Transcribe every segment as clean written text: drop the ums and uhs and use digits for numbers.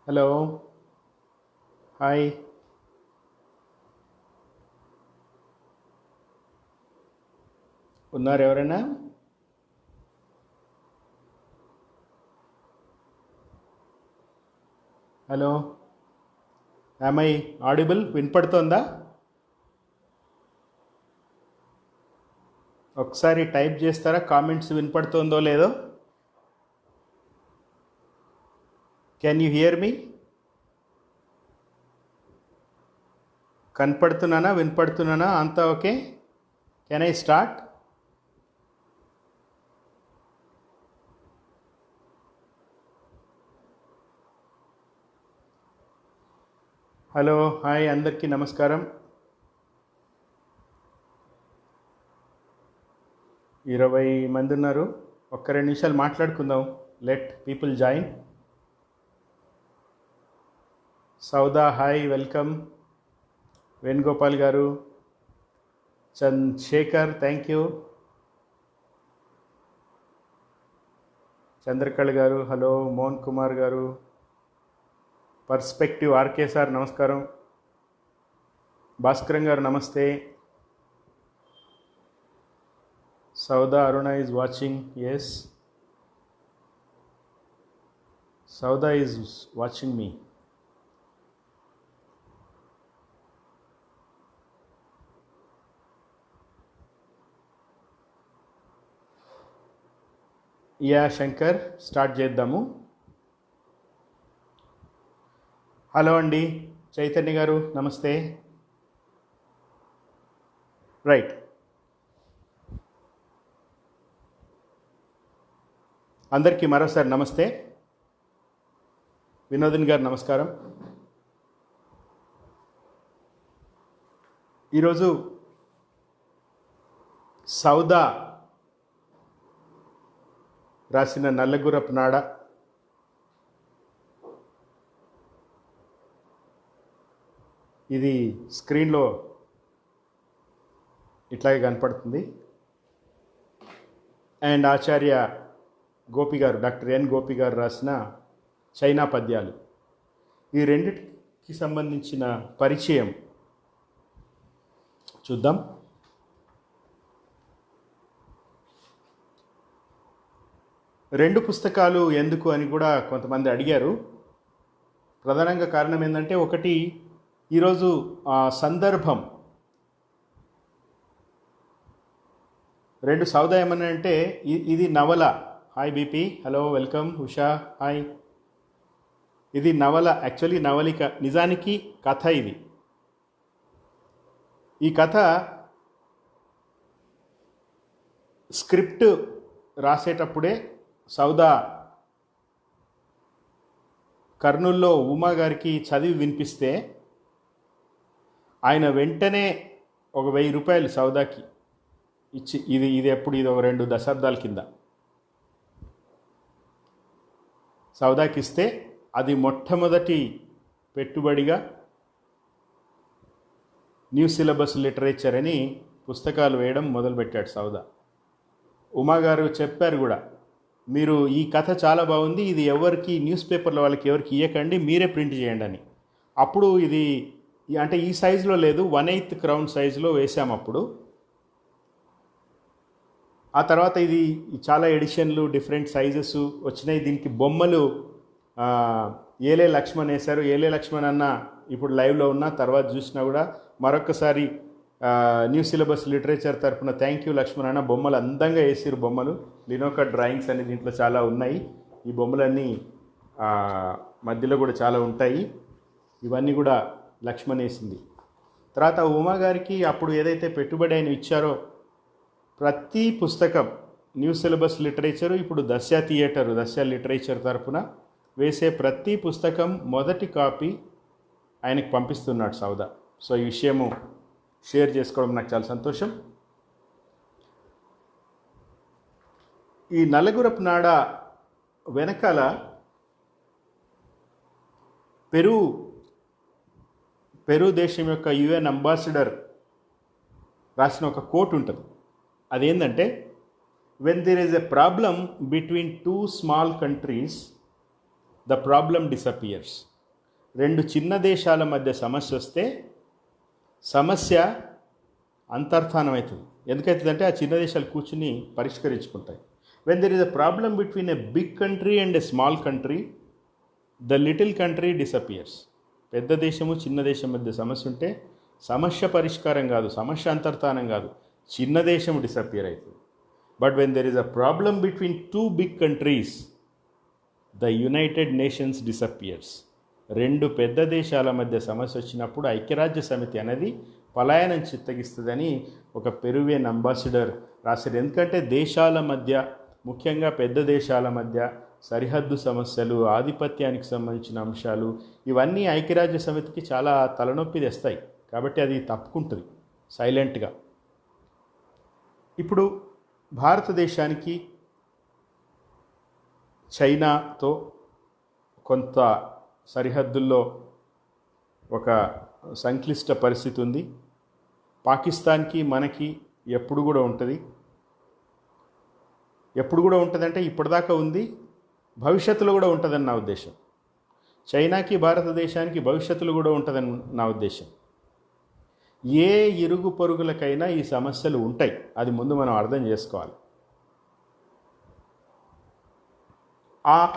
Hello. Hi. ఉన్నారు ఎవరైనా? Hello. I audible? వినపడుతోందా? ఒకసారి టైప్ చేస్తారా కామెంట్స్ వినపడుతోందో లేదో? Can you hear me? కనపడుతున్నానా, వినపడుతున్నానా? అంతా okay? Can I start? Hello, hi, అందరికీ నమస్కారం. 20 మంది ఉన్నారు. ఒక్క 2 నిమిషాలు మాట్లాడుకుందాం. లెట్ పీపుల్ జాయిన్. Sauda hi, welcome. Venugopal garu, Shekhar thank you, Chandrakala గారు హలో, మోహన్ కుమార్ గారు, పర్స్పెక్టివ్ ఆర్కే సార్ నమస్కారం, భాస్కరం గారు నమస్తే, Sauda Aruna is watching. Yes, Sauda is watching me. Yeah Shankar, start చేద్దాము. హలో అండి, చైతన్య గారు నమస్తే. రైట్, అందరికీ మరోసారి నమస్తే. వినోదన్ గారు నమస్కారం. ఈరోజు సౌదా రాసిన నల్లగురపు నాడ, ఇది స్క్రీన్లో ఇట్లాగే కనపడుతుంది. అండ్ ఆచార్య గోపి గారు, డాక్టర్ ఎన్ గోపి గారు రాసిన చైనా పద్యాలు, ఈ రెండిటికి సంబంధించిన పరిచయం చూద్దాం. రెండు పుస్తకాలు ఎందుకు అని కూడా కొంతమంది అడిగారు. ప్రధానంగా కారణం ఏంటంటే, ఒకటి ఈరోజు సందర్భం. రెండు సౌదా ఏమన్నా అంటే ఇది నవల. Hi BP, hello, welcome. Usha hi. ఇది నవల, యాక్చువల్లీ నవలిక, నిజానికి కథ. ఇది ఈ కథ స్క్రిప్ట్ రాసేటప్పుడే సౌదా కర్నూల్లో ఉమా గారికి చదివి వినిపిస్తే ఆయన వెంటనే ఒక 1000 రూపాయలు సౌదాకి ఇచ్చి, ఇది ఎప్పుడు, ఇది ఒక 2 దశాబ్దాల కింద సౌదాకి ఇస్తే, అది మొట్టమొదటి పెట్టుబడిగా న్యూ సిలబస్ లిటరేచర్ అని పుస్తకాలు వేయడం మొదలుపెట్టాడు సౌదా. ఉమా గారు చెప్పారు కూడా, మీరు ఈ కథ చాలా బాగుంది, ఇది ఎవరికి న్యూస్ పేపర్లో వాళ్ళకి ఎవరికి ఇవ్వకండి, మీరే ప్రింట్ చేయండి అని. అప్పుడు ఇది అంటే ఈ సైజులో లేదు, 1/8 క్రౌన్ సైజులో వేసాము అప్పుడు. ఆ తర్వాత ఇది చాలా ఎడిషన్లు, డిఫరెంట్ సైజెస్ వచ్చినాయి. దీనికి బొమ్మలు ఏలే లక్ష్మణ్ వేశారు. ఏలే లక్ష్మణ్ అన్న ఇప్పుడు లైవ్లో ఉన్న, తర్వాత చూసినా కూడా మరొకసారి న్యూ సిలబస్ లిటరేచర్ తరఫున థ్యాంక్ యూ లక్ష్మణ్ అన్న. బొమ్మలు అందంగా వేసారు. బొమ్మలు లినోకా డ్రాయింగ్స్ అన్ని దీంట్లో చాలా ఉన్నాయి. ఈ బొమ్మలన్నీ మధ్యలో కూడా చాలా ఉంటాయి. ఇవన్నీ కూడా లక్ష్మణ్ వేసింది. తర్వాత ఉమా గారికి అప్పుడు ఏదైతే పెట్టుబడి ఆయన ఇచ్చారో, ప్రతి పుస్తకం న్యూ సిలబస్ లిటరేచరు, ఇప్పుడు దశ థియేటర్, దశ లిటరేచర్ తరఫున వేసే ప్రతి పుస్తకం మొదటి కాపీ ఆయనకు పంపిస్తున్నాడు సౌదా. సో ఈ విషయము షేర్ చేసుకోవడం నాకు చాలా సంతోషం. ఈ నల్లగురపు నాడ వెనకాల పెరు దేశం యొక్క యుఎన్ అంబాసిడర్ రాసిన ఒక కోట్ ఉంటుంది. అదేంటంటే, when there is a problem between 2 small countries, the problem disappears. రెండు చిన్న దేశాల మధ్య సమస్య వస్తే సమస్య అంతర్ధానం అవుతుంది. ఎందుకవుతుందంటే ఆ చిన్న దేశాలు కూర్చుని పరిష్కరించుకుంటాయి. When there is a problem between a big country and a small country, the little country disappears. పెద్ద దేశము చిన్న దేశం మధ్య సమస్య ఉంటే సమస్య పరిష్కారం కాదు, సమస్య అంతర్ధానం కాదు, చిన్న దేశం డిసపియర్ అవుతుంది. But when there is a problem between two big countries, the United Nations disappears. రెండు పెద్ద దేశాల మధ్య సమస్య వచ్చినప్పుడు ఐక్యరాజ్య సమితి అనేది పలాయనం చిత్తగిస్తుందని ఒక పెరువియన్ అంబాసిడర్ రాశారు. ఎందుకంటే దేశాల మధ్య, ముఖ్యంగా పెద్ద దేశాల మధ్య సరిహద్దు సమస్యలు, ఆధిపత్యానికి సంబంధించిన అంశాలు, ఇవన్నీ ఐక్యరాజ్య సమితికి చాలా తలనొప్పి తెస్తాయి. కాబట్టి అది తప్పుకుంటుంది సైలెంట్గా. ఇప్పుడు భారతదేశానికి చైనాతో కొంత సరిహద్దుల్లో ఒక సంక్లిష్ట పరిస్థితి ఉంది. పాకిస్తాన్కి మనకి ఎప్పుడు కూడా ఉంటుంది. ఎప్పుడు కూడా ఉంటుందంటే ఇప్పటిదాకా ఉంది, భవిష్యత్తులో కూడా ఉంటుందని నా ఉద్దేశం. చైనాకి భారతదేశానికి భవిష్యత్తులో కూడా ఉంటుందని నా ఉద్దేశం. ఏ ఇరుగు పొరుగులకైనా ఈ సమస్యలు ఉంటాయి, అది ముందు మనం అర్థం చేసుకోవాలి.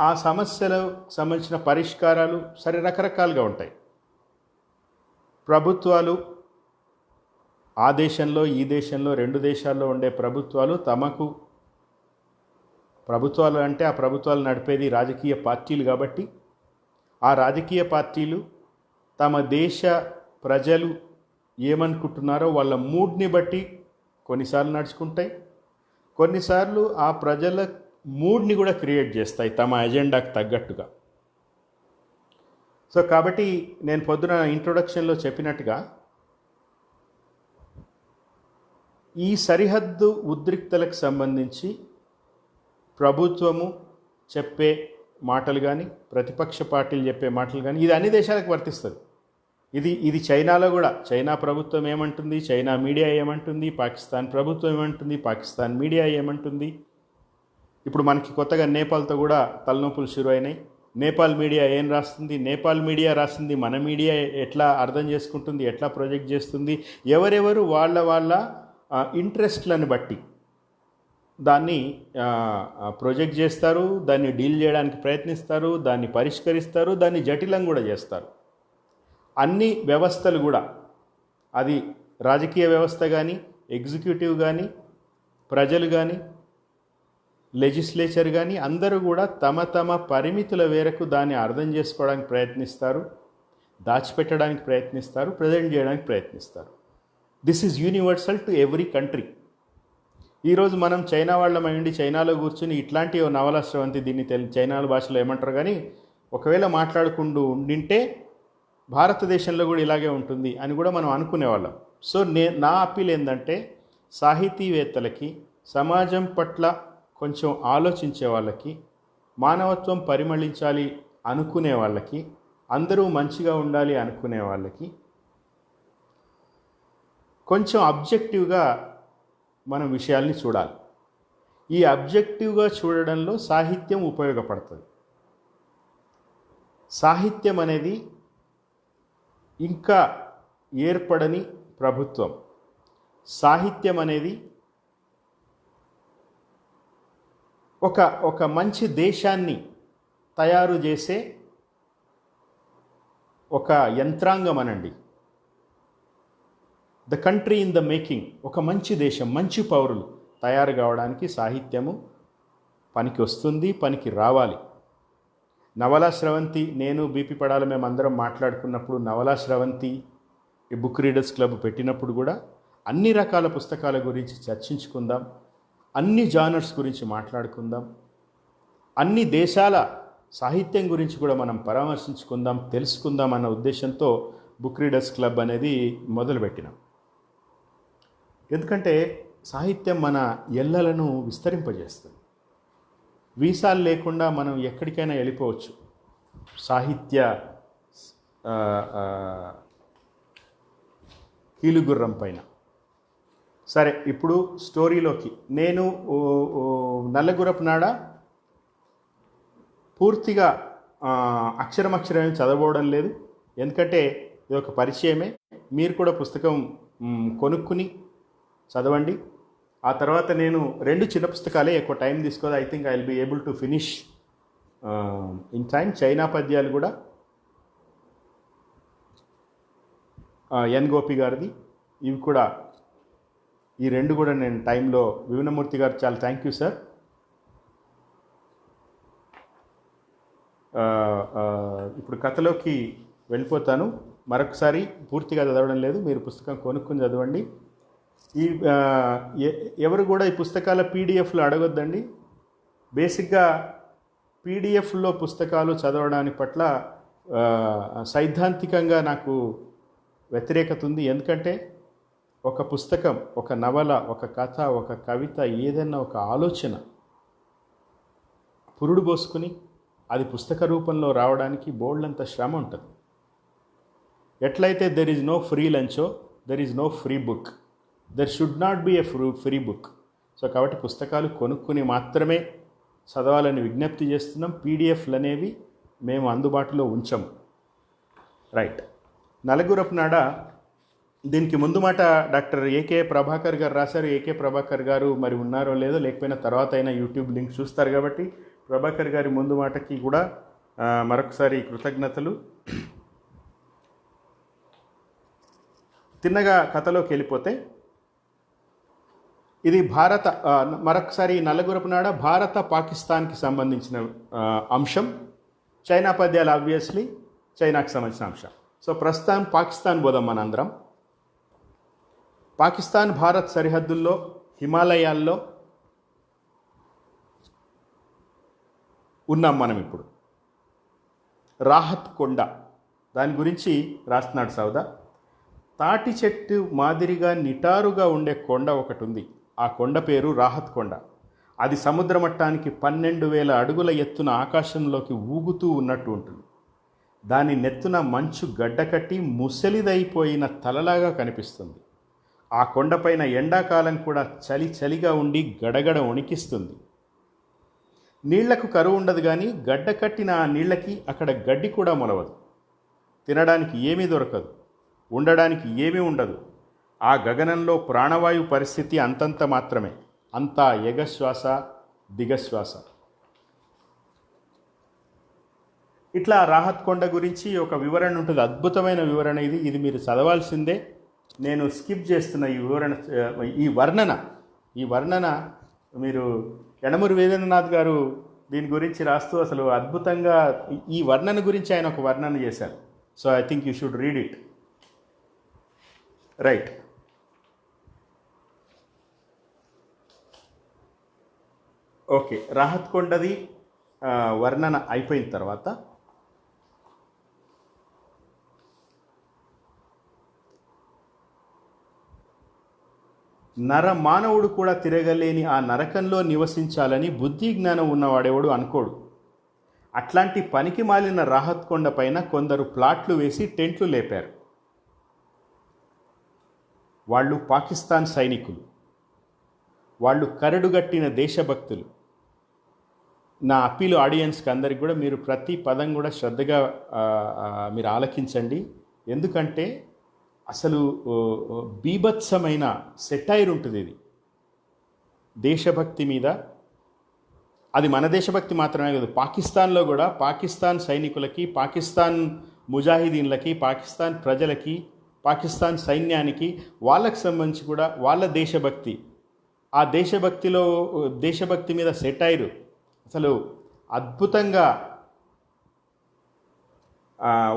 ఆ సమస్యలకు సంబంధించిన పరిష్కారాలు సరే రకరకాలుగా ఉంటాయి. ప్రభుత్వాలు ఆ దేశంలో ఈ దేశంలో రెండు దేశాల్లో ఉండే ప్రభుత్వాలు తమకు, ప్రభుత్వాలు అంటే ఆ ప్రభుత్వాలు నడిపేది రాజకీయ పార్టీలు కాబట్టి ఆ రాజకీయ పార్టీలు తమ దేశ ప్రజలు ఏమనుకుంటున్నారో వాళ్ళ మూడ్ని బట్టి కొన్నిసార్లు నడుచుకుంటాయి, కొన్నిసార్లు ఆ ప్రజల మూడ్ని కూడా క్రియేట్ చేస్తాయి తమ ఎజెండాకు తగ్గట్టుగా. సో కాబట్టి నేను పొద్దున ఇంట్రొడక్షన్లో చెప్పినట్టుగా ఈ సరిహద్దు ఉద్రిక్తలకు సంబంధించి ప్రభుత్వము చెప్పే మాటలు కానీ, ప్రతిపక్ష పార్టీలు చెప్పే మాటలు కానీ, ఇది అన్ని దేశాలకు వర్తిస్తుంది. ఇది చైనాలో కూడా చైనా ప్రభుత్వం ఏమంటుంది, చైనా మీడియా ఏమంటుంది, పాకిస్తాన్ ప్రభుత్వం ఏమంటుంది, పాకిస్తాన్ మీడియా ఏమంటుంది. ఇప్పుడు మనకి కొత్తగా నేపాల్తో కూడా తలనొప్పులు షురు అయినాయి. నేపాల్ మీడియా ఏం రాస్తుంది, నేపాల్ మీడియా రాస్తుంది మన మీడియా ఎట్లా అర్థం చేసుకుంటుంది, ఎట్లా ప్రొజెక్ట్ చేస్తుంది, ఎవరెవరు వాళ్ళ ఇంట్రెస్ట్లను బట్టి దాన్ని ప్రొజెక్ట్ చేస్తారు, దాన్ని డీల్ చేయడానికి ప్రయత్నిస్తారు, దాన్ని పరిష్కరిస్తారు, దాన్ని జటిలం కూడా చేస్తారు. అన్ని వ్యవస్థలు కూడా, అది రాజకీయ వ్యవస్థ కానీ, ఎగ్జిక్యూటివ్ కానీ, ప్రజలు కానీ, లెజిస్లేచర్ కానీ, అందరూ కూడా తమ తమ పరిమితుల మేరకు దాన్ని అర్థం చేసుకోవడానికి ప్రయత్నిస్తారు, దాచిపెట్టడానికి ప్రయత్నిస్తారు, ప్రజెంట్ చేయడానికి ప్రయత్నిస్తారు. This is universal to every country. ఈరోజు మనం చైనా వాళ్ళమైండి చైనాలో కూర్చుని ఇట్లాంటి నవలా స్రవంతి, దీన్ని చైనా భాషలో ఏమంటారు కానీ, ఒకవేళ మాట్లాడుకుంటూ ఉండింటే భారతదేశంలో కూడా ఇలాగే ఉంటుంది అని కూడా మనం అనుకునేవాళ్ళం. సో నా అప్పీల్ ఏంటంటే, సాహితీవేత్తలకి, సమాజం పట్ల కొంచెం ఆలోచించే వాళ్ళకి, మానవత్వం పరిమళించాలి అనుకునే వాళ్ళకి, అందరూ మంచిగా ఉండాలి అనుకునే వాళ్ళకి కొంచెం అబ్జెక్టివ్గా మనం విషయాల్ని చూడాలి. ఈ అబ్జెక్టివ్గా చూడడంలో సాహిత్యం ఉపయోగపడుతుంది. సాహిత్యం అనేది ఇంకా ఏర్పడని ప్రభుత్వం. సాహిత్యం అనేది ఒక మంచి దేశాన్ని తయారు చేసే ఒక యంత్రాంగం అనండి. The country in the making. ఒక మంచి దేశం, మంచి పౌరులు తయారు కావడానికి సాహిత్యము పనికి వస్తుంది, పనికి రావాలి. నవలా స్రవంతి, నేను బీపీ పడాల మేమందరం మాట్లాడుకున్నప్పుడు, నవలా స్రవంతి బుక్ రీడర్స్ క్లబ్ పెట్టినప్పుడు కూడా అన్ని రకాల పుస్తకాల గురించి చర్చించుకుందాం, అన్ని జానర్స్ గురించి మాట్లాడుకుందాం, అన్ని దేశాల సాహిత్యం గురించి కూడా మనం పరామర్శించుకుందాం, తెలుసుకుందాం అన్న ఉద్దేశంతో బుక్ రీడర్స్ క్లబ్ అనేది మొదలుపెట్టినాం. ఎందుకంటే సాహిత్యం మన ఎల్లలను విస్తరింపజేస్తుంది. వీసాలు లేకుండా మనం ఎక్కడికైనా వెళ్ళిపోవచ్చు సాహిత్య కీలుగుర్రం పైన. సరే, ఇప్పుడు స్టోరీలోకి. నేను నల్లగురపు నాడ పూర్తిగా అక్షరం చదవడం లేదు, ఎందుకంటే ఇది ఒక పరిచయమే. మీరు కూడా పుస్తకం కొనుక్కుని చదవండి. ఆ తర్వాత నేను 2 చిన్న పుస్తకాలే, ఎక్కువ టైం తీసుకోదు. I think I will be able to finish in time. China పద్యాలు కూడా ఎన్ గోపి గారిది, ఇవి కూడా, ఈ 2 కూడా నేను టైంలో. వివనమూర్తి గారు చాలా థ్యాంక్ యూ సార్. ఇప్పుడు కథలోకి వెళ్ళిపోతాను. మరొకసారి పూర్తిగా చదవడం లేదు, మీరు పుస్తకం కొనుక్కుని చదవండి. ఈ ఎవరు కూడా ఈ పుస్తకాల పీడిఎఫ్లు అడగొద్దండి. బేసిక్గా పీడిఎఫ్లో పుస్తకాలు చదవడానికి పట్ల సైద్ధాంతికంగా నాకు వ్యతిరేకత ఉంది. ఎందుకంటే ఒక పుస్తకం, ఒక నవల, ఒక కథ, ఒక కవిత, ఏదైనా ఒక ఆలోచన పురుడు పోసుకుని అది పుస్తక రూపంలో రావడానికి బోల్డంత శ్రమ ఉంటుంది. ఎట్లయితే దెర్ ఈజ్ నో ఫ్రీ లంచో, there is no free book, there should not be a free book. So కాబట్టి పుస్తకాలు కొనుక్కుని మాత్రమే చదవాలని విజ్ఞప్తి చేస్తున్నాం. పీడిఎఫ్లు అనేవి మేము అందుబాటులో ఉంచము. రైట్. నలుగురపు నాడ, దీనికి ముందు మాట డాక్టర్ ఏకే ప్రభాకర్ గారు రాశారు. ఏకే ప్రభాకర్ గారు మరి ఉన్నారో లేదో, లేకపోయినా తర్వాత అయినా యూట్యూబ్ లింక్ చూస్తారు కాబట్టి ప్రభాకర్ గారి ముందు మాటకి కూడా మరొకసారి కృతజ్ఞతలు. తిన్నగా కథలోకి వెళ్ళిపోతే, ఇది మరొకసారి నలుగురపు నాడ భారత పాకిస్తాన్కి సంబంధించిన అంశం. చైనా పద్యాలు ఆబ్వియస్లీ చైనాకి సంబంధించిన అంశం. సో ప్రస్తుతం పాకిస్తాన్ పోదాం మనందరం. పాకిస్తాన్ భారత్ సరిహద్దుల్లో హిమాలయాల్లో ఉన్నాం మనం ఇప్పుడు. రాహత్ కొండ, దాని గురించి రాస్తున్నాడు సౌదా. తాటి చెట్టు మాదిరిగా నిటారుగా ఉండే కొండ ఒకటి ఉంది. ఆ కొండ పేరు రాహత్ కొండ. అది సముద్ర మట్టానికి 12,000 అడుగుల ఎత్తున ఆకాశంలోకి ఊగుతూ ఉన్నట్టు ఉంటుంది. దాని నెత్తున మంచు గడ్డకట్టి ముసలిదైపోయిన తలలాగా కనిపిస్తుంది. ఆ కొండపైన ఎండాకాలం కూడా చలిగా ఉండి గడగడ వణికిస్తుంది. నీళ్లకు కరువు ఉండదు, కానీ గడ్డ కట్టిన ఆ నీళ్లకి అక్కడ గడ్డి కూడా మొలవదు. తినడానికి ఏమీ దొరకదు, ఉండడానికి ఏమీ ఉండదు. ఆ గగనంలో ప్రాణవాయు పరిస్థితి అంతంత మాత్రమే. అంతా ఎగశ్వాస దిగశ్వాస. ఇట్లా రాహత్ కొండ గురించి ఒక వివరణ ఉంటుంది, అద్భుతమైన వివరణ. ఇది మీరు చదవాల్సిందే. నేను స్కిప్ చేస్తున్న ఈ వర్ణన మీరు యడమూరి వీరేంద్రనాథ్ గారు దీని గురించి రాస్తూ అసలు అద్భుతంగా ఈ వర్ణన గురించి ఆయన ఒక వర్ణన చేశారు. So I think you should read it. Right. Okay, Rahat కొండది వర్ణన అయిపోయిన తర్వాత మానవుడు కూడా తిరగలేని ఆ నరకంలో నివసించాలని బుద్ధి జ్ఞానం ఉన్నవాడెవడు అనుకోడు. అట్లాంటి పనికి మాలిన రాహత్ కొండ పైన కొందరు ప్లాట్లు వేసి టెంట్లు లేపారు. వాళ్ళు పాకిస్తాన్ సైనికులు. వాళ్ళు కరడుగట్టిన దేశభక్తులు. నా అప్పీలు ఆడియన్స్కి అందరికి కూడా, మీరు ప్రతి పదం కూడా శ్రద్ధగా మీరు ఆలకించండి. ఎందుకంటే అసలు బీభత్సమైన సెటైర్ ఉంటుంది ఇది దేశభక్తి మీద. అది మన దేశభక్తి మాత్రమే కాదు, పాకిస్తాన్లో కూడా పాకిస్తాన్ సైనికులకి, పాకిస్తాన్ ముజాహిదీన్లకి, పాకిస్తాన్ ప్రజలకి, పాకిస్తాన్ సైన్యానికి, వాళ్ళకి సంబంధించి కూడా వాళ్ళ దేశభక్తి, ఆ దేశభక్తి మీద సెటైరు అసలు అద్భుతంగా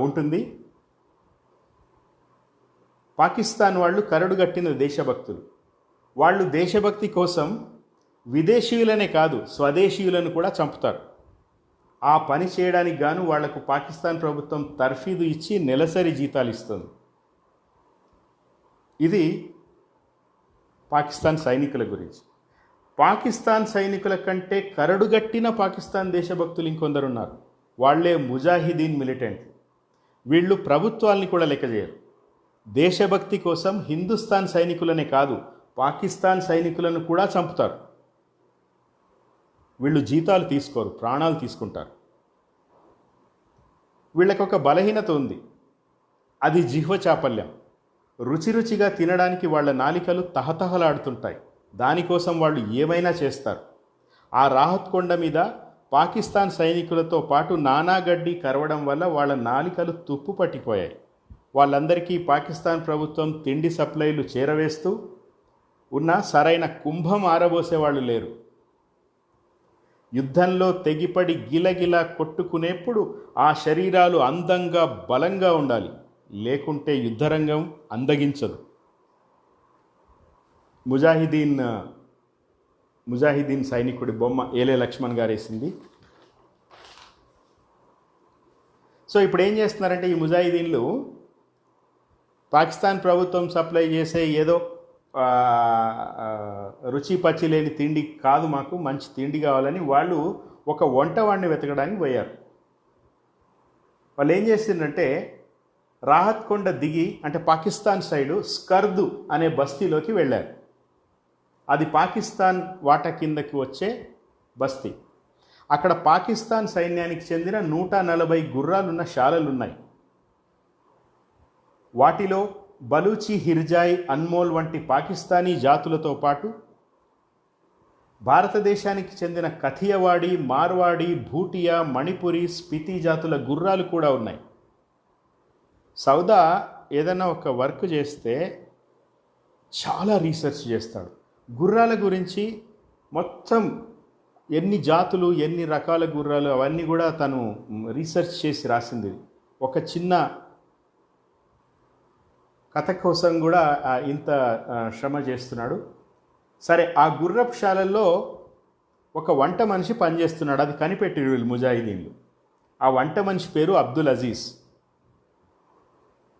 ఉంటుంది. పాకిస్తాన్ వాళ్ళు కరడుగట్టిన దేశభక్తులు. వాళ్ళు దేశభక్తి కోసం విదేశీయులనే కాదు స్వదేశీయులను కూడా చంపుతారు. ఆ పని చేయడానికి గాను వాళ్లకు పాకిస్తాన్ ప్రభుత్వం తర్ఫీదు ఇచ్చి నెలసరి జీతాలు ఇస్తుంది. ఇది పాకిస్తాన్ సైనికుల గురించి. పాకిస్తాన్ సైనికుల కంటే కరడుగట్టిన పాకిస్తాన్ దేశభక్తులు ఇంకొందరు ఉన్నారు. వాళ్లే ముజాహిదీన్ మిలిటెంట్. వీళ్ళు ప్రభుత్వాల్ని కూడా లెక్క చేయరు. దేశభక్తి కోసం హిందుస్థాన్ సైనికులనే కాదు పాకిస్తాన్ సైనికులను కూడా చంపుతారు. వీళ్ళు జీతాలు తీసుకోరు, ప్రాణాలు తీసుకుంటారు. వీళ్ళకి ఒక బలహీనత ఉంది. అది జిహ్వ చాపల్యం. రుచి రుచిగా తినడానికి వాళ్ళ నాలికలు తహతహలాడుతుంటాయి. దానికోసం వాళ్ళు ఏమైనా చేస్తారు. ఆ రాహత్ కొండ మీద పాకిస్తాన్ సైనికులతో పాటు నానాగడ్డి కరవడం వల్ల వాళ్ళ నాలికలు తుప్పు పట్టిపోయాయి. వాళ్ళందరికీ పాకిస్తాన్ ప్రభుత్వం తిండి సప్లైలు చేరవేస్తూ ఉన్న సరైన కుంభం ఆరబోసేవాళ్ళు లేరు. యుద్ధంలో తెగిపడి గిలగిలా కొట్టుకునేప్పుడు ఆ శరీరాలు అందంగా బలంగా ఉండాలి, లేకుంటే యుద్ధరంగం అందగించదు. ముజాహిదీన్ సైనికుడి బొమ్మ ఏలే లక్ష్మణ్ గారు వేసింది. సో ఇప్పుడు ఏం చేస్తున్నారంటే ఈ ముజాహిదీన్లు పాకిస్తాన్ ప్రభుత్వం సప్లై చేసే ఏదో రుచి పచ్చి లేని తిండి కాదు, మాకు మంచి తిండి కావాలని వాళ్ళు ఒక వంటవాడిని వెతకడానికి పోయారు. వాళ్ళు ఏం చేసిందంటే రాహత్ కొండ దిగి అంటే పాకిస్తాన్ సైడు స్కర్దు అనే బస్తీలోకి వెళ్ళారు. అది పాకిస్తాన్ వాటా కిందకి వచ్చే బస్తీ. అక్కడ పాకిస్తాన్ సైన్యానికి చెందిన 140 గుర్రాలున్న శాలలున్నాయి. వాటిలో బలూచి, హిర్జాయ్, అన్మోల్ వంటి పాకిస్తానీ జాతులతో పాటు భారతదేశానికి చెందిన కథియవాడి, మార్వాడి, భూటియా, మణిపురి, స్పితి జాతుల గుర్రాలు కూడా ఉన్నాయి. సౌదా ఏదైనా ఒక వర్క్ చేస్తే చాలా రీసెర్చ్ చేస్తాడు. గుర్రాల గురించి మొత్తం ఎన్ని జాతులు, ఎన్ని రకాల గుర్రాలు అవన్నీ కూడా తను రీసెర్చ్ చేసి రాసింది. ఒక చిన్న కథ కోసం కూడా ఇంత శ్రమ చేస్తున్నాడు. సరే, ఆ గుర్రపుశాలల్లో ఒక వంట మనిషి పనిచేస్తున్నాడు. అది కనిపెట్టిరు వీళ్ళు ముజాహిదీన్లు. ఆ వంట మనిషి పేరు అబ్దుల్ అజీజ్.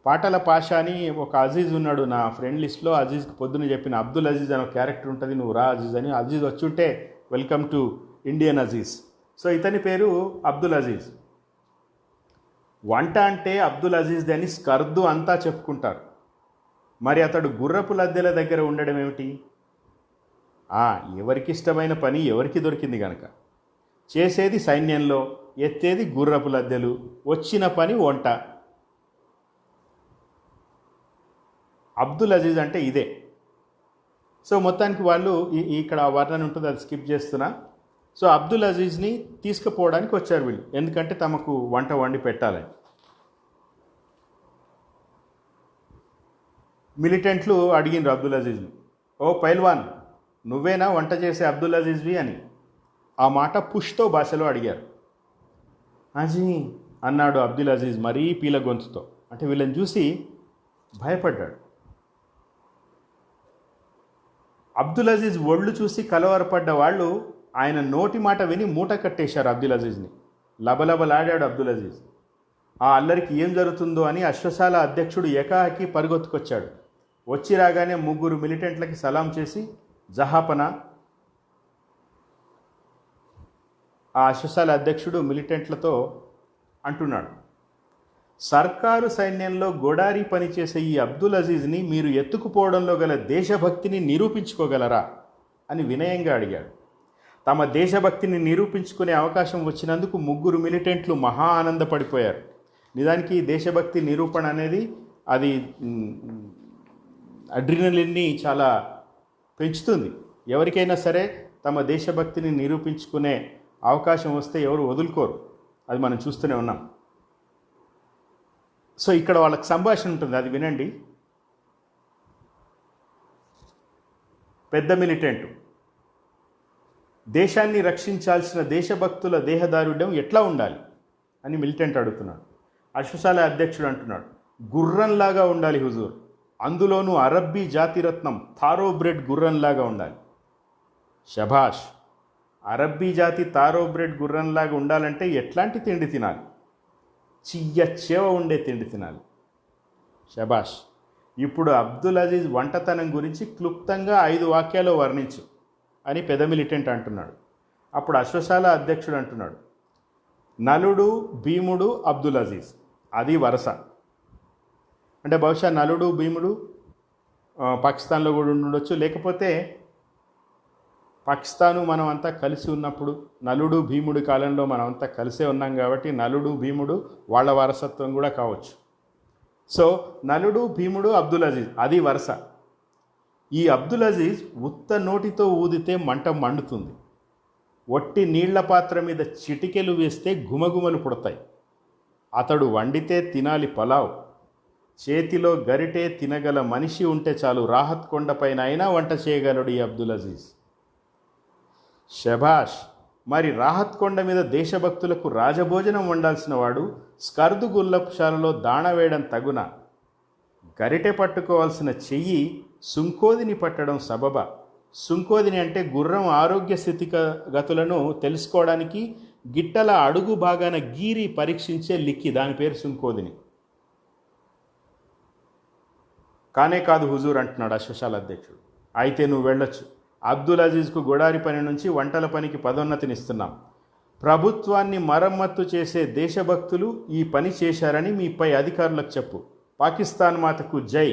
పాటల పాషా అని ఒక అజీజ్ ఉన్నాడు నా ఫ్రెండ్ లిస్ట్లో. అజీజ్కి పొద్దున్న చెప్పిన అబ్దుల్ అజీజ్ అని ఒక క్యారెక్టర్ ఉంటుంది, నువ్వు రా అజీజ్ అని. అజీజ్ వచ్చుంటే welcome to Indian Aziz. So ఇతని పేరు అబ్దుల్ అజీజ్. వంట అంటే అబ్దుల్ అజీజ్ది అని స్కర్దు అంతా చెప్పుకుంటారు. మరి అతడు గుర్రపు లద్దెల దగ్గర ఉండడం ఏమిటి? ఎవరికి ఇష్టమైన పని ఎవరికి దొరికింది కనుక. చేసేది సైన్యంలో, ఎత్తేది గుర్రపు లద్దెలు, వచ్చిన పని వంట. అబ్దుల్ అజీజ్ అంటే ఇదే. సో మొత్తానికి వాళ్ళు ఇక్కడ వర్ణన ఉంటుంది, అది స్కిప్ చేస్తున్నా. సో అబ్దుల్ అజీజ్ని తీసుకుపోవడానికి వచ్చారు వీళ్ళు, ఎందుకంటే తమకు వంట వండి పెట్టాలని. మిలిటెంట్లు అడిగినారు అబ్దుల్ అజీజ్ని, ఓ పైల్వాన్, నువ్వేనా వంట చేసే అబ్దుల్ అజీజ్వి అని. ఆ మాట పుష్తో భాషలో అడిగారు. అజీ అన్నాడు అబ్దుల్ అజీజ్ మరీ పీల గొంతుతో. అంటే వీళ్ళని చూసి భయపడ్డాడు. అబ్దుల్ అజీజ్ ఒళ్ళు చూసి కలవరపడ్డ వాళ్ళు ఆయన నోటి మాట విని మూట కట్టేశారు అబ్దుల్ అజీజ్ని. లబలబలాడాడు అబ్దుల్ అజీజ్. ఆ అల్లరికి ఏం జరుగుతుందో అని అశ్వశాల అధ్యక్షుడు ఏకాకి పరుగొత్తుకొచ్చాడు. వచ్చి రాగానే 3 మిలిటెంట్లకి సలాం చేసి జహాపన. ఆ అశ్వశాల అధ్యక్షుడు మిలిటెంట్లతో అంటున్నాడు, సర్కారు సైన్యంలో గోడారీ పనిచేసే ఈ అబ్దుల్ అజీజ్ని మీరు ఎత్తుకుపోవడంలో గల దేశభక్తిని నిరూపించుకోగలరా అని వినయంగా అడిగాడు. తమ దేశభక్తిని నిరూపించుకునే అవకాశం వచ్చినందుకు 3 మిలిటెంట్లు మహా ఆనందపడిపోయారు. నిజానికి దేశభక్తి నిరూపణ అనేది అది అడ్రినలిన్ని చాలా పెంచుతుంది. ఎవరికైనా సరే తమ దేశభక్తిని నిరూపించుకునే అవకాశం వస్తే ఎవరు వదులుకోరు. అది మనం చూస్తూనే ఉన్నాం. సో ఇక్కడ వాళ్ళకి సంభాషణ ఉంటుంది, అది వినండి. పెద్ద మిలిటెంట్, దేశాన్ని రక్షించాల్సిన దేశభక్తుల దేహదారుఢ్యం ఎట్లా ఉండాలి అని మిలిటెంట్ అడుగుతున్నాడు. అశ్వశాల అధ్యక్షుడు అంటున్నాడు, గుర్రంలాగా ఉండాలి హుజూర్, అందులోనూ అరబ్బీ జాతిరత్నం థారోబ్రెడ్ గుర్రంలాగా ఉండాలి. శభాష్, అరబ్బీ జాతి థారోబ్రెడ్ గుర్రంలాగా ఉండాలంటే ఎట్లాంటి తిండి తినాలి? చియ్య ఉండే తిండి తినాలి. శభాష్. ఇప్పుడు అబ్దుల్ అజీజ్ వంటతనం గురించి క్లుప్తంగా 5 వాక్యాల్లో వర్ణించు అని పెద్ద మిలిటెంట్ అంటున్నాడు. అప్పుడు అశ్వశాల అధ్యక్షుడు అంటున్నాడు, నలుడు, భీముడు, అబ్దుల్ అజీజ్, అది వరస. అంటే బహుశా నలుడు, భీముడు పాకిస్తాన్లో కూడా ఉండొచ్చు, లేకపోతే పాకిస్తాను మనం అంతా కలిసి ఉన్నప్పుడు నలుడు భీముడు కాలంలో మనం అంతా కలిసే ఉన్నాం కాబట్టి నలుడు భీముడు వాళ్ళ వారసత్వం కూడా కావచ్చు. సో నలుడు, భీముడు, అబ్దుల్ అజీజ్ అది వరుస. ఈ అబ్దుల్ అజీజ్ ఉత్త నోటితో ఊదితే మంట మండుతుంది. ఒట్టి నీళ్ల పాత్ర మీద చిటికెలు వేస్తే గుమగుమలు పుడతాయి. అతడు వండితే తినాలి పలావ్. చేతిలో గరిటే తినగల మనిషి ఉంటే చాలు, రాహత్ కొండపైన అయినా వంట చేయగలడు ఈ అబ్దుల్ అజీజ్. శభాష్. మరి రాహత్ కొండ మీద దేశభక్తులకు రాజభోజనం వండాల్సిన వాడు స్కర్దు గుల్లపుశాలలో దాణ వేయడం తగున? గరిటె పట్టుకోవాల్సిన చెయ్యి సుంకోదిని పట్టడం సబబ. సుంకోదిని అంటే గుర్రం ఆరోగ్య స్థితిగతులను తెలుసుకోవడానికి గిట్టల అడుగు భాగాన గీరి పరీక్షించే లిక్కి, దాని పేరు సుంకోదిని. కానే కాదు హుజూర్ అంటున్నాడు అశ్వశాల అధ్యక్షుడు. అయితే నువ్వు వెళ్ళొచ్చు. అబ్దుల్ అజీజ్కు గొడారి పని నుంచి వంటల పనికి పదోన్నతినిస్తున్నాం. ప్రభుత్వాన్ని మరమ్మత్తు చేసే దేశభక్తులు ఈ పని చేశారని మీ పై అధికారులకు చెప్పు. పాకిస్తాన్ మాతకు జై.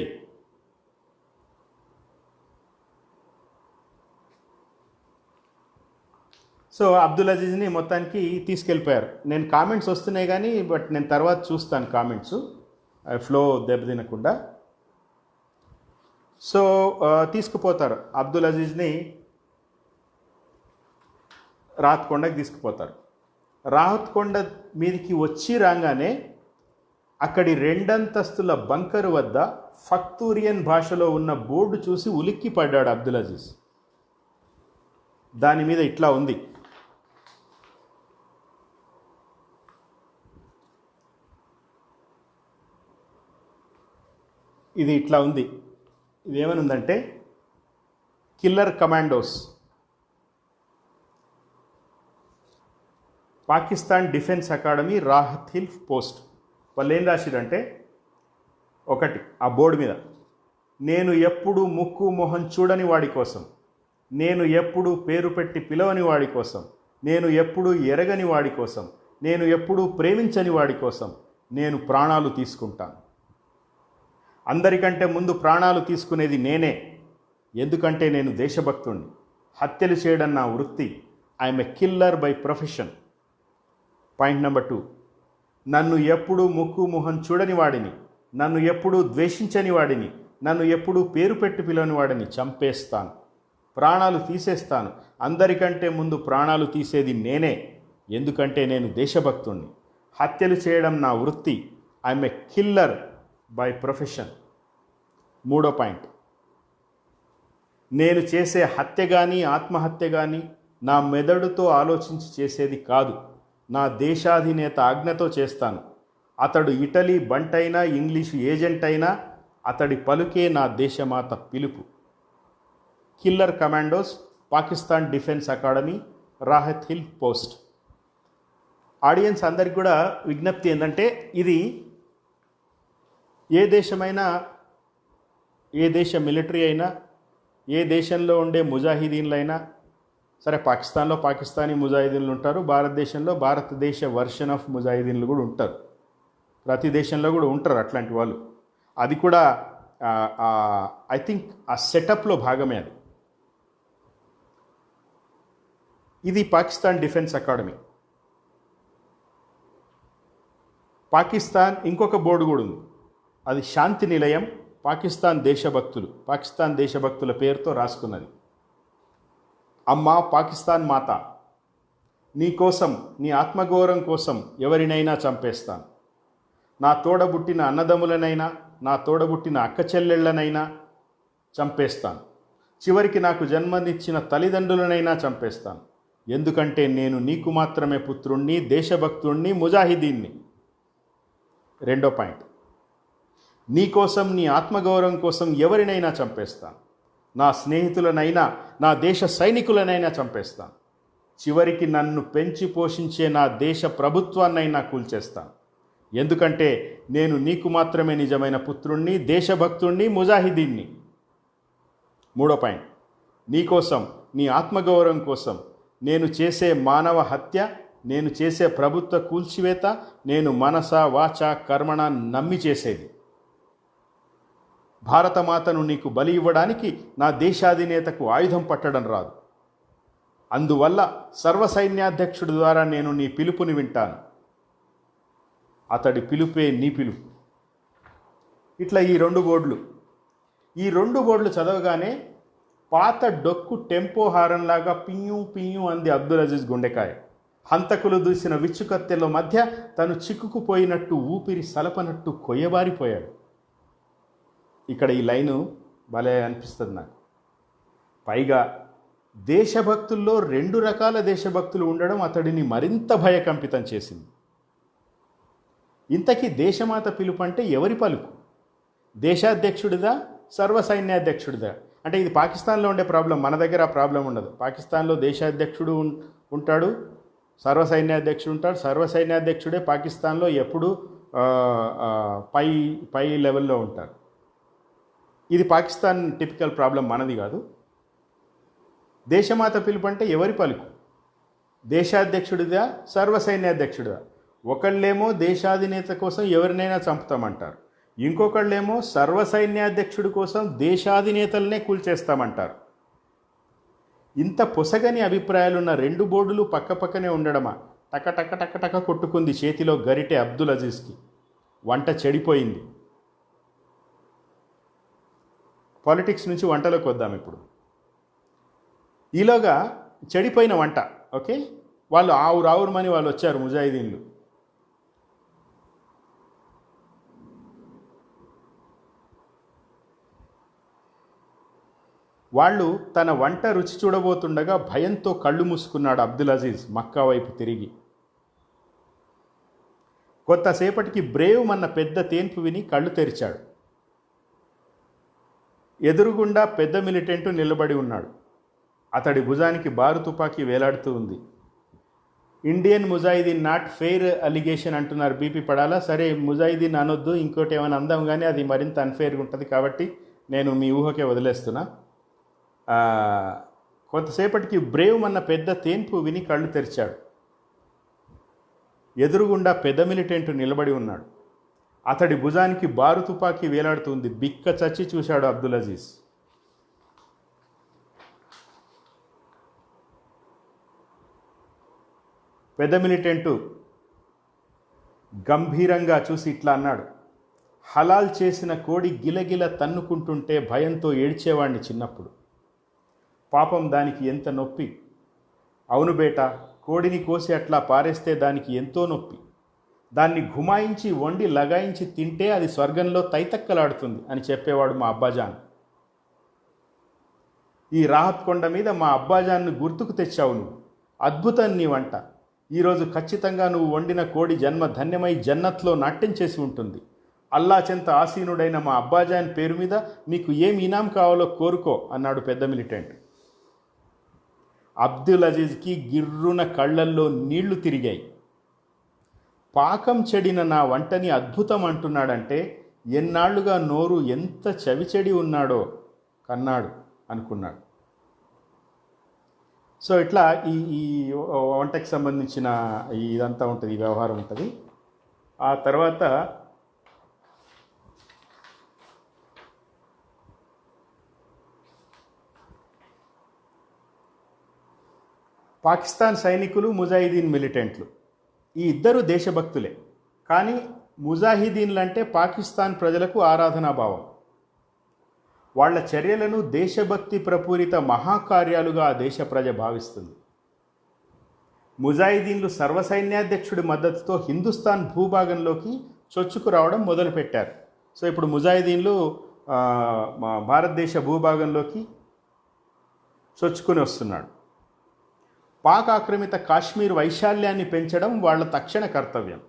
సో అబ్దుల్ అజీజ్ని మొత్తానికి తీసుకెళ్ళిపోయారు. నేను కామెంట్స్ వస్తున్నాయి కానీ నేను తర్వాత చూస్తాను కామెంట్స్, ఫ్లో దెబ్బతినకుండా. సో తీసుకుపోతారు అబ్దుల్ అజీజ్ని, రాహత్ కొండకి తీసుకుపోతారు. రాహత్ కొండ మీదికి వచ్చి రాగానే అక్కడి 2 అంతస్తుల బంకరు వద్ద ఫక్తూరియన్ భాషలో ఉన్న బోర్డు చూసి ఉలిక్కి పడ్డాడు అబ్దుల్ అజీజ్. దాని మీద ఇట్లా ఉంది: ఇది ఇట్లా ఉంది. ఇది ఏమని ఉందంటే, killer commandos, Pakistan defence academy, Rahat hill post. వాళ్ళు ఏం రాసిరంటే, ఒకటి ఆ బోర్డు మీద, నేను ఎప్పుడు ముక్కు మొహం చూడని వాడి కోసం, నేను ఎప్పుడు పేరు పెట్టి పిలవని వాడి కోసం, నేను ఎప్పుడు ఎరగని వాడి కోసం, నేను ఎప్పుడు ప్రేమించని వాడి కోసం నేను ప్రాణాలు తీసుకుంటాను. అందరికంటే ముందు ప్రాణాలు తీసుకునేది నేనే, ఎందుకంటే నేను దేశభక్తుణ్ణి. హత్యలు చేయడం నా వృత్తి. I'm a Killer buy profession. Point number 2, నన్ను ఎప్పుడూ ముక్కు మొహం చూడని వాడిని, నన్ను ఎప్పుడూ ద్వేషించని వాడిని, నన్ను ఎప్పుడూ పేరు పెట్టి పిలవని వాడిని చంపేస్తాను, ప్రాణాలు తీసేస్తాను. అందరికంటే ముందు ప్రాణాలు తీసేది నేనే, ఎందుకంటే నేను దేశభక్తుణ్ణి. హత్యలు చేయడం నా వృత్తి. I'm a Killer buy profession. 3వ పాయింట్, నేను చేసే హత్య కానీ ఆత్మహత్య కానీ నా మెదడుతో ఆలోచించి చేసేది కాదు, నా దేశాధినేత ఆజ్ఞతో చేస్తాను. అతడు ఇటలీ బంటైనా ఇంగ్లీషు ఏజెంట్ అయినా అతడి పలుకే నా దేశమాత పిలుపు. Killer commandos, Pakistan defence academy, Rahat hill post. Audience అందరికి కూడా విజ్ఞప్తి ఏంటంటే, ఇది ఏ దేశమైనా, ఏ దేశ మిలిటరీ అయినా, ఏ దేశంలో ఉండే ముజాహిదీన్లైనా సరే, పాకిస్తాన్లో పాకిస్తానీ ముజాహిదీన్లు ఉంటారు, భారతదేశంలో భారతదేశ వర్షన్ ఆఫ్ ముజాహిదీన్లు కూడా ఉంటారు, ప్రతి దేశంలో కూడా ఉంటారు అట్లాంటి వాళ్ళు. అది కూడా ఐ థింక్ ఆ సెటప్లో భాగమే అది. ఇది పాకిస్తాన్ డిఫెన్స్ అకాడమీ. పాకిస్తాన్ ఇంకొక బోర్డు కూడా ఉంది, అది శాంతి నిలయం, పాకిస్తాన్ దేశభక్తులు, పాకిస్తాన్ దేశభక్తుల పేరుతో రాసుకున్నది. అమ్మా పాకిస్తాన్ మాత, నీ కోసం, నీ ఆత్మగౌరవం కోసం ఎవరినైనా చంపేస్తాను. నా తోడబుట్టిన అన్నదమ్ములనైనా, నా తోడబుట్టిన అక్క చెల్లెళ్లనైనా చంపేస్తాను. చివరికి నాకు జన్మనిచ్చిన తల్లిదండ్రులనైనా చంపేస్తాను. ఎందుకంటే నేను నీకు మాత్రమే పుత్రుణ్ణి, దేశభక్తుణ్ణి, ముజాహిదీన్ని. 2వ పాయింట్, నీ కోసం, నీ ఆత్మగౌరవం కోసం ఎవరినైనా చంపేస్తాను. నా స్నేహితులనైనా, నా దేశ సైనికులనైనా చంపేస్తాను. చివరికి నన్ను పెంచి పోషించే నా దేశ ప్రభుత్వాన్నైనా కూల్చేస్తాను. ఎందుకంటే నేను నీకు మాత్రమే నిజమైన పుత్రుణ్ణి, దేశభక్తుణ్ణి, ముజాహిదీన్ని. 3వ పాయింట్, నీ కోసం, నీ ఆత్మగౌరవం కోసం నేను చేసే మానవ హత్య, నేను చేసే ప్రభుత్వ కూల్చివేత, నేను మనస వాచ కర్మణ నమ్మి చేసేది. భారతమాతను నీకు బలి ఇవ్వడానికి నా దేశాధినేతకు ఆయుధం పట్టడం రాదు. అందువల్ల సర్వసైన్యాధ్యక్షుడి ద్వారా నేను నీ పిలుపుని వింటాను. అతడి పిలుపే నీ పిలుపు. ఇట్లా ఈ రెండు బోర్డులు చదవగానే పాత డొక్కు టెంపో హారంలాగా పియ్యూ పియ్యూ అంది అబ్దుల్ అజీజ్ గుండెకాయ. హంతకులు దూసిన విచ్చుకత్తెల మధ్య తను చిక్కుకుపోయినట్టు, ఊపిరి సలపనట్టు కొయ్యబారిపోయాడు. ఇక్కడ ఈ లైను భలే అనిపిస్తుంది నాకు. పైగా దేశభక్తుల్లో 2 రకాల దేశభక్తులు ఉండడం అతడిని మరింత భయకంపితం చేసింది. ఇంతకీ దేశమాత పిలుపు అంటే ఎవరి పలుకు? దేశాధ్యక్షుడిదా, సర్వసైన్యాధ్యక్షుడిదా? అంటే ఇది పాకిస్తాన్లో ఉండే ప్రాబ్లం, మన దగ్గర ఆ ప్రాబ్లం ఉండదు. పాకిస్తాన్లో దేశాధ్యక్షుడు ఉంటాడు, సర్వసైన్యాధ్యక్షుడు ఉంటాడు. సర్వసైన్యాధ్యక్షుడే పాకిస్తాన్లో ఎప్పుడు పై లెవెల్లో ఉంటారు. ఇది పాకిస్తాన్ టిపికల్ ప్రాబ్లం, మనది కాదు. దేశమాత పిలుపు అంటే ఎవరి పలుకు? దేశాధ్యక్షుడిదా, సర్వసైన్యాధ్యక్షుడిదా? ఒకళ్ళేమో దేశాధినేత కోసం ఎవరినైనా చంపుతామంటారు, ఇంకొకళ్ళేమో సర్వసైన్యాధ్యక్షుడి కోసం దేశాధినేతలనే కూల్చేస్తామంటారు. ఇంత పొసగని అభిప్రాయాలున్న 2 బోర్డులు పక్కపక్కనే ఉండడమా? టక టక టక టక కొట్టుకుంది చేతిలో గరిటె అబ్దుల్ అజీజ్కి. వంట చెడిపోయింది. పాలిటిక్స్ నుంచి వంటలోకి వద్దాం ఇప్పుడు. ఈలోగా చెడిపోయిన వంట, ఓకే, వాళ్ళు ఆవురమని వాళ్ళు వచ్చారు ముజాహిదీన్లు. వాళ్ళు తన వంట రుచి చూడబోతుండగా భయంతో కళ్ళు మూసుకున్నాడు అబ్దుల్ అజీజ్ మక్కా వైపు తిరిగి. కొంతసేపటికి బ్రేవ్ అన్న పెద్ద తేన్పు విని కళ్ళు తెరిచాడు. ఎదురుగుండా పెద్ద మిలిటెంటు నిలబడి ఉన్నాడు. అతడి భుజానికి బారు తుపాకీ వేలాడుతూ ఉంది. Indian Mujahideen not fair allegation అంటున్నారు బీపీ పడాలా. సరే, ముజాహిదీన్ అనొద్దు, ఇంకోటి ఏమైనా అందాం, కానీ అది మరింత అన్ఫెయిర్గా ఉంటుంది, కాబట్టి నేను మీ ఊహకే వదిలేస్తున్నా. కొంతసేపటికి బ్రేవ్ అన్న పెద్ద తేన్పు విని కళ్ళు తెరిచాడు. ఎదురుగుండా పెద్ద మిలిటెంటు నిలబడి ఉన్నాడు. అతడి భుజానికి బారు తుపాకీ వేలాడుతుంది. బిక్క చచ్చి చూశాడు అబ్దుల్ అజీజ్. పెద్ద మిలిటెంటు గంభీరంగా చూసి ఇట్లా అన్నాడు, హలాల్ చేసిన కోడి గిలగిల తన్నుకుంటుంటే భయంతో ఏడ్చేవాడిని చిన్నప్పుడు. పాపం దానికి ఎంత నొప్పి. అవును బేటా, కోడిని కోసి అట్లా పారేస్తే దానికి ఎంతో నొప్పి. దాన్ని గుమాయించి వండి లగాయించి తింటే అది స్వర్గంలో తైతక్కలాడుతుంది అని చెప్పేవాడు మా అబ్బాజాన్. ఈ రాహత్ కొండ మీద మా అబ్బాజాన్ను గుర్తుకు తెచ్చావు నువ్వు. అద్భుతం నీ వంట. ఈరోజు ఖచ్చితంగా నువ్వు వండిన కోడి జన్మ ధన్యమై జన్నత్లో నాట్యం చేసి ఉంటుంది. అల్లా చెంత ఆసీనుడైన మా అబ్బాజాన్ పేరు మీద నీకు ఏం ఇనాం కావాలో కోరుకో అన్నాడు పెద్ద మిలిటెంట్. అబ్దుల్ అజీజ్కి గిర్రున కళ్ళల్లో నీళ్లు తిరిగాయి. పాకం చెడిన నా వంటని అద్భుతం అంటున్నాడంటే ఎన్నాళ్లుగా నోరు ఎంత చవిచెడి ఉన్నాడో కన్నాడు అనుకున్నాడు. సో ఇట్లా ఈ వంటకి సంబంధించిన ఇదంతా ఉంటుంది, ఈ వ్యవహారం ఉంటుంది. ఆ తర్వాత పాకిస్తాన్ సైనికులు, ముజాహిదీన్ మిలిటెంట్లు, ఈ ఇద్దరు దేశభక్తులే. కానీ ముజాహిదీన్లంటే పాకిస్తాన్ ప్రజలకు ఆరాధనాభావం. వాళ్ల చర్యలను దేశభక్తి ప్రపూరిత మహాకార్యాలుగా ఆ దేశ ప్రజ భావిస్తుంది. ముజాహిదీన్లు సర్వసైన్యాధ్యక్షుడి మద్దతుతో హిందుస్థాన్ భూభాగంలోకి చొచ్చుకు రావడం మొదలుపెట్టారు. సో ఇప్పుడు ముజాహిదీన్లు భారతదేశ భూభాగంలోకి చొచ్చుకుని వస్తున్నాడు. పాక్ ఆక్రమిత కాశ్మీర్ వైశాల్యాన్ని పెంచడం వాళ్ళ తక్షణ కర్తవ్యం.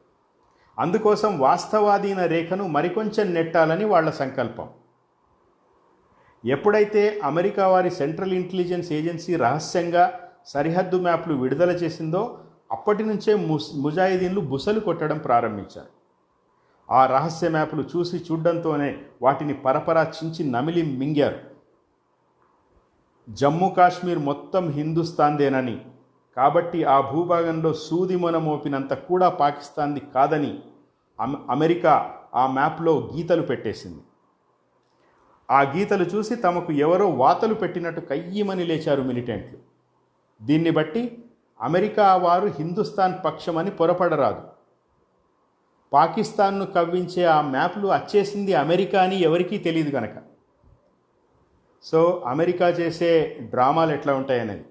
అందుకోసం వాస్తవాధీన రేఖను మరికొంచెం నెట్టాలని వాళ్ళ సంకల్పం. ఎప్పుడైతే అమెరికా వారి సెంట్రల్ ఇంటెలిజెన్స్ ఏజెన్సీ రహస్యంగా సరిహద్దు మ్యాప్లు విడుదల చేసిందో అప్పటి నుంచే ముజాహిదీన్లు బుసలు కొట్టడం ప్రారంభించారు. ఆ రహస్య మ్యాప్లు చూడడంతోనే వాటిని పరపరా చించి నమిలి మింగారు. జమ్మూ కాశ్మీర్ మొత్తం హిందుస్థాన్దేనని, కాబట్టి ఆ భూభాగంలో సూది మొన మోపినంత కూడా పాకిస్తాన్ది కాదని అమెరికా ఆ మ్యాప్లో గీతలు పెట్టేసింది. ఆ గీతలు చూసి తమకు ఎవరో వాతలు పెట్టినట్టు కయ్యమని లేచారు మిలిటెంట్లు. దీన్ని బట్టి అమెరికా వారు హిందుస్థాన్ పక్షమని పొరపడరాదు. పాకిస్తాన్ను కవ్వించే ఆ మ్యాప్లు వచ్చేసింది అమెరికా అని ఎవరికీ తెలియదు కనుక. సో అమెరికా చేసే డ్రామాలు ఎట్లా ఉంటాయనేది.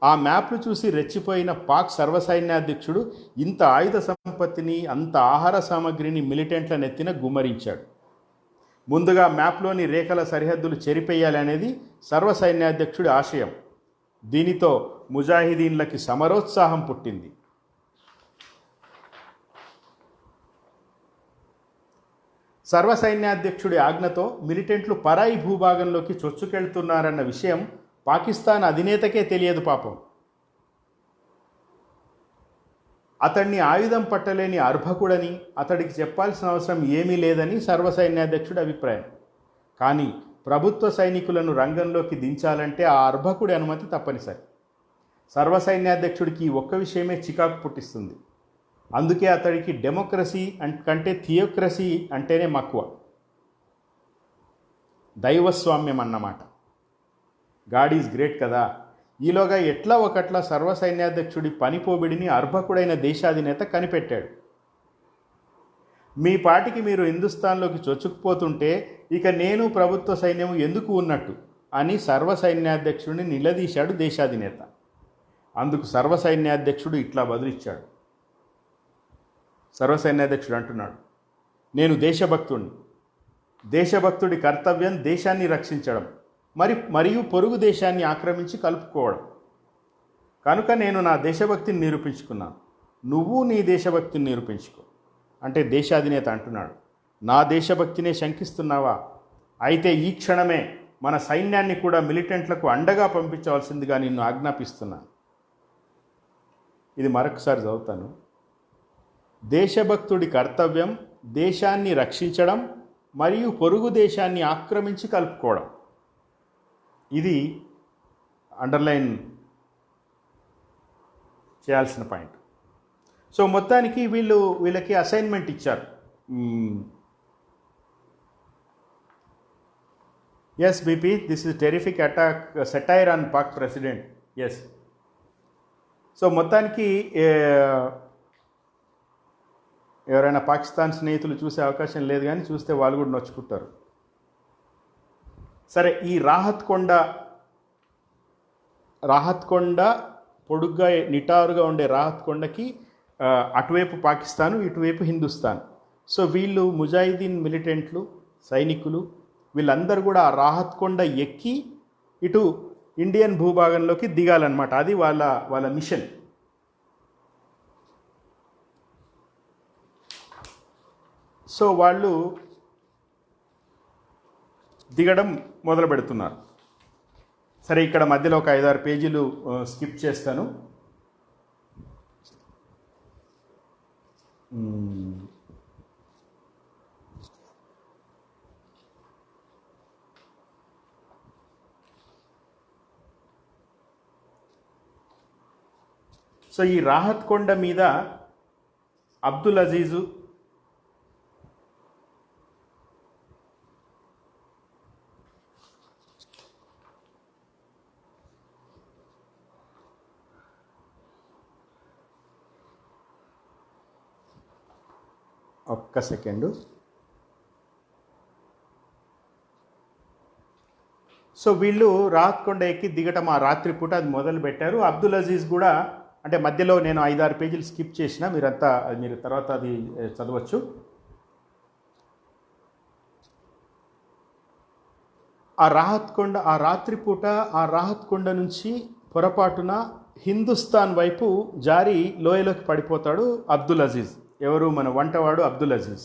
ఆ మ్యాప్లు చూసి రెచ్చిపోయిన పాక్ సర్వసైన్యాధ్యక్షుడు ఇంత ఆయుధ సంపత్తిని, అంత ఆహార సామగ్రిని మిలిటెంట్ల నెత్తిన గుమ్మరించాడు. ముందుగా మ్యాప్లోని రేఖల సరిహద్దులు చెరిపేయాలనేది సర్వసైన్యాధ్యక్షుడి ఆశయం. దీనితో ముజాహిదీన్లకి సమరోత్సాహం పుట్టింది. సర్వసైన్యాధ్యక్షుడి ఆజ్ఞతో మిలిటెంట్లు పరాయి భూభాగంలోకి చొచ్చుకెళ్తున్నారన్న విషయం పాకిస్తాన్ అధినేతకే తెలియదు పాపం. అతన్ని ఆయుధం పట్టలేని అర్భకుడని, అతడికి చెప్పాల్సిన అవసరం ఏమీ లేదని సర్వసైన్యాధ్యక్షుడి అభిప్రాయం. కానీ ప్రభుత్వ సైనికులను రంగంలోకి దించాలంటే ఆ అర్భకుడి అనుమతి తప్పనిసరి. సర్వసైన్యాధ్యక్షుడికి ఒక్క విషయమే చికాకు పుట్టిస్తుంది. అందుకే అతడికి డెమోక్రసీ కంటే థియోక్రసీ అంటేనే మక్కువ. దైవస్వామ్యం అన్నమాట. గాడ్ ఈజ్ గ్రేట్ కదా. ఈలోగా ఎట్లా ఒకట్లా సర్వసైన్యాధ్యక్షుడి పనిపోబిడిని అర్భకుడైన దేశాధినేత కనిపెట్టాడు. మీ పాటికి మీరు హిందుస్థాన్లోకి చొచ్చుకుపోతుంటే ఇక నేను ప్రభుత్వ సైన్యం ఎందుకు ఉన్నట్టు అని సర్వసైన్యాధ్యక్షుడిని నిలదీశాడు దేశాధినేత. అందుకు సర్వసైన్యాధ్యక్షుడు ఇట్లా బదులిచ్చాడు. సర్వసైన్యాధ్యక్షుడు అంటున్నాడు, నేను దేశభక్తుడిని. దేశభక్తుడి కర్తవ్యం దేశాన్ని రక్షించడం, మరియు పొరుగు దేశాన్ని ఆక్రమించి కలుపుకోవడం. కనుక నేను నా దేశభక్తిని నిరూపించుకున్నాను. నువ్వు నీ దేశభక్తిని నిరూపించుకో అంటే దేశాధినేత అంటున్నాడు, నా దేశభక్తినే శంకిస్తున్నావా? అయితే ఈ క్షణమే మన సైన్యాన్ని కూడా మిలిటెంట్లకు అండగా పంపించవలసిందిగా నిన్ను ఆజ్ఞాపిస్తున్నాను. ఇది మరొకసారి చదువుతాను. దేశభక్తుడి కర్తవ్యం దేశాన్ని రక్షించడం మరియు పొరుగు దేశాన్ని ఆక్రమించి కలుపుకోవడం. ఇది అండర్లైన్ చేయాల్సిన పాయింట్. సో మొత్తానికి వీళ్ళకి అసైన్మెంట్ ఇచ్చారు. Yes BP, this is terrific attack satire on Pak president. Yes. So మొత్తానికి ఎవరైనా పాకిస్తాన్ స్నేహితులు చూసే అవకాశం లేదు, కానీ చూస్తే వాళ్ళు కూడా నొచ్చుకుంటారు. సరే, ఈ రాహత్ కొండ పొడుగ్గా నిటారుగా ఉండే రాహత్ కొండకి అటువైపు పాకిస్తాను, ఇటువైపు హిందుస్థాన్. సో వీళ్ళు ముజాహిదీన్ మిలిటెంట్లు, సైనికులు వీళ్ళందరూ కూడా ఆ రాహత్ కొండ ఎక్కి ఇటు ఇండియన్ భూభాగంలోకి దిగాలన్నమాట. అది వాళ్ళ మిషన్. సో వాళ్ళు దిగడం మొదలు పెడుతున్నారు. సరే, ఇక్కడ మధ్యలో ఒక 5-6 పేజీలు స్కిప్ చేస్తాను. సో ఈ రాహత్ కొండ మీద అబ్దుల్ అజీజు, ఒక్క సెకండు. సో వీళ్ళు రాహత్ కొండ ఎక్కి దిగటం ఆ రాత్రిపూట అది మొదలు పెట్టారు. అబ్దుల్ అజీజ్ కూడా, అంటే మధ్యలో నేను 5-6 పేజీలు స్కిప్ చేసిన, మీరు తర్వాత అది చదవచ్చు. ఆ రాత్రిపూట ఆ రాహత్ కొండ నుంచి పొరపాటున హిందుస్థాన్ వైపు జారి లోయలోకి పడిపోతాడు అబ్దుల్ అజీజ్. ఎవరు? మన వంటవాడు అబ్దుల్ అజీజ్.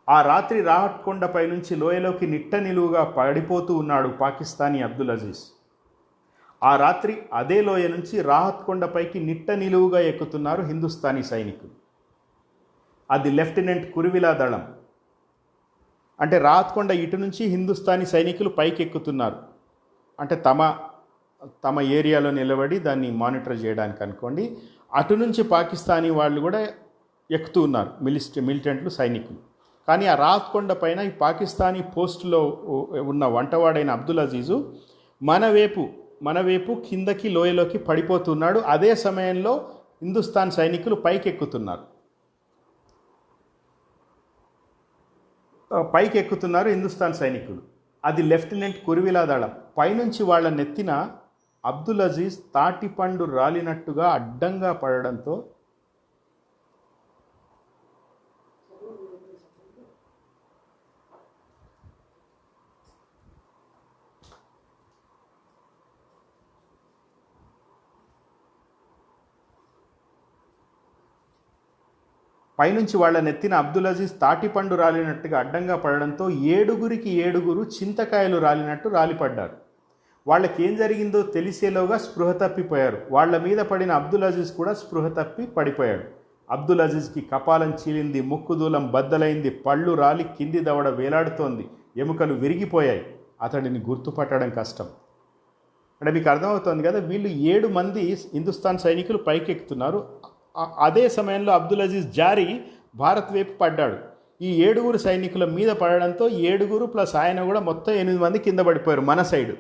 ఆ రాత్రి రాహత్ కొండపై నుంచి లోయలోకి నిట్ట నిలువుగా పడిపోతూ ఉన్నాడు పాకిస్తానీ అబ్దుల్ అజీజ్. ఆ రాత్రి అదే లోయ నుంచి రాహత్ కొండపైకి నిట్ట నిలువుగా ఎక్కుతున్నారు హిందుస్థానీ సైనికులు. అది లెఫ్టినెంట్ కురువిలా దళం. అంటే రాహత్ కొండ ఇటు నుంచి హిందుస్థానీ సైనికులు పైకి ఎక్కుతున్నారు. అంటే తమ ఏరియాలో నిలబడి దాన్ని మానిటర్ చేయడానికి అనుకోండి. అటు నుంచి పాకిస్తానీ వాళ్ళు కూడా ఎక్కుతూ ఉన్నారు, మిలిటెంట్లు, సైనికులు. కానీ ఆ రాహత్ కొండ పైన ఈ పాకిస్తానీ పోస్టులో ఉన్న వంటవాడైన అబ్దుల్ అజీజు మన వైపు కిందకి లోయలోకి పడిపోతున్నాడు. అదే సమయంలో హిందుస్థాన్ సైనికులు పైకెక్కుతున్నారు హిందుస్థాన్ సైనికులు. అది లెఫ్టినెంట్ కురివిలా దళం. పైనుంచి వాళ్ళ నెత్తిన అబ్దుల్ అజీజ్ తాటిపండు రాలినట్టుగా అడ్డంగా పడడంతో పైనుంచి వాళ్ళ నెత్తిన అబ్దుల్ అజీజ్ తాటిపండు రాలినట్టుగా అడ్డంగా పడడంతో ఏడుగురు చింతకాయలు రాలినట్టు రాలిపడ్డారు. వాళ్ళకి ఏం జరిగిందో తెలిసేలోగా స్పృహ తప్పిపోయారు. వాళ్ళ మీద పడిన అబ్దుల్ అజీజ్ కూడా స్పృహ తప్పి పడిపోయాడు. అబ్దుల్ అజీజ్కి కపాలం చీలింది, ముక్కుదూలం బద్దలైంది, పళ్ళు రాలి కింది దవడ వేలాడుతోంది, ఎముకలు విరిగిపోయాయి. అతడిని గుర్తుపట్టడం కష్టం. అంటే మీకు అర్థమవుతోంది కదా, వీళ్ళు 7 మంది హిందుస్థాన్ సైనికులు పైకెక్కుతున్నారు. అదే సమయంలో అబ్దుల్ అజీజ్ జారి భారత్ వైపు పడ్డాడు. ఈ 7 సైనికుల మీద పడడంతో 7 ప్లస్ ఆయన కూడా మొత్తం 8 మంది కింద పడిపోయారు మన సైడు.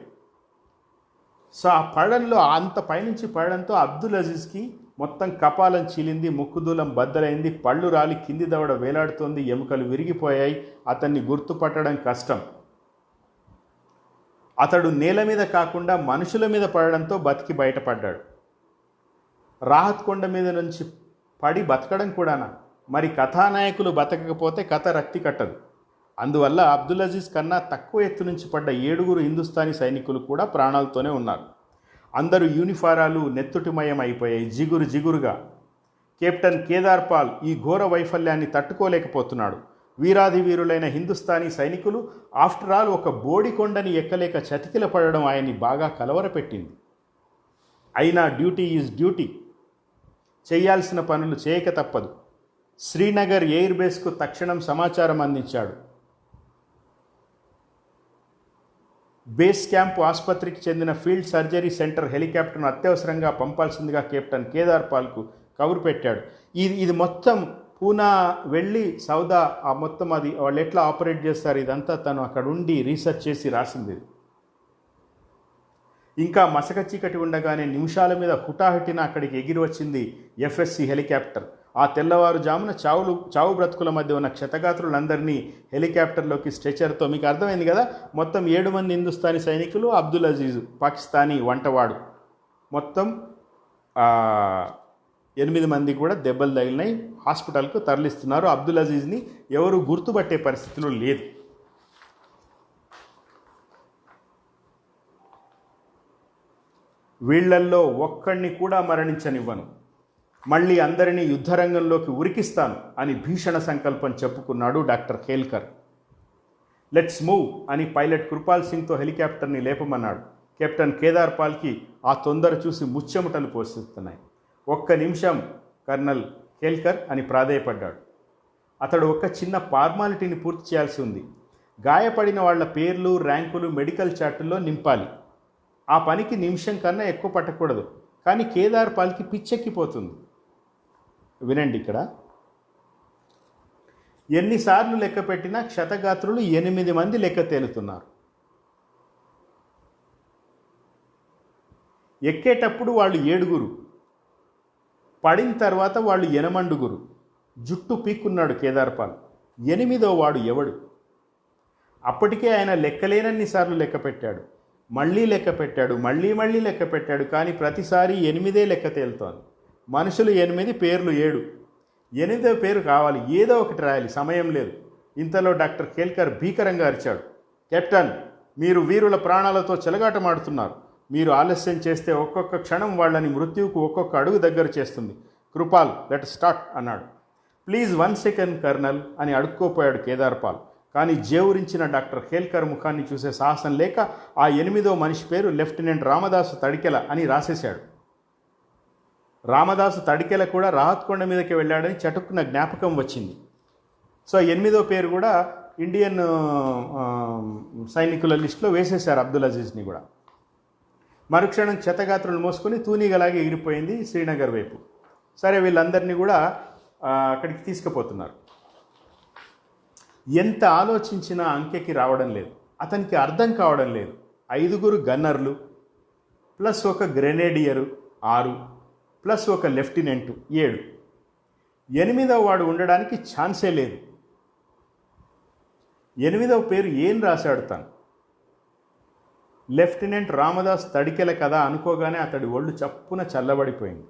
సో ఆ పడడంలో అంత పైనుంచి పడడంతో అబ్దుల్ అజీజ్కి మొత్తం కపాలం చీలింది, ముక్కుదూలం బద్దలైంది, పళ్ళు రాలి కింది దవడ వేలాడుతోంది, ఎముకలు విరిగిపోయాయి. అతన్ని గుర్తుపట్టడం కష్టం. అతడు నేల మీద కాకుండా మనుషుల మీద పడడంతో బతికి బయటపడ్డాడు. రాహత్ కొండ మీద నుంచి పడి బతకడం కూడానా? మరి కథానాయకులు బతకకపోతే కథ రక్తి కట్టదు. అందువల్ల అబ్దుల్ అజీజ్ కన్నా తక్కువ ఎత్తు నుంచి పడ్డ 7 హిందుస్థానీ సైనికులు కూడా ప్రాణాలతోనే ఉన్నారు. అందరూ యూనిఫారాలు నెత్తుటిమయం అయిపోయాయి, జిగురుగా. కెప్టెన్ కేదార్ పాల్ ఈ ఘోర వైఫల్యాన్ని తట్టుకోలేకపోతున్నాడు. వీరాధి వీరులైన హిందుస్థానీ సైనికులు ఆఫ్టర్ ఆల్ ఒక బోడికొండని ఎక్కలేక చతికిల పడడం ఆయన్ని బాగా కలవరపెట్టింది. అయినా డ్యూటీ ఈజ్ డ్యూటీ. చేయాల్సిన పనులు చేయక తప్పదు. శ్రీనగర్ ఎయిర్ బేస్కు తక్షణం సమాచారం అందించాడు. బేస్ క్యాంపు ఆసుపత్రికి చెందిన ఫీల్డ్ సర్జరీ సెంటర్ హెలికాప్టర్ను అత్యవసరంగా పంపాల్సిందిగా కెప్టెన్ కేదార్ పాల్కు కబురు పెట్టాడు. ఇది మొత్తం పూనా వెళ్ళి సౌదా ఆ మొత్తం అది వాళ్ళు ఎట్లా ఆపరేట్ చేస్తారు ఇదంతా తను అక్కడ ఉండి రీసెర్చ్ చేసి రాసింది. ఇంకా మసక చీకటి ఉండగానే నిమిషాల మీద హుటాహుటిన అక్కడికి ఎగిరి వచ్చింది ఎఫ్ఎస్సి హెలికాప్టర్. ఆ తెల్లవారుజామున చావు బ్రతుకుల మధ్య ఉన్న క్షతగాత్రులందరినీ హెలికాప్టర్లోకి స్ట్రెచర్తో, మీకు అర్థమైంది కదా, మొత్తం 7 మంది హిందుస్థానీ సైనికులు, అబ్దుల్ అజీజ్ పాకిస్తానీ వంటవాడు, మొత్తం 8 మంది కూడా దెబ్బలు తగిలినాయి. హాస్పిటల్కు తరలిస్తున్నారు. అబ్దుల్ అజీజ్ని ఎవరు గుర్తుపట్టే పరిస్థితిలో లేదు. వీళ్లల్లో ఒక్కడిని కూడా మరణించనివ్వను, మళ్ళీ అందరినీ యుద్ధరంగంలోకి ఉరికిస్తాను అని భీషణ సంకల్పం చెప్పుకున్నాడు డాక్టర్ ఖేల్కర్. లెట్స్ మూవ్ అని పైలట్ కృపాల్ సింగ్తో హెలికాప్టర్ని లేపమన్నాడు. కెప్టెన్ కేదార్ పాల్కి ఆ తొందర చూసి ముచ్చెముటలు పోస్తున్నాయి. 1 నిమిషం కర్నల్ ఖేల్కర్ అని ప్రాధేయపడ్డాడు. అతడు ఒక చిన్న ఫార్మాలిటీని పూర్తి చేయాల్సి ఉంది. గాయపడిన వాళ్ల పేర్లు, ర్యాంకులు మెడికల్ చార్టుల్లో నింపాలి. ఆ పనికి నిమిషం కన్నా ఎక్కువ పట్టకూడదు. కానీ కేదార్ పాల్కి పిచ్చెక్కిపోతుంది. వినండి, ఇక్కడ ఎన్నిసార్లు లెక్క పెట్టినా క్షతగాత్రులు 8 మంది లెక్క తేలుతున్నారు. ఎక్కేటప్పుడు వాళ్ళు 7, పడిన తర్వాత వాళ్ళు 8. జుట్టు పీక్కున్నాడు కేదార్ పాల్. 8వ వాడు ఎవడు? అప్పటికే ఆయన లెక్కలేనన్నిసార్లు లెక్క పెట్టాడు, మళ్ళీ లెక్క పెట్టాడు, మళ్ళీ లెక్క పెట్టాడు. కానీ ప్రతిసారి 8 లెక్క తేలుతోంది. మనుషులు 8, పేర్లు 7. 8వ పేరు కావాలి, ఏదో ఒకటి రాయాలి, సమయం లేదు. ఇంతలో డాక్టర్ ఖేల్కర్ భీకరంగా అరిచాడు, కెప్టెన్, మీరు వీరుల ప్రాణాలతో చెలగాటమాడుతున్నారు. మీరు ఆలస్యం చేస్తే ఒక్కొక్క క్షణం వాళ్ళని మృత్యువుకు ఒక్కొక్క అడుగు దగ్గర చేస్తుంది. కృపాల్, లెట్ స్టార్ట్ అన్నాడు. ప్లీజ్ 1 సెకండ్ కర్నల్ అని అడుక్కోపోయాడు కేదార్ పాల్. కానీ జేవురించిన డాక్టర్ ఖేల్కర్ ముఖాన్ని చూసే సాహసం లేక ఆ 8వ మనిషి పేరు లెఫ్టినెంట్ రామదాసు తడికెల అని రాసేశాడు. రామదాసు తడికెల కూడా రాహత్ కొండ మీదకి వెళ్ళాడని చటుక్కున జ్ఞాపకం వచ్చింది. సో 8వ పేరు కూడా ఇండియన్ సైనికుల లిస్టులో వేసేశారు అబ్దుల్ అజీజ్ని కూడా. మరుక్షణం క్షతగాత్రులు మోసుకొని తూనీగలాగే ఎగిరిపోయింది శ్రీనగర్ వైపు. సరే, వీళ్ళందరినీ కూడా అక్కడికి తీసుకుపోతున్నారు. ఎంత ఆలోచించినా అంకెకి రావడం లేదు. అతనికి అర్థం కావడం లేదు. 5 గన్నర్లు ప్లస్ ఒక గ్రెనేడియరు 6, ప్లస్ ఒక లెఫ్టినెంట్ 7. 8వ వాడు ఉండడానికి ఛాన్సే లేదు. 8వ పేరు ఏం రాశాడు తను? లెఫ్టినెంట్ రామదాస్ తడికెల కదా అనుకోగానే అతడి ఒళ్ళు చప్పున చల్లబడిపోయింది.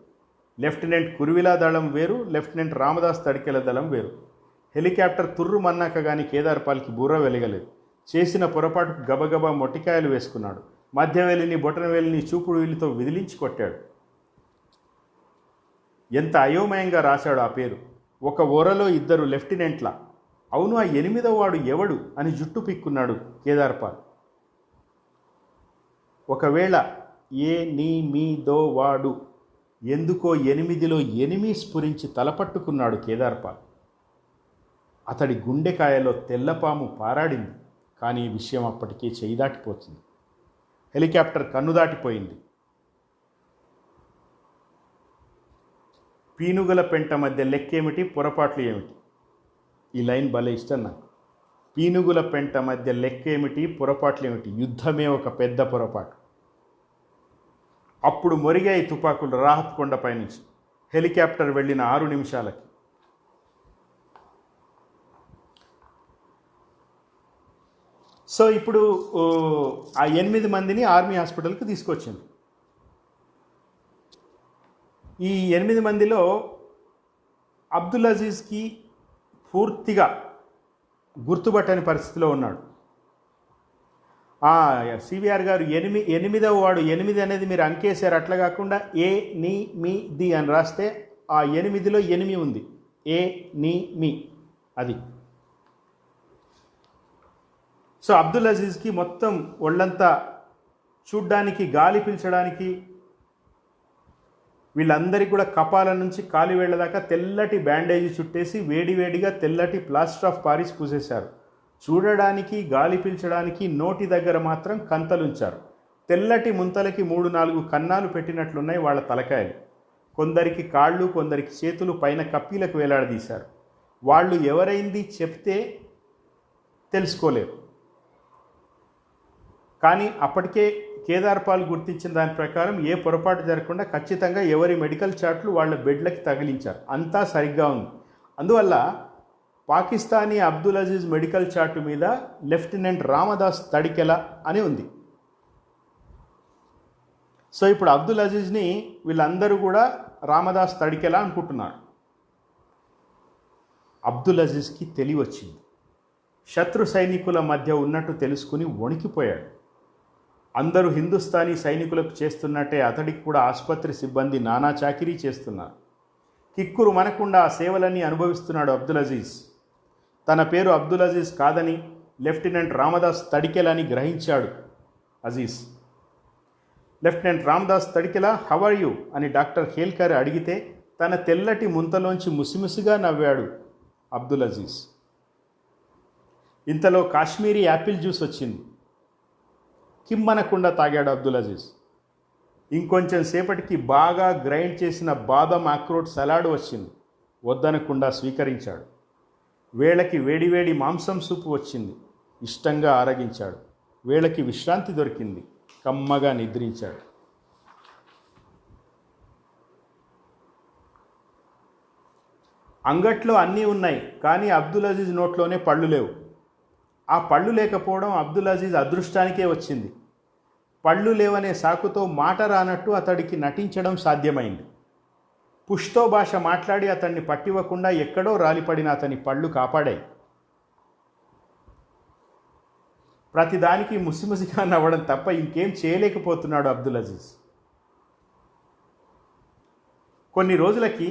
లెఫ్టినెంట్ కురువిలా దళం వేరు, లెఫ్టినెంట్ రామదాస్ తడికెల దళం వేరు. హెలికాప్టర్ తుర్రుమన్నాక కానీ కేదార్పాల్కి బుర్ర వెలగలేదు. చేసిన పొరపాటుకు గబగబా మొట్టికాయలు వేసుకున్నాడు. మధ్యవేలిని బొటనవేలిని చూపుడు వీలితో విదిలించి కొట్టాడు. ఎంత అయోమయంగా రాశాడు ఆ పేరు. ఒక ఓరలో 2 లెఫ్టినెంట్ల. అవును, ఆ 8వ వాడు ఎవడు అని జుట్టు పిక్కున్నాడు కేదార్పాల్. ఒకవేళ మీదో వాడు ఎందుకో 8లో 8 స్ఫురించి తలపట్టుకున్నాడు కేదార్పాల్. అతడి గుండెకాయలో తెల్లపాము పారాడింది. కానీ ఈ విషయం అప్పటికే చేయి దాటిపోతుంది. హెలికాప్టర్ కన్ను దాటిపోయింది. పీనుగల పెంట మధ్య లెక్కేమిటి, పొరపాట్లు ఏమిటి? ఈ లైన్ భలే ఇష్టం నాకు. పీనుగుల పెంట మధ్య లెక్కేమిటి, పొరపాట్లు ఏమిటి? యుద్ధమే ఒక పెద్ద పొరపాటు. అప్పుడు మొరిగాయి తుపాకులు రాహత్ కొండపై నుంచి. హెలికాప్టర్ వెళ్ళిన 6 నిమిషాలకి. సో ఇప్పుడు ఆ 8 మందిని ఆర్మీ హాస్పిటల్కి తీసుకొచ్చింది. ఈ 8 మందిలో అబ్దుల్ అజీజ్కి పూర్తిగా గుర్తుపట్టని పరిస్థితిలో ఉన్నాడు. సివిఆర్ గారు 8వ వాడు 8 అనేది మీరు అంకేశారు. అట్లా కాకుండా ది అని రాస్తే ఆ 8లో 8 ఉంది. మీ అది. సో అబ్దుల్ అజీజ్కి మొత్తం ఒళ్ళంతా చూడ్డానికి, గాలి పీల్చడానికి, వీళ్ళందరికీ కూడా కపాల నుంచి కాలివేళ్ల దాకా తెల్లటి బ్యాండేజీ చుట్టేసి వేడివేడిగా తెల్లటి ప్లాస్టర్ ఆఫ్ పారిస్ పూసేశారు. చూడడానికి, గాలి పీల్చడానికి నోటి దగ్గర మాత్రం కంతలుంచారు. తెల్లటి ముంతలకి 3-4 కన్నాలు పెట్టినట్లున్నాయి వాళ్ళ తలకాయలు. కొందరికి కాళ్ళు, కొందరికి చేతులు పైన కప్పీలకు వేలాడదీశారు. వాళ్ళు ఎవరైంది చెప్తే తెలుసుకోలేరు. కానీ అప్పటికే కేదార్పాల్ గుర్తించిన దాని ప్రకారం ఏ పొరపాటు జరగకుండా ఖచ్చితంగా ఎవరి మెడికల్ చార్ట్లు వాళ్ళ బెడ్లకి తగిలించారు. అంతా సరిగ్గా ఉంది. అందువల్ల పాకిస్తానీ అబ్దుల్ అజీజ్ మెడికల్ చార్టు మీద లెఫ్టినెంట్ రామదాస్ తడికెల అని ఉంది. సో ఇప్పుడు అబ్దుల్ అజీజ్ని వీళ్ళందరూ కూడా రామదాస్ తడికెల అనుకుంటున్నారు. అబ్దుల్ అజీజ్కి తెలివి వచ్చింది. శత్రు సైనికుల మధ్య ఉన్నట్టు తెలుసుకుని వణికిపోయాడు. అందరూ హిందుస్థానీ సైనికులకు చేస్తున్నట్టే అతడికి కూడా ఆసుపత్రి సిబ్బంది నానా చాకిరీ చేస్తున్నారు. కిక్కురు మనకుండా ఆ సేవలన్నీ అనుభవిస్తున్నాడు అబ్దుల్ అజీజ్. తన పేరు అబ్దుల్ అజీజ్ కాదని లెఫ్టినెంట్ రామదాస్ తడికెల అని గ్రహించాడు Aziz. Lieutenant Ramdas Tadikela, how are you అని డాక్టర్ ఖేల్కర్ అడిగితే తన తెల్లటి ముంతలోంచి ముసిముసిగా నవ్వాడు అబ్దుల్ అజీజ్. ఇంతలో కాశ్మీరీ యాపిల్ జ్యూస్ వచ్చింది. కిమ్మనకుండా తాగాడు అబ్దుల్ అజీజ్. ఇంకొంచెం సేపటికి బాగా గ్రైండ్ చేసిన బాదం అక్రోట్ సలాడ్ వచ్చింది. వద్దనకుండా స్వీకరించాడు. వేళకి వేడివేడి మాంసం సూపు వచ్చింది. ఇష్టంగా ఆరగించాడు. వేళకి విశ్రాంతి దొరికింది. కమ్మగా నిద్రించాడు. అంగట్లో అన్నీ ఉన్నాయి, కానీ అబ్దుల్ అజీజ్ నోట్లోనే పళ్ళు లేవు. ఆ పళ్ళు లేకపోవడం అబ్దుల్ అజీజ్ అదృష్టానికే వచ్చింది. పళ్ళు లేవనే సాకుతో మాట రానట్టు అతడికి నటించడం సాధ్యమైంది. పుష్తో భాష మాట్లాడి అతన్ని పట్టివ్వకుండా ఎక్కడో రాలిపడిన అతని పళ్ళు కాపాడాయి. ప్రతిదానికి ముసిముసిగా నవ్వడం తప్ప ఇంకేం చేయలేకపోతున్నాడు అబ్దుల్ అజీజ్. కొన్ని రోజులకి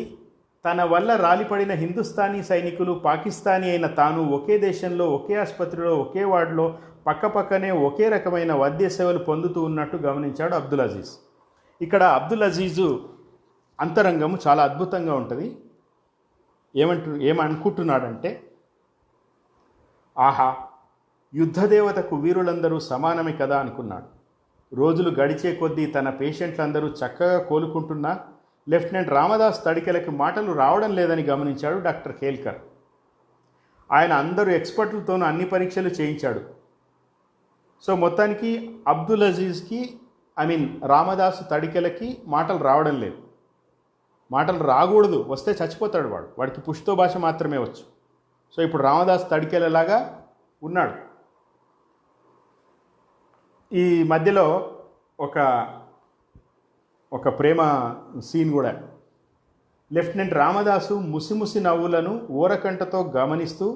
తన వల్ల రాలిపడిన హిందుస్థానీ సైనికులు, పాకిస్తానీ అయిన తాను ఒకే దేశంలో, ఒకే ఆసుపత్రిలో, ఒకే వార్డులో పక్కపక్కనే ఒకే రకమైన వైద్య సేవలు పొందుతూ ఉన్నట్టు గమనించాడు అబ్దుల్ అజీజ్. ఇక్కడ అబ్దుల్ అజీజు అంతరంగము చాలా అద్భుతంగా ఉంటుంది. ఏమనుకుంటున్నాడంటే, ఆహా, యుద్ధదేవతకు వీరులందరూ సమానమే కదా అనుకున్నాడు. రోజులు గడిచే కొద్దీ తన పేషెంట్లందరూ చక్కగా కోలుకుంటున్నా లెఫ్టినెంట్ రామదాస్ తడికెలకి మాటలు రావడం లేదని గమనించాడు డాక్టర్ ఖేల్కర్. ఆయన అందరూ ఎక్స్పర్ట్లతోనూ అన్ని పరీక్షలు చేయించాడు. సో మొత్తానికి అబ్దుల్ అజీజ్కి రామదాసు తడికెలకి మాటలు రావడం లేదు. మాటలు రాకూడదు, వస్తే చచ్చిపోతాడు వాడికి పుష్తో భాష మాత్రమే వచ్చు. సో ఇప్పుడు రామదాస్ తడికెలలాగా ఉన్నాడు. ఈ మధ్యలో ఒక ఒక ప్రేమ సీన్ కూడా. లెఫ్టినెంట్ రామదాసు ముసిముసి నవ్వులను ఊరకంటతో గమనిస్తూ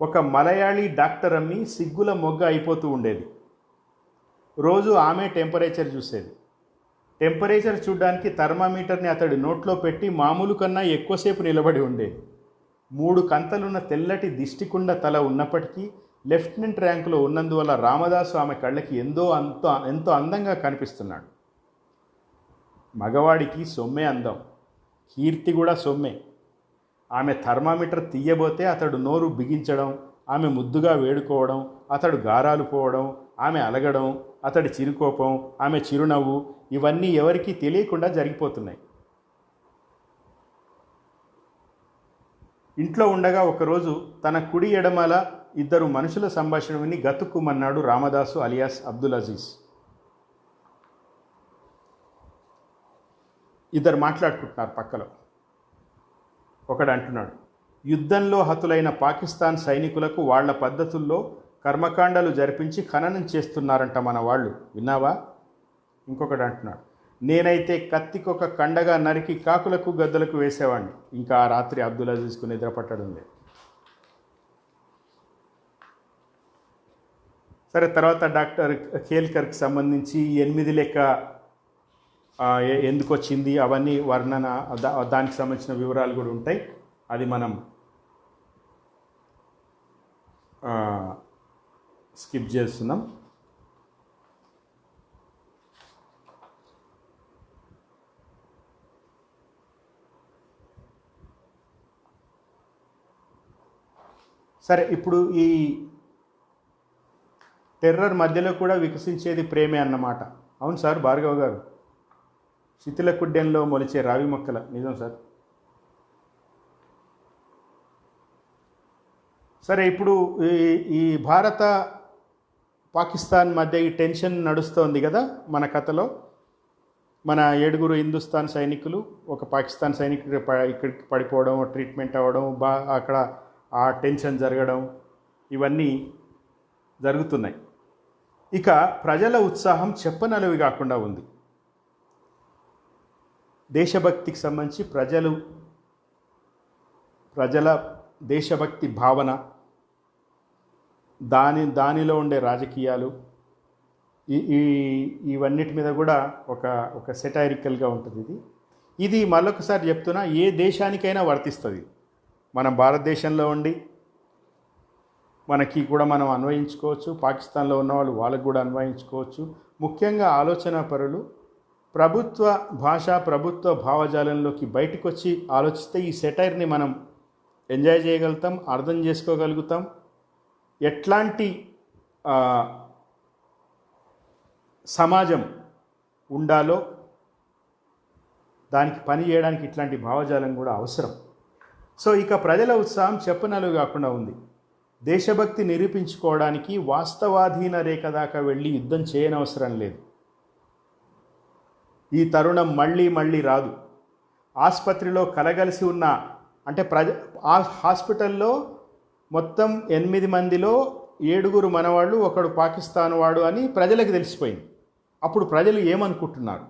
ఒక మలయాళీ డాక్టర్ అమ్మి సిగ్గుల మొగ్గ అయిపోతూ ఉండేది. రోజు ఆమె టెంపరేచర్ చూసేది. టెంపరేచర్ చూడడానికి థర్మామీటర్ని అతడి నోట్లో పెట్టి మామూలు కన్నా ఎక్కువసేపు నిలబడి ఉండేది. 3 కంతలున్న తెల్లటి దిష్టికుండ తల ఉన్నప్పటికీ లెఫ్టినెంట్ ర్యాంకులో ఉన్నందువల్ల రామదాసు ఆమె కళ్ళకి ఎంతో అందంగా కనిపిస్తున్నాడు. మగవాడికి సొమ్మే అందం, కీర్తి కూడా సొమ్మే. ఆమె థర్మామీటర్ తీయబోతే అతడు నోరు బిగించడం, ఆమె ముద్దుగా వేడుకోవడం, అతడు గారాలు పోవడం, ఆమె అలగడం, అతడి చిరుకోపం, ఆమె చిరునవ్వు, ఇవన్నీ ఎవరికీ తెలియకుండా జరిగిపోతున్నాయి. ఇంట్లో ఉండగా ఒకరోజు తన కుడి ఎడమల 2 మనుషుల సంభాషణ విని గతుక్కుమన్నాడు రామదాసు అలియాస్ అబ్దుల్ అజీజ్. ఇద్దరు మాట్లాడుకుంటున్నారు పక్కలో. ఒకడు అంటున్నాడు, యుద్ధంలో హతులైన పాకిస్తాన్ సైనికులకు వాళ్ల పద్ధతుల్లో కర్మకాండాలు జరిపించి ఖననం చేస్తున్నారంట మన వాళ్ళు, విన్నావా? ఇంకొకడు అంటున్నాడు, నేనైతే కత్తికొక కండగా నరికి కాకులకు గద్దలకు వేసేవాడిని. ఇంకా ఆ రాత్రి అబ్దుల్ అజీజ్కు నిద్ర పట్టడం లేదు. సరే, తర్వాత డాక్టర్ ఖేల్కర్కి సంబంధించి 8 లెక్క ఎందుకు వచ్చింది అవన్నీ వర్ణన, దానికి సంబంధించిన వివరాలు కూడా ఉంటాయి. అది మనం స్కిప్ చేస్తున్నాం. సరే, ఇప్పుడు ఈ టెర్రర్ మధ్యలో కూడా వికసించేది ప్రేమే అన్నమాట. అవును సార్ భార్గవ్ గారు, శిథిల కుడ్డెంలో మొలిచే రావి మొక్కల నిజం సార్. సరే, ఇప్పుడు ఈ భారత పాకిస్తాన్ మధ్య ఈ టెన్షన్ నడుస్తోంది కదా మన కథలో. మన 7 హిందుస్థాన్ సైనికులు, ఒక పాకిస్తాన్ సైనికుడు ఇక్కడికి పడిపోవడం, ట్రీట్మెంట్ అవ్వడం, అక్కడ ఆ టెన్షన్ జరగడం, ఇవన్నీ జరుగుతున్నాయి. ఇక ప్రజల ఉత్సాహం చెప్పనలవి కాకుండా ఉంది. దేశభక్తికి సంబంధించి ప్రజల దేశభక్తి భావన, దానిలో ఉండే రాజకీయాలు, ఇవన్నిటి మీద కూడా ఒక సెటైరికల్గా ఉంటుంది. ఇది మళ్ళొకసారి చెప్తున్నా, ఏ దేశానికైనా వర్తిస్తుంది. మనం భారతదేశంలో ఉండి మనకి కూడా మనం అన్వయించుకోవచ్చు, పాకిస్తాన్లో ఉన్నవాళ్ళు వాళ్ళకు కూడా అన్వయించుకోవచ్చు. ముఖ్యంగా ఆలోచన పరులు ప్రభుత్వ భాష, ప్రభుత్వ భావజాలంలోకి బయటకు వచ్చి ఆలోచిస్తే ఈ సెటైర్ని మనం ఎంజాయ్ చేయగలుగుతాం, అర్థం చేసుకోగలుగుతాం. ఎట్లాంటి సమాజం ఉండాలో దానికి పని చేయడానికి ఇట్లాంటి భావజాలం కూడా అవసరం. సో ఇక ప్రజల ఉత్సాహం చెప్పనలు కాకుండా ఉంది. దేశభక్తి నిరూపించుకోవడానికి వాస్తవాధీన రేఖ దాకా వెళ్ళి యుద్ధం చేయనవసరం లేదు. ఈ తరుణం మళ్ళీ రాదు. ఆసుపత్రిలో కలగలిసి ఉన్న అంటే హాస్పిటల్లో మొత్తం 8 మందిలో 7 మనవాళ్ళు, ఒకడు పాకిస్తాన్ వాడు అని ప్రజలకు తెలిసిపోయింది. అప్పుడు ప్రజలు ఏమనుకుంటున్నారు?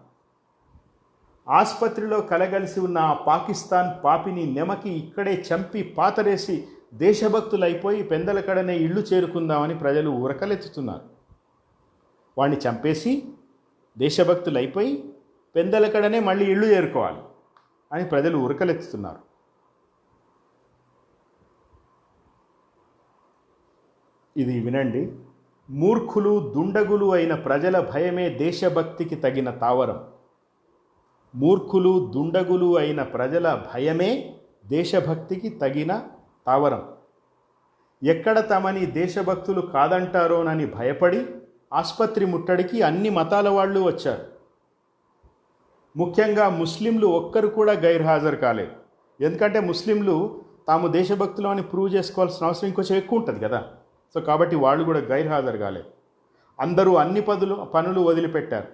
ఆసుపత్రిలో కలగలిసి ఉన్న ఆ పాకిస్తాన్ పాపిని నెమకి ఇక్కడే చంపి పాతరేసి దేశభక్తులైపోయి పెందలకడనే ఇళ్ళు చేరుకుందామని ప్రజలు ఉరకలెత్తుతున్నారు. వాడిని చంపేసి దేశభక్తులైపోయి పెందలకడనే మళ్ళీ ఇళ్ళు చేరుకోవాలి అని ప్రజలు ఉరకలెత్తుతున్నారు. ఇది వినండి. మూర్ఖులు దుండగులు అయిన ప్రజల భయమే దేశభక్తికి తగిన తావరం. మూర్ఖులు దుండగులు అయిన ప్రజల భయమే దేశభక్తికి తగిన తావరం. ఎక్కడ తమని దేశభక్తులు కాదంటారోనని భయపడి ఆసుపత్రి ముట్టడికి అన్ని మతాల వాళ్ళు వచ్చారు. ముఖ్యంగా ముస్లింలు ఒక్కరు కూడా గైర్హాజరు కాలేదు. ఎందుకంటే ముస్లింలు తాము దేశభక్తులు అని ప్రూవ్ చేసుకోవాల్సిన అవసరం ఇంకొంచెం ఎక్కువ ఉంటుంది కదా. సో కాబట్టి వాళ్ళు కూడా గైర్హాజరు కాలేదు. అందరూ అన్ని పనులు వదిలిపెట్టారు.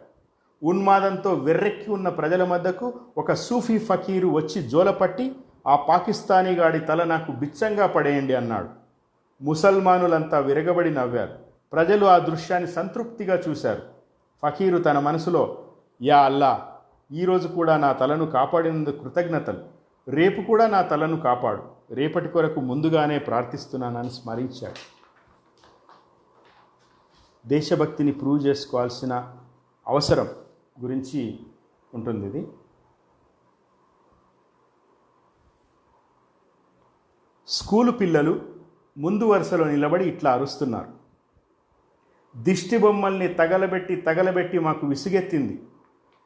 ఉన్మాదంతో వెర్రెక్కి ఉన్న ప్రజల మధ్యకు ఒక సూఫీ ఫకీరు వచ్చి జోలపట్టి ఆ పాకిస్తానీ గాడి తల నాకు బిచ్చంగా పడేయండి అన్నాడు. ముసల్మానులంతా విరగబడి నవ్వారు. ప్రజలు ఆ దృశ్యాన్ని సంతృప్తిగా చూశారు. ఫకీరు తన మనసులో, యా అల్లా, ఈరోజు కూడా నా తలను కాపాడినందుకు కృతజ్ఞతలు, రేపు కూడా నా తలను కాపాడు, రేపటి కొరకు ముందుగానే ప్రార్థిస్తున్నానని స్మరించాడు. దేశభక్తిని ప్రూవ్ చేసుకోవాల్సిన అవసరం గురించి ఉంటుంది ఇది. స్కూలు పిల్లలు ముందు వరుసలో నిలబడి ఇట్లా అరుస్తున్నారు. దిష్టి బొమ్మల్ని తగలబెట్టి మాకు విసుగెత్తింది.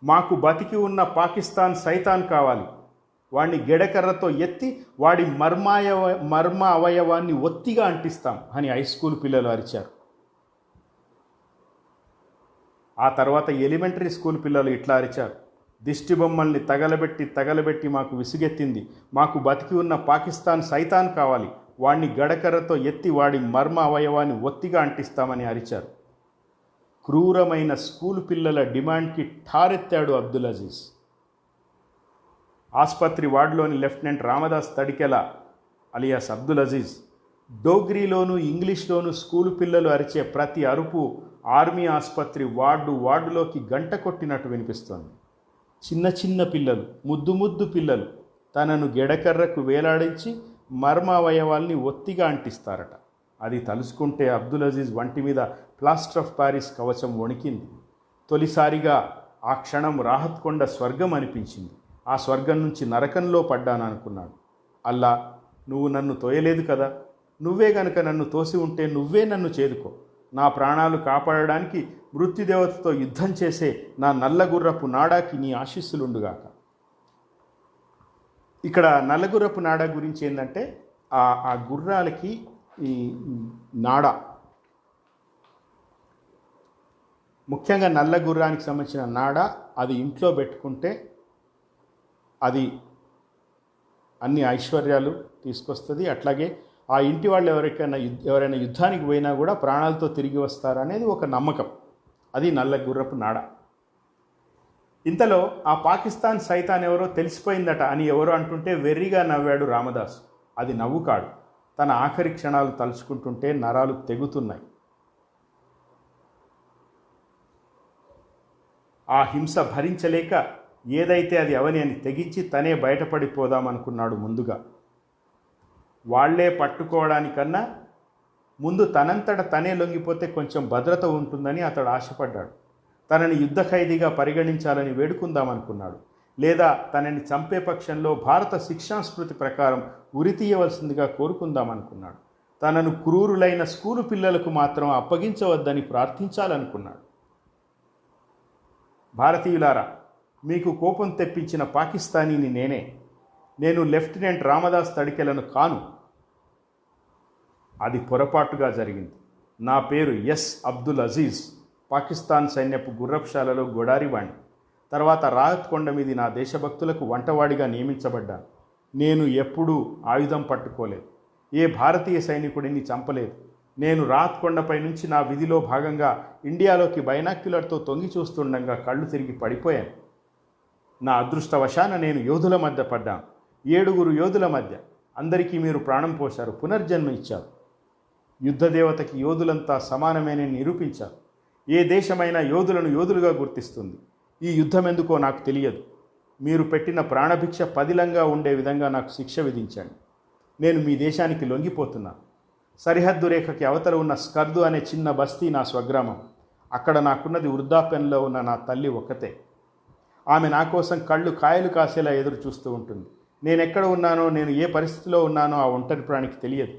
మాకు బతికి ఉన్న పాకిస్తాన్ సైతాన్ కావాలి. వాడిని గెడకర్రతో ఎత్తి వాడి మర్మ అవయవాన్ని ఒత్తిగా అంటిస్తాం అని హై స్కూల్ పిల్లలు అరిచారు. ఆ తర్వాత ఎలిమెంటరీ స్కూల్ పిల్లలు ఇట్లా అరిచారు. దిష్టి బొమ్మల్ని తగలబెట్టి మాకు విసుగెత్తింది. మాకు బతికి ఉన్న పాకిస్తాన్ సైతాన్ కావాలి. వాడిని గడకర్రతో ఎత్తి వాడి మర్మ అవయవాన్ని ఒత్తిగా అంటిస్తామని అరిచారు. క్రూరమైన స్కూల్ పిల్లల డిమాండ్కి ఠారెత్తాడు అబ్దుల్ అజీజ్. ఆసుపత్రి వార్డులోని లెఫ్టినెంట్ రామదాస్ తడికెల అలియాస్ అబ్దుల్ అజీజ్ డోగ్రీలోనూ ఇంగ్లీష్లోనూ స్కూలు పిల్లలు అరిచే ప్రతి అరుపు ఆర్మీ ఆసుపత్రి వార్డులోకి గంట కొట్టినట్టు వినిపిస్తోంది. చిన్న పిల్లలు, ముద్దు పిల్లలు తనను గెడకర్రకు వేలాడించి మర్మ అవయవాల్ని ఒత్తిగా అంటిస్తారట. అది తలుచుకుంటే అబ్దుల్ అజీజ్ వంటి మీద ప్లాస్టర్ ఆఫ్ ప్యారిస్ కవచం వణికింది. తొలిసారిగా ఆ క్షణం రాహత్ కొండ స్వర్గం అనిపించింది. ఆ స్వర్గం నుంచి నరకంలో పడ్డాననుకున్నాడు. అల్లా, నువ్వు నన్ను తోయలేదు కదా, నువ్వే గనక నన్ను తోసి ఉంటే నువ్వే నన్ను చేదుకో. నా ప్రాణాలు కాపాడడానికి మృత్యుదేవతతో యుద్ధం చేసే నా నల్లగుర్రపు నాడాకి నీ ఆశీస్సులుండుగాక. ఇక్కడ నల్లగుర్రపు నాడా గురించి ఏంటంటే ఆ గుర్రాలకి ఈ నాడ, ముఖ్యంగా నల్ల గుర్రానికి సంబంధించిన నాడ, అది ఇంట్లో పెట్టుకుంటే అది అన్ని ఐశ్వర్యాలు తీసుకొస్తుంది. అట్లాగే ఆ ఇంటి వాళ్ళు ఎవరైనా యుద్ధానికి పోయినా కూడా ప్రాణాలతో తిరిగి వస్తారనేది ఒక నమ్మకం. అది నల్ల గుర్రపు నాడ. ఇంతలో ఆ పాకిస్తాన్ సైతాన్ ఎవరో తెలిసిపోయిందట అని ఎవరో అంటుంటే వెర్రిగా నవ్వాడు రామదాసు. అది నవ్వు కాడు. తన ఆఖరి క్షణాలు తలుచుకుంటుంటే నరాలు తెగుతున్నాయి. ఆ హింస భరించలేక ఏదైతే అది అవని అని తెగించి తనే బయటపడిపోదామనుకున్నాడు. ముందుగా వాళ్లే పట్టుకోవడానికన్నా ముందు తనంతట తనే లొంగిపోతే కొంచెం భద్రత ఉంటుందని అతడు ఆశపడ్డాడు. తనని యుద్ధ ఖైదీగా పరిగణించాలని వేడుకుందామనుకున్నాడు. లేదా తనని చంపే పక్షంలో భారత శిక్షాస్మృతి ప్రకారం ఉరి తీయవలసిందిగా కోరుకుందామనుకున్నాడు. తనను క్రూరులైన స్కూలు పిల్లలకు మాత్రం అప్పగించవద్దని ప్రార్థించాలనుకున్నాడు. భారతీయులారా, మీకు కోపం తెప్పించిన పాకిస్తానీని నేను లెఫ్టినెంట్ రామదాస్ తడికెలను కాను. అది పొరపాటుగా జరిగింది. నా పేరు ఎస్ అబ్దుల్ అజీజ్. పాకిస్తాన్ సైన్యపు గుర్రపుశాలలో గొడారివాణ్ణి. తర్వాత రాహత్ కొండ మీది నా దేశభక్తులకు వంటవాడిగా నియమించబడ్డాను. నేను ఎప్పుడూ ఆయుధం పట్టుకోలేదు. ఏ భారతీయ సైనికుడిని చంపలేదు. నేను రాహత్ కొండపై నుంచి నా విధిలో భాగంగా ఇండియాలోకి బైనాక్యులర్తో తొంగి చూస్తుండగా కళ్ళు తిరిగి పడిపోయాను. నా అదృష్టవశాన నేను యోధుల మధ్య పడ్డాను. 7 యోధుల మధ్య. అందరికీ మీరు ప్రాణం పోశారు, పునర్జన్మ ఇచ్చారు. యుద్ధదేవతకి యోధులంతా సమానమేనని నిరూపించారు. ఏ దేశమైనా యోధులను యోధులుగా గుర్తిస్తుంది. ఈ యుద్ధం ఎందుకో నాకు తెలియదు. మీరు పెట్టిన ప్రాణభిక్ష పదిలంగా ఉండే విధంగా నాకు శిక్ష విధించండి. నేను మీ దేశానికి లొంగిపోతున్నాను. సరిహద్దు రేఖకి అవతల ఉన్న స్కర్దు అనే చిన్న బస్తీ నా స్వగ్రామం. అక్కడ నాకున్నది వృద్ధాప్యంలో ఉన్న నా తల్లి ఒక్కతే. ఆమె నా కోసం కళ్ళు కాయలు కాసేలా ఎదురు చూస్తూ ఉంటుంది. నేనెక్కడ ఉన్నానో, నేను ఏ పరిస్థితిలో ఉన్నానో ఆ ఒంటరి ప్రాణికి తెలియదు.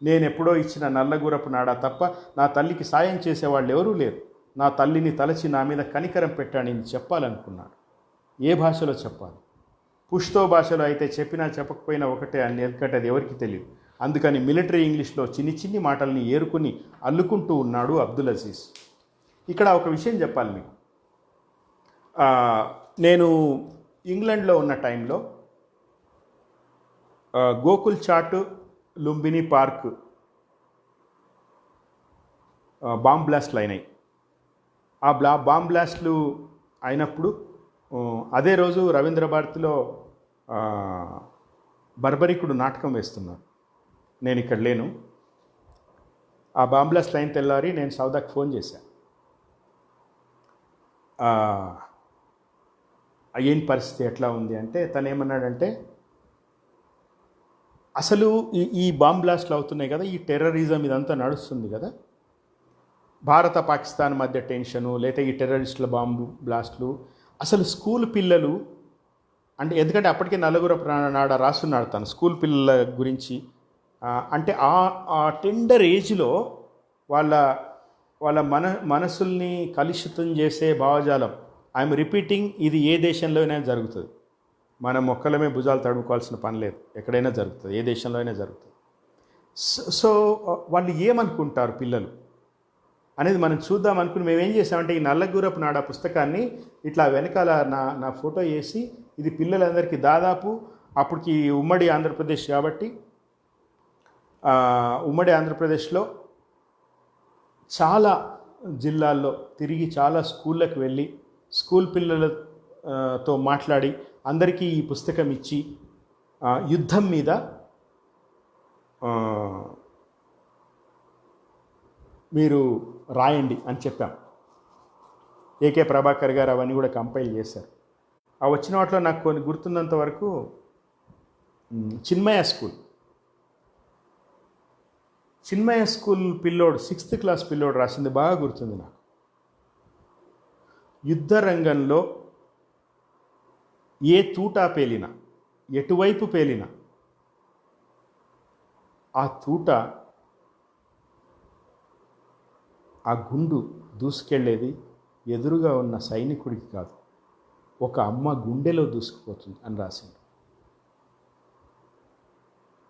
నేనెప్పుడో ఇచ్చిన నల్లగురపు నాడా తప్ప నా తల్లికి సాయం చేసేవాళ్ళు ఎవరూ లేరు. నా తల్లిని తలచి నా మీద కనికరం పెట్టానని చెప్పాలనుకున్నాడు. ఏ భాషలో చెప్పాలి? పుష్తో భాషలో అయితే చెప్పినా చెప్పకపోయినా ఒకటే అని, ఎందుకంటే అది ఎవరికి తెలియదు. అందుకని మిలిటరీ ఇంగ్లీష్లో చిన్ని మాటల్ని ఏరుకుని అల్లుకుంటూ ఉన్నాడు అబ్దుల్ అజీజ్. ఇక్కడ ఒక విషయం చెప్పాలి మీకు. నేను ఇంగ్లాండ్లో ఉన్న టైంలో Gokul chat, Lumbini park bomb బ్లాస్ట్లు అయినాయి. ఆ బాంబ్ బ్లాస్ట్లు అయినప్పుడు అదే రోజు రవీంద్ర భారతిలో ఆ, బర్బరికుడు నాటకం వేస్తున్నారు. నేను ఇక్కడ లేను. ఆ బాంబ్లాస్ట్ లైన్ తెల్లారి నేను సౌదాకి ఫోన్ చేశాను. ఏం పరిస్థితి ఎట్లా ఉంది అంటే, తను ఏమన్నాడంటే, అసలు ఈ బాంబ్ బ్లాస్ట్లు అవుతున్నాయి కదా, ఈ టెర్రరిజం ఇదంతా నడుస్తుంది కదా, భారత పాకిస్తాన్ మధ్య టెన్షను, లేకపోతే ఈ టెర్రరిస్టుల బాంబు బ్లాస్ట్లు, అసలు స్కూల్ పిల్లలు అంటే, ఎందుకంటే అప్పటికే నలుగురు నాడ రాస్తున్నాడు తను స్కూల్ పిల్లల గురించి. అంటే ఆ టెండర్ ఏజ్లో వాళ్ళ వాళ్ళ మనసుల్ని కలుషితం చేసే భావజాలం. ఐఎమ్ రిపీటింగ్, ఇది ఏ దేశంలో అయినా జరుగుతుంది. మనం ఒక్కలమే భుజాలు తడుముకోవాల్సిన పని లేదు, ఎక్కడైనా జరుగుతుంది, ఏ దేశంలో అయినా జరుగుతుంది. సో వాళ్ళు ఏమనుకుంటారు పిల్లలు అనేది మనం చూద్దాం అనుకుని మేము ఏం చేసామంటే, ఈ నల్లగురపు నాడ పుస్తకాన్ని ఇట్లా వెనకాల నా ఫోటో వేసి, ఇది పిల్లలందరికీ దాదాపు అప్పటికి ఉమ్మడి ఆంధ్రప్రదేశ్ కాబట్టి, ఉమ్మడి ఆంధ్రప్రదేశ్లో చాలా జిల్లాల్లో తిరిగి చాలా స్కూళ్ళకి వెళ్ళి స్కూల్ పిల్లలతో మాట్లాడి అందరికీ ఈ పుస్తకం ఇచ్చి యుద్ధం మీద మీరు రాయండి అని చెప్పాం. ఏకే ప్రభాకర్ గారు అవన్నీ కూడా కంపైల్ చేశారు. ఆ వచ్చిన వాటిలో నాకు కొన్ని గుర్తున్నంత వరకు చిన్మయ స్కూల్ పిల్లోడు 6th క్లాస్ పిల్లోడు రాసింది బాగా గుర్తుంది నాకు. యుద్ధ రంగంలో ఏ తూటా పేలినా, ఎటువైపు పేలినా ఆ తూట, ఆ గుండు దూసుకెళ్ళేది ఎదురుగా ఉన్న సైనికుడికి కాదు, ఒక అమ్మ గుండెలో దూసుకుపోతుంది అని రాసింది.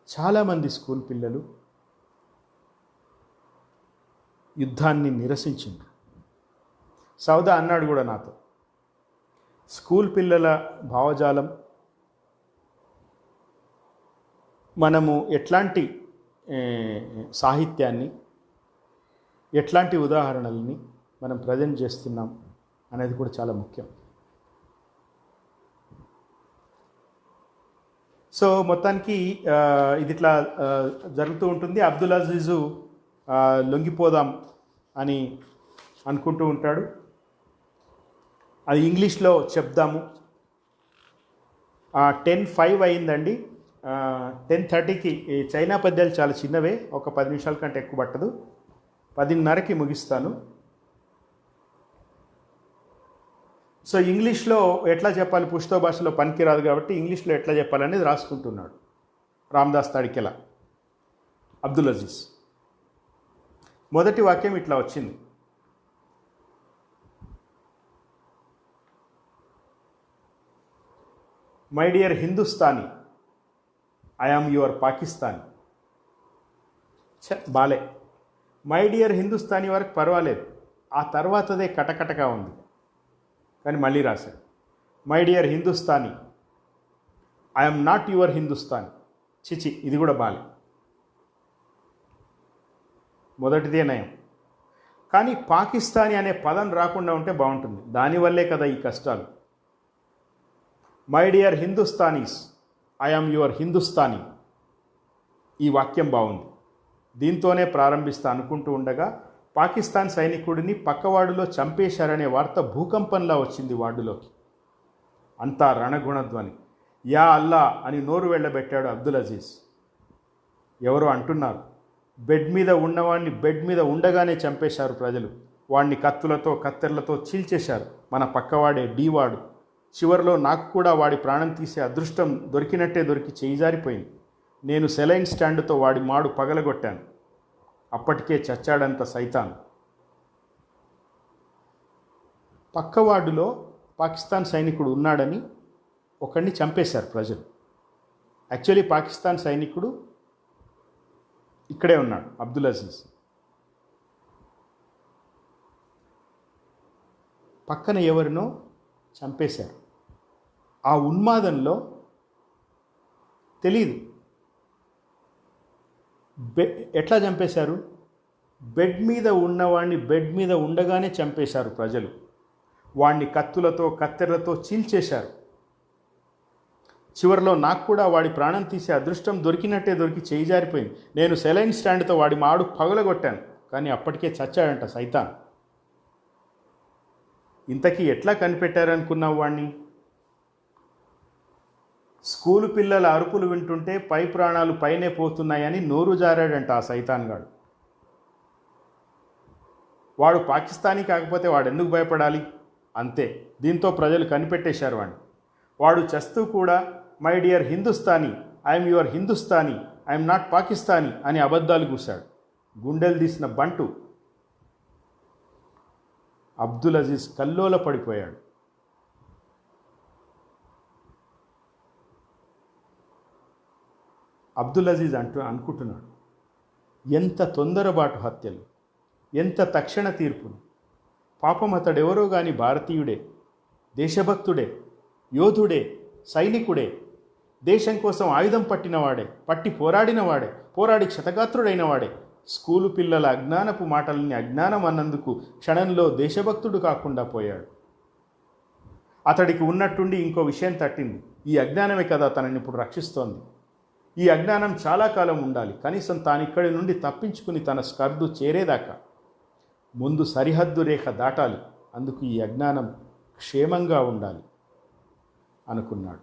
చాలామంది స్కూల్ పిల్లలు యుద్ధాన్ని నిరసించిండ్రు. సౌదా అన్నాడు కూడా నాతో, స్కూల్ పిల్లల భావజాలం మనము ఎట్లాంటి సాహిత్యాన్ని, ఎట్లాంటి ఉదాహరణల్ని మనం ప్రజెంట్ చేస్తున్నాం అనేది కూడా చాలా ముఖ్యం. సో మొత్తానికి ఇది ఇట్లా జరుగుతూ ఉంటుంది. అబ్దుల్ అజీజు లొంగిపోదాం అని అనుకుంటూ ఉంటాడు. అది ఇంగ్లీష్లో చెప్దాము. 10:05 అయిందండి. 10:30కి చైనా పద్యాలు చాలా చిన్నవే, ఒక 10 నిమిషాల కంటే ఎక్కువ పట్టదు. 10:30కి ముగిస్తాను. సో ఇంగ్లీష్లో ఎట్లా చెప్పాలి, పుష్తో భాషలో పనికిరాదు కాబట్టి ఇంగ్లీష్లో ఎట్లా చెప్పాలనేది రాసుకుంటున్నాడు రామ్దాస్ తడికెల అబ్దుల్ అజీజ్. మొదటి వాక్యం ఇట్లా వచ్చింది: my dear Hindustani, I am your Pakistani. బాలే, మై డియర్ హిందుస్థానీ వరకు పర్వాలేదు, ఆ తర్వాతదే కటకటగా ఉంది కానీ మళ్ళీ రాశాడు my dear Hindustani, I am not your Hindustani. చిచి, ఇది కూడా బాలే. మొదటిదే నయం, కానీ పాకిస్తానీ అనే పదం రాకుండా ఉంటే బాగుంటుంది. దానివల్లే కదా ఈ కష్టాలు. My dear Hindustanis, I am your Hindustani. ఈ వాక్యం బాగుంది, దీంతోనే ప్రారంభిస్తా అనుకుంటూ ఉండగా పాకిస్తాన్ సైనికుడిని పక్కవాడులో చంపేశారనే వార్త భూకంపంలా వచ్చింది వార్డులోకి. అంతా రణగుణధ్వని. యా అల్లా అని నోరు వెళ్ళబెట్టాడు అబ్దుల్ అజీజ్. ఎవరో అంటున్నారు, బెడ్ మీద ఉన్నవాడిని బెడ్ మీద ఉండగానే చంపేశారు ప్రజలు. వాడిని కత్తులతో కత్తెర్లతో చీల్చేశారు. మన పక్కవాడే డీవాడు. చివరిలో నాకు కూడా వాడి ప్రాణం తీసే అదృష్టం దొరికినట్టే దొరికి చేయిజారిపోయింది. నేను సెలైన్ స్టాండ్తో వాడి మాడు పగలగొట్టాను. అప్పటికే చచ్చాడంత సైతాన్. పక్కవాడులో పాకిస్తాన్ సైనికుడు ఉన్నాడని ఒకడిని చంపేశారు ప్రజలు. యాక్చువల్లీ పాకిస్తాన్ సైనికుడు ఇక్కడే ఉన్నాడు, అబ్దుల్ అజీజ్. పక్కన ఎవరినో చంపేశారు. ఆ ఉన్మాదంలో తెలీదు ఎట్లా చంపేశారు. బెడ్ మీద ఉన్నవాడిని బెడ్ మీద ఉండగానే చంపేశారు ప్రజలు. వాణ్ణి కత్తులతో కత్తెరలతో చీల్చేశారు. చివరిలో నాకు కూడా వాడి ప్రాణం తీసే అదృష్టం దొరికి చేయి జారిపోయింది. నేను సెలైన్ స్టాండ్తో వాడి మాడు పగలగొట్టాను, కానీ అప్పటికే చచ్చాడంట సైతాన్. ఇంతకీ ఎట్లా కనిపెట్టారనుకున్నావు వాణ్ణి? స్కూలు పిల్లల అరుపులు వింటుంటే పై ప్రాణాలు పైనే పోతున్నాయని నోరు జారాడంట ఆ సైతాన్ గాడు. వాడు పాకిస్తానీ కాకపోతే వాడెందుకు భయపడాలి? అంతే. దీంతో ప్రజలు కనిపెట్టేశారు వాడిని. వాడు చస్తూ కూడా my dear Hindustani, I'm your Hindustani, I'm not Pakistani అని అబద్ధాలు కూశాడు. గుండెలు తీసిన బంటు అబ్దుల్ అజీజ్ కల్లోల పడిపోయాడు. అబ్దుల్ అజీజ్ అనుకుంటున్నాడు, ఎంత తొందరబాటు హత్యలు, ఎంత తక్షణ తీర్పులు. పాపం అతడెవరో గాని భారతీయుడే, దేశభక్తుడే, యోధుడే, సైనికుడే, దేశం కోసం ఆయుధం పట్టినవాడే, పట్టి పోరాడినవాడే, పోరాడి క్షతగాత్రుడైనవాడే. స్కూలు పిల్లల అజ్ఞానపు మాటల్ని అజ్ఞానం అన్నందుకు క్షణంలో దేశభక్తుడు కాకుండా పోయాడు. అతడికి ఉన్నట్టుండి ఇంకో విషయం తట్టింది. ఈ అజ్ఞానమే కదా తనని ఇప్పుడు రక్షిస్తోంది. ఈ అజ్ఞానం చాలా కాలం ఉండాలి, కనీసం తానిక్కడి నుండి తప్పించుకుని తన స్కర్దు చేరేదాకా. ముందు సరిహద్దు రేఖ దాటాలి, అందుకు ఈ అజ్ఞానం క్షేమంగా ఉండాలి అనుకున్నాడు.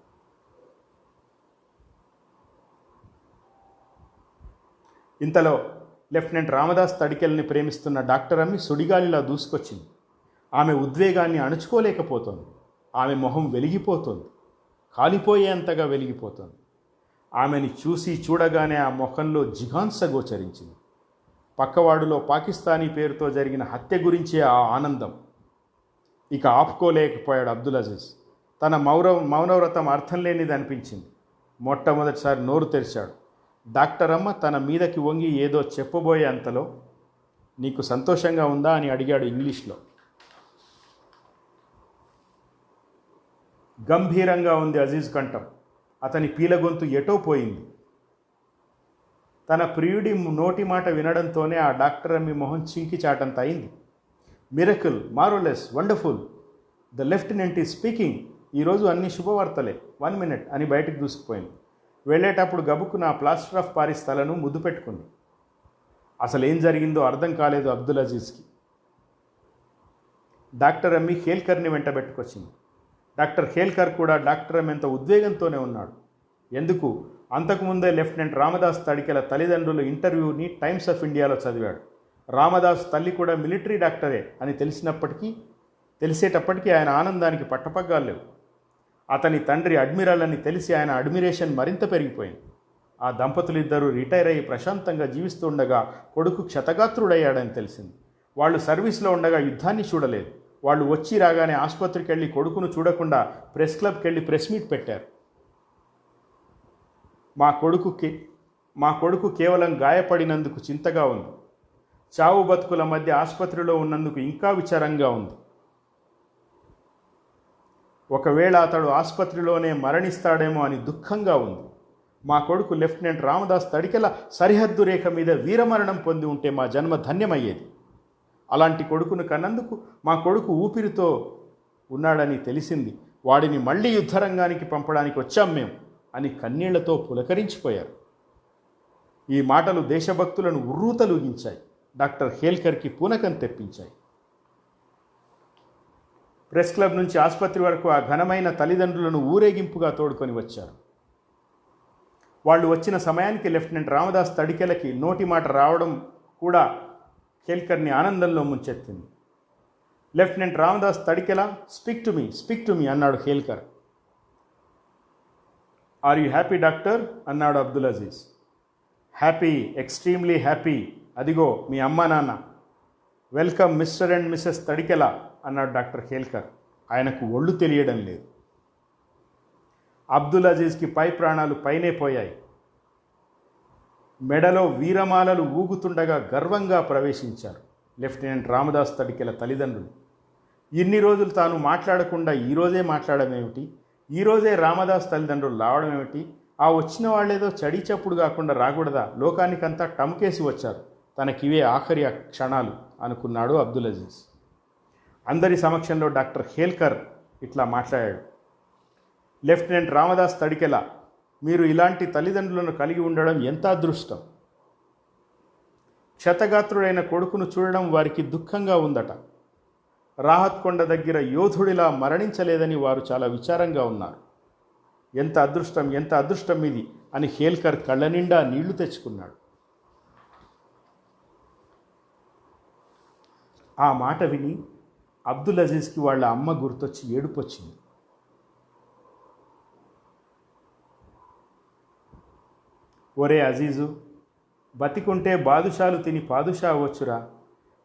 ఇంతలో లెఫ్టినెంట్ రామదాస్ తడికెల్ని ప్రేమిస్తున్న డాక్టర్ అమ్మి సుడిగాలిలా దూసుకొచ్చింది. ఆమె ఉద్వేగాన్ని అణుచుకోలేకపోతోంది. ఆమె మొహం వెలిగిపోతోంది, కాలిపోయేంతగా వెలిగిపోతోంది. ఆమెని చూడగానే ఆ ముఖంలో జిఘాంస గోచరించింది. పక్కవాడులో పాకిస్తానీ పేరుతో జరిగిన హత్య గురించే ఆ ఆనందం. ఇక ఆపుకోలేకపోయాడు అబ్దుల్ అజీజ్. తన మౌనవ్రతం అర్థం లేనిది అనిపించింది. మొట్టమొదటిసారి నోరు తెరిచాడు. డాక్టర్ అమ్మ తన మీదకి వంగి ఏదో చెప్పబోయే అంతలో, నీకు సంతోషంగా ఉందా అని అడిగాడు ఇంగ్లీష్లో. గంభీరంగా ఉంది అజీజ్ కంఠం. అతని పీలగొంతు ఎటో పోయింది. తన ప్రియుడి నోటి మాట వినడంతోనే ఆ డాక్టర్ అమ్మి మొహం చింకి చాటంత అయింది. Miracle, మారోలెస్, wonderful, the lieutenant is speaking. ఈరోజు అన్ని శుభవార్తలే, 1 minute అని బయటికి దూసుకుపోయింది. వెళ్ళేటప్పుడు గబుకు నా ప్లాస్టర్ ఆఫ్ పారిస్ తలను ముద్దు పెట్టుకుంది. అసలు ఏం జరిగిందో అర్థం కాలేదు అబ్దుల్ అజీజ్కి. డాక్టర్ అమ్మి ఖేల్కర్ని వెంటబెట్టుకొచ్చింది. డాక్టర్ ఖేల్కర్ కూడా డాక్టర్ అమ్మి ఎంత ఉద్వేగంతోనే ఉన్నాడు. ఎందుకు? అంతకుముందే లెఫ్టినెంట్ రామదాస్ తడికెల తల్లిదండ్రుల ఇంటర్వ్యూని టైమ్స్ ఆఫ్ ఇండియాలో చదివాడు. రామదాస్ తల్లి కూడా మిలిటరీ డాక్టరే అని తెలిసేటప్పటికీ ఆయన ఆనందానికి పట్టపగ్గాలు లేవు. అతని తండ్రి అడ్మిరల్ అని తెలిసి ఆయన అడ్మిరేషన్ మరింత పెరిగిపోయింది. ఆ దంపతులిద్దరూ రిటైర్ అయ్యి ప్రశాంతంగా జీవిస్తుండగా కొడుకు క్షతగాత్రుడయ్యాడని తెలిసింది. వాళ్ళు సర్వీస్లో ఉండగా యుద్ధాన్ని చూడలేదు. వాళ్ళు వచ్చి రాగానే ఆసుపత్రికి వెళ్ళి కొడుకును చూడకుండా ప్రెస్ క్లబ్కి వెళ్ళి ప్రెస్ మీట్ పెట్టారు. మా కొడుకు కేవలం గాయపడినందుకు చింతగా ఉంది. చావు బతుకుల మధ్య ఆసుపత్రిలో ఉన్నందుకు ఇంకా విచారంగా ఉంది. ఒకవేళ అతడు ఆసుపత్రిలోనే మరణిస్తాడేమో అని దుఃఖంగా ఉంది. మా కొడుకు లెఫ్టినెంట్ రామదాస్ తడికెల సరిహద్దు రేఖ మీద వీరమరణం పొంది ఉంటే మా జన్మ ధన్యమయ్యేది. అలాంటి కొడుకును కన్నందుకు మా కొడుకు ఊపిరితో ఉన్నాడని తెలిసింది. వాడిని మళ్ళీ యుద్ధరంగానికి పంపడానికి వచ్చాం మేము అని కన్నీళ్లతో పులకరించిపోయారు. ఈ మాటలు దేశభక్తులను ఉర్రూతలూగించాయి. డాక్టర్ ఖేల్కర్కి పూనకం తెప్పించాయి. ప్రెస్ క్లబ్ నుంచి ఆసుపత్రి వరకు ఆ ఘనమైన తల్లిదండ్రులను ఊరేగింపుగా తోడుకొని వచ్చారు. వాళ్ళు వచ్చిన సమయానికి లెఫ్టినెంట్ రామదాస్ తడికెలకి నోటి మాట రావడం కూడా ఖేల్కర్ని ఆనందంలో ముంచెత్తింది. Lieutenant Ramdas తడికెల, speak to me అన్నాడు ఖేల్కర్. ఆర్ యూ హ్యాపీ డాక్టర్ అన్నాడు Abdul Aziz. Happy, extremely happy. అదిగో మీ అమ్మా నాన్న. వెల్కమ్ మిస్టర్ అండ్ మిసెస్ తడికెల అన్నాడు డాక్టర్ ఖేల్కర్. ఆయనకు ఒళ్ళు తెలియడం లేదు. అబ్దుల్ అజీజ్కి పై ప్రాణాలు పైనే పోయాయి. మెడలో వీరమాలలు ఊగుతుండగా గర్వంగా ప్రవేశించారు లెఫ్టినెంట్ రామదాస్ తడికెల తల్లిదండ్రులు. ఇన్ని రోజులు తాను మాట్లాడకుండా ఈరోజే మాట్లాడమేమిటి? ఈరోజే రామదాస్ తల్లిదండ్రులు రావడం ఏమిటి? ఆ వచ్చిన వాళ్ళేదో చడి చప్పుడు కాకుండా రాకూడదా? లోకానికంతా టముకేసి వచ్చారు. తనకివే ఆఖరి క్షణాలు అనుకున్నాడు అబ్దుల్ అజీజ్. అందరి సమక్షంలో డాక్టర్ హేల్కర్ ఇట్లా మాట్లాడాడు. లెఫ్టినెంట్ రామదాస్ తడికెల, మీరు ఇలాంటి తల్లిదండ్రులను కలిగి ఉండడం ఎంత అదృష్టం. క్షతగాత్రుడైన కొడుకును చూడడం వారికి దుఃఖంగా ఉందట. రాహత్ కొండ దగ్గర యోధుడిలా మరణించలేదని వారు చాలా విచారంగా ఉన్నారు. ఎంత అదృష్టం, ఎంత అదృష్టం ఇది అని హేల్కర్ కళ్ళ నిండా నీళ్లు తెచ్చుకున్నాడు. ఆ మాట విని అబ్దుల్ అజీజ్కి వాళ్ళ అమ్మ గుర్తొచ్చి ఏడుపొచ్చింది. ఒరే అజీజు, బతికుంటే బాదుషాలు తిని పాదుషా అవ్వచ్చురా,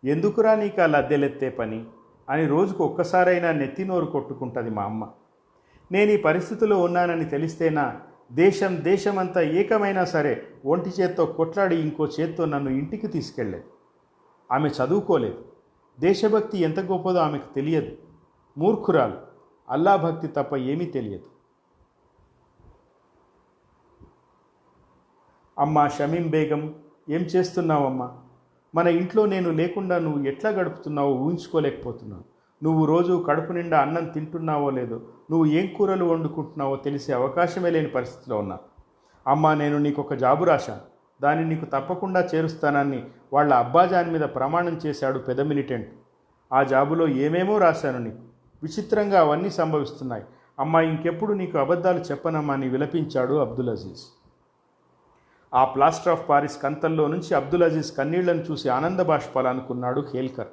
ఎందుకురా నీకు ఆ లద్దెలెత్తే పని అని రోజుకు ఒక్కసారైనా నెత్తినోరు కొట్టుకుంటుంది మా అమ్మ. నేను ఈ పరిస్థితిలో ఉన్నానని తెలిస్తేనా దేశమంతా ఏకమైనా సరే ఒంటి చేత్తో కొట్లాడి ఇంకో చేత్తో నన్ను ఇంటికి తీసుకెళ్ళేది. ఆమె చదువుకోలేదు. దేశభక్తి ఎంత గొప్పదో ఆమెకు తెలియదు. మూర్ఖురాలు. అల్లా భక్తి తప్ప ఏమీ తెలియదు. అమ్మా షమీం బేగం, ఏం చేస్తున్నావమ్మా? మన ఇంట్లో నేను లేకుండా నువ్వు ఎట్లా గడుపుతున్నావో ఊహించుకోలేకపోతున్నావు. నువ్వు రోజు కడుపు నిండా అన్నం తింటున్నావో లేదో, నువ్వు ఏం కూరలు వండుకుంటున్నావో తెలిసే అవకాశమే లేని పరిస్థితిలో ఉన్నా. అమ్మా, నేను నీకు ఒక జాబు రాశాను, దాన్ని నీకు తప్పకుండా చేరుస్తానని వాళ్ళ అబ్బాజాన్ మీద ప్రమాణం చేశాడు పెద్ద మిలిటెంట్. ఆ జాబులో ఏమేమో రాశాను నీకు. విచిత్రంగా అవన్నీ సంభవిస్తున్నాయి. అమ్మా, ఇంకెప్పుడు నీకు అబద్ధాలు చెప్పనమ్మా అని విలపించాడు అబ్దుల్ అజీజ్. ఆ ప్లాస్టర్ ఆఫ్ పారిస్ కంతల్లో నుంచి అబ్దుల్ అజీజ్ కన్నీళ్లను చూసి ఆనంద బాష్పాలు అనుకున్నాడు హేల్కర్.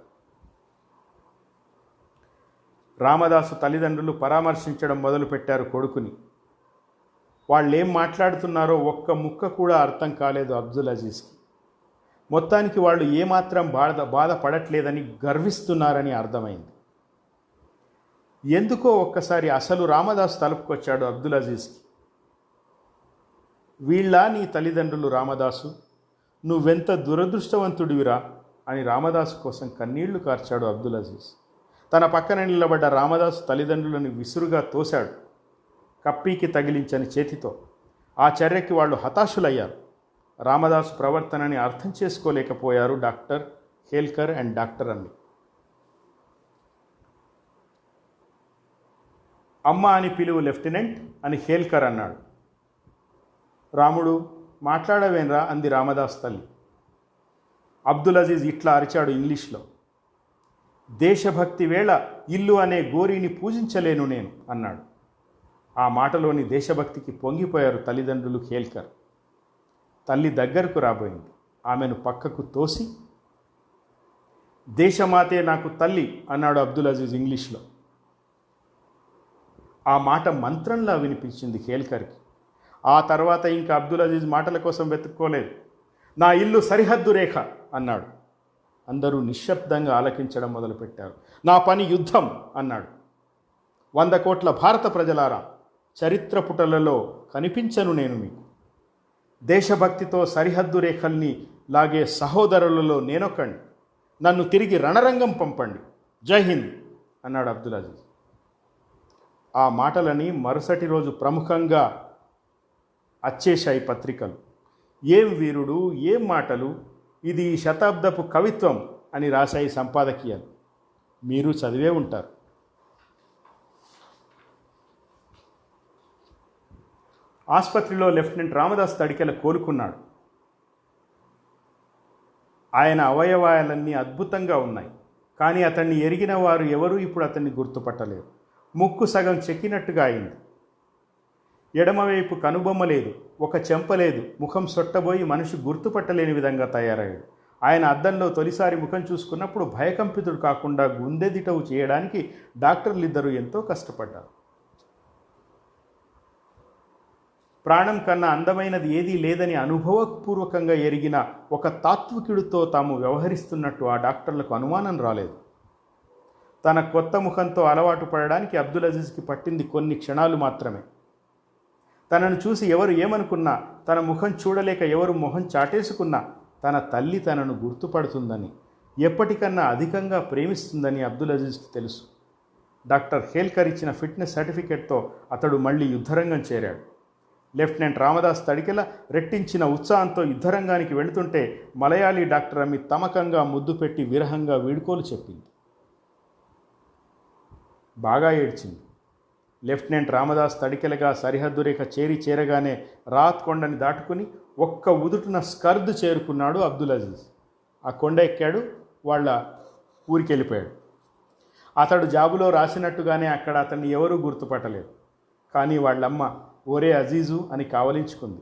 రామదాసు తల్లిదండ్రులు పరామర్శించడం మొదలుపెట్టారు కొడుకుని. వాళ్ళేం మాట్లాడుతున్నారో ఒక్క ముక్క కూడా అర్థం కాలేదు అబ్దుల్ అజీజ్కి. మొత్తానికి వాళ్ళు ఏమాత్రం బాధపడట్లేదని గర్విస్తున్నారని అర్థమైంది. ఎందుకో ఒక్కసారి అసలు రామదాసు తలుపుకొచ్చాడు అబ్దుల్ అజీజ్కి. వీళ్ళ నీ తల్లిదండ్రులు రామదాసు, నువ్వెంత దురదృష్టవంతుడివిరా అని రామదాసు కోసం కన్నీళ్లు కార్చాడు అబ్దుల్ అజీజ్. తన పక్కన నిలబడ్డ రామదాసు తల్లిదండ్రులను విసురుగా తోశాడు, కప్పీకి తగిలించని చేతితో. ఆ చర్యకి వాళ్ళు హతాశులయ్యారు. రామదాసు ప్రవర్తనని అర్థం చేసుకోలేకపోయారు డాక్టర్ హేల్కర్ అండ్ డాక్టర్ అమ్మి. అమ్మ అని పిలువు లెఫ్టినెంట్ అని హేల్కర్ అన్నాడు. రాముడు, మాట్లాడవేనరా అంది రామదాస్ తల్లి. అబ్దుల్ అజీజ్ ఇట్లా అరిచాడు ఇంగ్లీష్లో. దేశభక్తి వేళ ఇల్లు అనే గోరీని పూజించలేను నేను అన్నాడు. ఆ మాటలోని దేశభక్తికి పొంగిపోయారు తల్లిదండ్రులు హేల్కర్. తల్లి దగ్గరకు రాబోయింది. ఆమెను పక్కకు తోసి, దేశమాతే నాకు తల్లి అన్నాడు అబ్దుల్ అజీజ్ ఇంగ్లీష్లో. ఆ మాట మంత్రంలా వినిపించింది హేల్కర్కి. ఆ తర్వాత ఇంకా అబ్దుల్ అజీజ్ మాటల కోసం వెతుక్కోలేదు. నా ఇల్లు సరిహద్దు రేఖ అన్నాడు. అందరూ నిశ్శబ్దంగా ఆలకించడం మొదలుపెట్టారు. నా పని యుద్ధం అన్నాడు. 100 కోట్ల భారత ప్రజలారా, చరిత్ర పుటలలో కనిపించను నేను మీకు. దేశభక్తితో సరిహద్దు రేఖల్ని లాగే సహోదరులలో నేనొకండి. నన్ను తిరిగి రణరంగం పంపండి. జై హింద్ అన్నాడు అబ్దుల్ అజీజ్. ఆ మాటలని మరుసటి రోజు ప్రముఖంగా అచ్చేశాయి పత్రికలు. ఏం వీరుడు, ఏం మాటలు, ఇది శతాబ్దపు కవిత్వం అని రాశాయి సంపాదకీయాలు. మీరు చదివే ఉంటారు. ఆసుపత్రిలో లెఫ్టినెంట్ రామదాస్ తడికెల కోలుకున్నాడు. ఆయన అవయవాలన్నీ అద్భుతంగా ఉన్నాయి. కానీ అతన్ని ఎరిగిన వారు ఎవరూ ఇప్పుడు అతన్ని గుర్తుపట్టలేరు. ముక్కు సగం చెక్కినట్టుగా అయింది. ఎడమవైపు కనుబొమ్మ లేదు, ఒక చెంప లేదు. ముఖం సొట్టబోయి మనిషి గుర్తుపట్టలేని విధంగా తయారయ్యాడు. ఆయన అద్దంలో తొలిసారి ముఖం చూసుకున్నప్పుడు భయకంపితుడు కాకుండా గుండెదిటవు చేయడానికి డాక్టర్లిద్దరూ ఎంతో కష్టపడ్డారు. ప్రాణం కన్నా అందమైనది ఏదీ లేదని అనుభవపూర్వకంగా ఎరిగిన ఒక తాత్వికుడితో తాము వ్యవహరిస్తున్నట్టు ఆ డాక్టర్లకు అనుమానం రాలేదు. తన కొత్త ముఖంతో అలవాటు పడడానికి అబ్దుల్ అజీజ్కి పట్టింది కొన్ని క్షణాలు మాత్రమే. తనను చూసి ఎవరు ఏమనుకున్నా, తన ముఖం చూడలేక ఎవరు మొహం చాటేసుకున్నా తన తల్లి తనను గుర్తుపడుతుందని, ఎప్పటికన్నా అధికంగా ప్రేమిస్తుందని అబ్దుల్ అజీజ్కి తెలుసు. డాక్టర్ హేల్కర్ ఇచ్చిన ఫిట్నెస్ సర్టిఫికెట్తో అతడు మళ్ళీ యుద్ధరంగం చేరాడు. లెఫ్టినెంట్ రామదాస్ తడికెల రెట్టించిన ఉత్సాహంతో యుద్ధరంగానికి వెళుతుంటే మలయాళీ డాక్టర్ అమ్మి తమకంగా ముద్దు పెట్టి విరహంగా వీడ్కోలు చెప్పింది. బాగా ఏడ్చింది. లెఫ్టినెంట్ రామదాస్ తడికెలగా సరిహద్దు రేఖ చేరగానే రాత్ కొండని దాటుకుని ఒక్క ఉదుటున స్కర్ద్ చేరుకున్నాడు అబ్దుల్ అజీజ్. ఆ కొండ ఎక్కాడు, వాళ్ళ ఊరికి వెళ్ళిపోయాడు. అతడు జాబులో రాసినట్టుగానే అక్కడ అతన్ని ఎవరూ గుర్తుపట్టలేదు. కానీ వాళ్ళమ్మ ఓరే అజీజు అని కావలించుకుంది.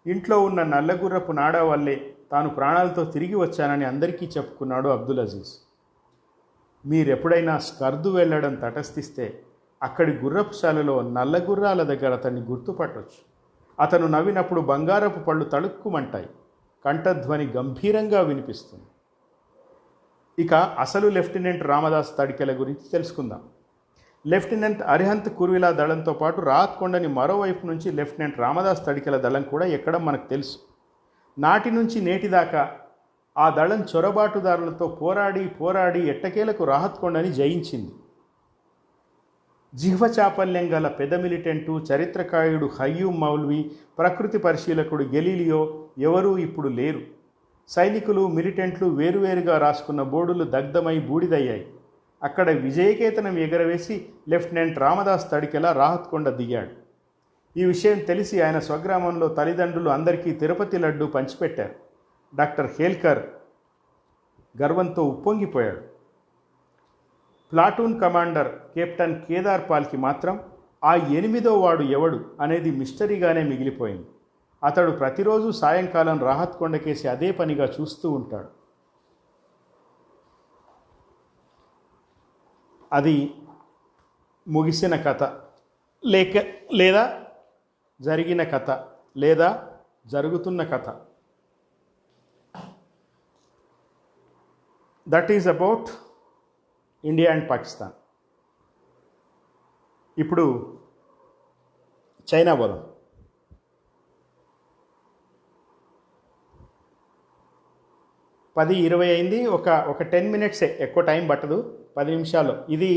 ఇంట్లో ఉన్న నల్లగుర్రపు నాడా వల్లే తాను ప్రాణాలతో తిరిగి వచ్చానని అందరికీ చెప్పుకున్నాడు అబ్దుల్ అజీజ్. మీరెప్పుడైనా స్కర్దు వెళ్ళడం తటస్థిస్తే అక్కడి గుర్రపుశాలలో నల్లగుర్రాల దగ్గర అతన్ని గుర్తుపట్టవచ్చు. అతను నవ్వినప్పుడు బంగారపు పళ్ళు తళుక్కుమంటాయి. కంఠధ్వని గంభీరంగా వినిపిస్తుంది. ఇక అసలు లెఫ్టినెంట్ రామదాస్ తడికెల గురించి తెలుసుకుందాం. లెఫ్టినెంట్ అరిహంత్ కుర్విలా దళంతో పాటు రాత్ కొండని మరోవైపు నుంచి లెఫ్టినెంట్ రామదాస్ తడికెల దళం కూడా ఎక్కడం మనకు తెలుసు. నాటి నుంచి నేటి దాకా ఆ దళం చొరబాటుదారులతో పోరాడి ఎట్టకేలకు రాహత్ కొండని జయించింది. జిహ్వ చాపల్యం గల పెద్ద మిలిటెంటు చరిత్రకాయుడు హయ్యూమ్ మౌల్వీ, ప్రకృతి పరిశీలకుడు గెలీలియో ఎవరూ ఇప్పుడు లేరు. సైనికులు మిలిటెంట్లు వేరువేరుగా రాసుకున్న బోర్డులు దగ్ధమై బూడిదయ్యాయి. అక్కడ విజయకేతనం ఎగరవేసి లెఫ్టినెంట్ రామదాస్ తడికెల రాహత్ కొండ దిగాడు. ఈ విషయం తెలిసి ఆయన స్వగ్రామంలో తల్లిదండ్రులు అందరికీ తిరుపతి లడ్డు పంచిపెట్టారు. డాక్టర్ హేల్కర్ గర్వంతో ఉప్పొంగిపోయాడు. ప్లాటూన్ కమాండర్ కెప్టెన్ కేదార్ పాల్కి మాత్రం ఆ 8వ వాడు ఎవడు అనేది మిస్టరీగానే మిగిలిపోయింది. అతడు ప్రతిరోజు సాయంకాలం రాహత్ కొండకేసి అదే పనిగా చూస్తూ ఉంటాడు. అది ముగిసిన కథ లేదా జరిగిన కథ లేదా జరుగుతున్న కథ. That is about India and Pakistan. ఇప్పుడు చైనా పోదాం. పది 20 అయింది. ఒక 10 మినిట్సే, ఎక్కువ టైం పట్టదు, 10 నిమిషాలు. ఇది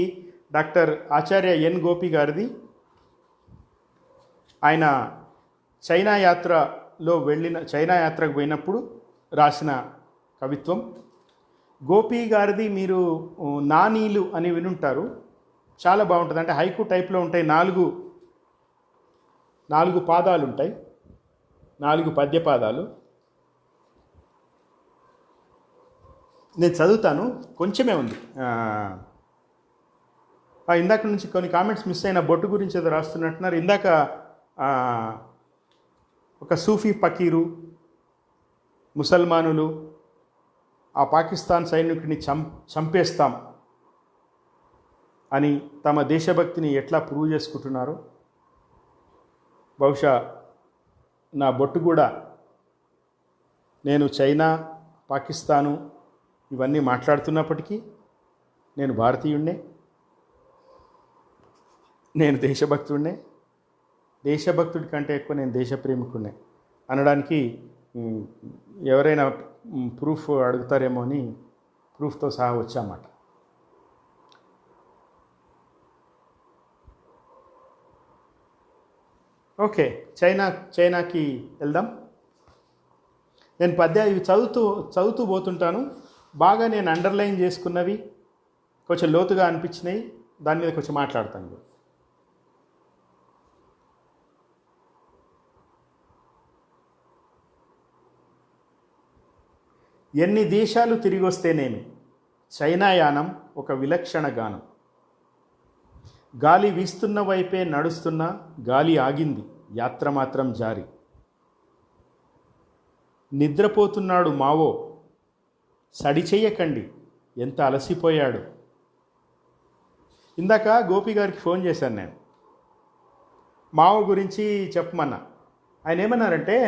డాక్టర్ ఆచార్య ఎన్ గోపి గారిది. ఆయన చైనా యాత్రకు పోయినప్పుడు రాసిన కవిత్వం. గోపి గారిది మీరు నానీలు అని వినుంటారు. చాలా బాగుంటుంది. అంటే హైకు టైప్లో ఉంటాయి. 4 పాదాలు ఉంటాయి, 4 పద్యపాదాలు. నేను చదువుతాను, కొంచెమే ఉంది. ఇందాక నుంచి కొన్ని కామెంట్స్ మిస్ అయిన. బొట్టు గురించి ఏదో రాస్తున్నట్టున్నారు. ఇందాక ఒక సూఫీ ఫకీరు, ముసల్మానులు ఆ పాకిస్తాన్ సైనికుడిని చంపేస్తాం అని తమ దేశభక్తిని ఎట్లా ప్రూవ్ చేసుకుంటున్నారో, బహుశా నా బొట్టు కూడా నేను చైనా, పాకిస్తాను ఇవన్నీ మాట్లాడుతున్నప్పటికీ నేను భారతీయుడినే, నేను దేశభక్తుడినే. దేశభక్తుడి కంటే ఎక్కువ నేను దేశప్రేమికుడినే అనడానికి ఎవరైనా ప్రూఫ్ అడుగుతారేమో అని ప్రూఫ్తో సహా వచ్చామాట. ఓకే, చైనాకి వెళ్దాం. నేను ఇవి చదువుతూ పోతుంటాను. బాగా నేను అండర్లైన్ చేసుకున్నవి, కొంచెం లోతుగా అనిపించినవి, దాని మీద కొంచెం మాట్లాడతాను. ఎన్ని దేశాలు తిరిగి వస్తేనేమి చైనా యానం ఒక విలక్షణ గానం. గాలి వీస్తున్న వైపే నడుస్తున్నా గాలి ఆగింది, యాత్ర మాత్రం జారి. నిద్రపోతున్నాడు మావో, సడి చెయ్యకండి, ఎంత అలసిపోయాడు. ఇందాక గోపి గారికి ఫోన్ చేశాను నేను, మావో గురించి చెప్పమన్నా. ఆయన ఏమన్నారంటే,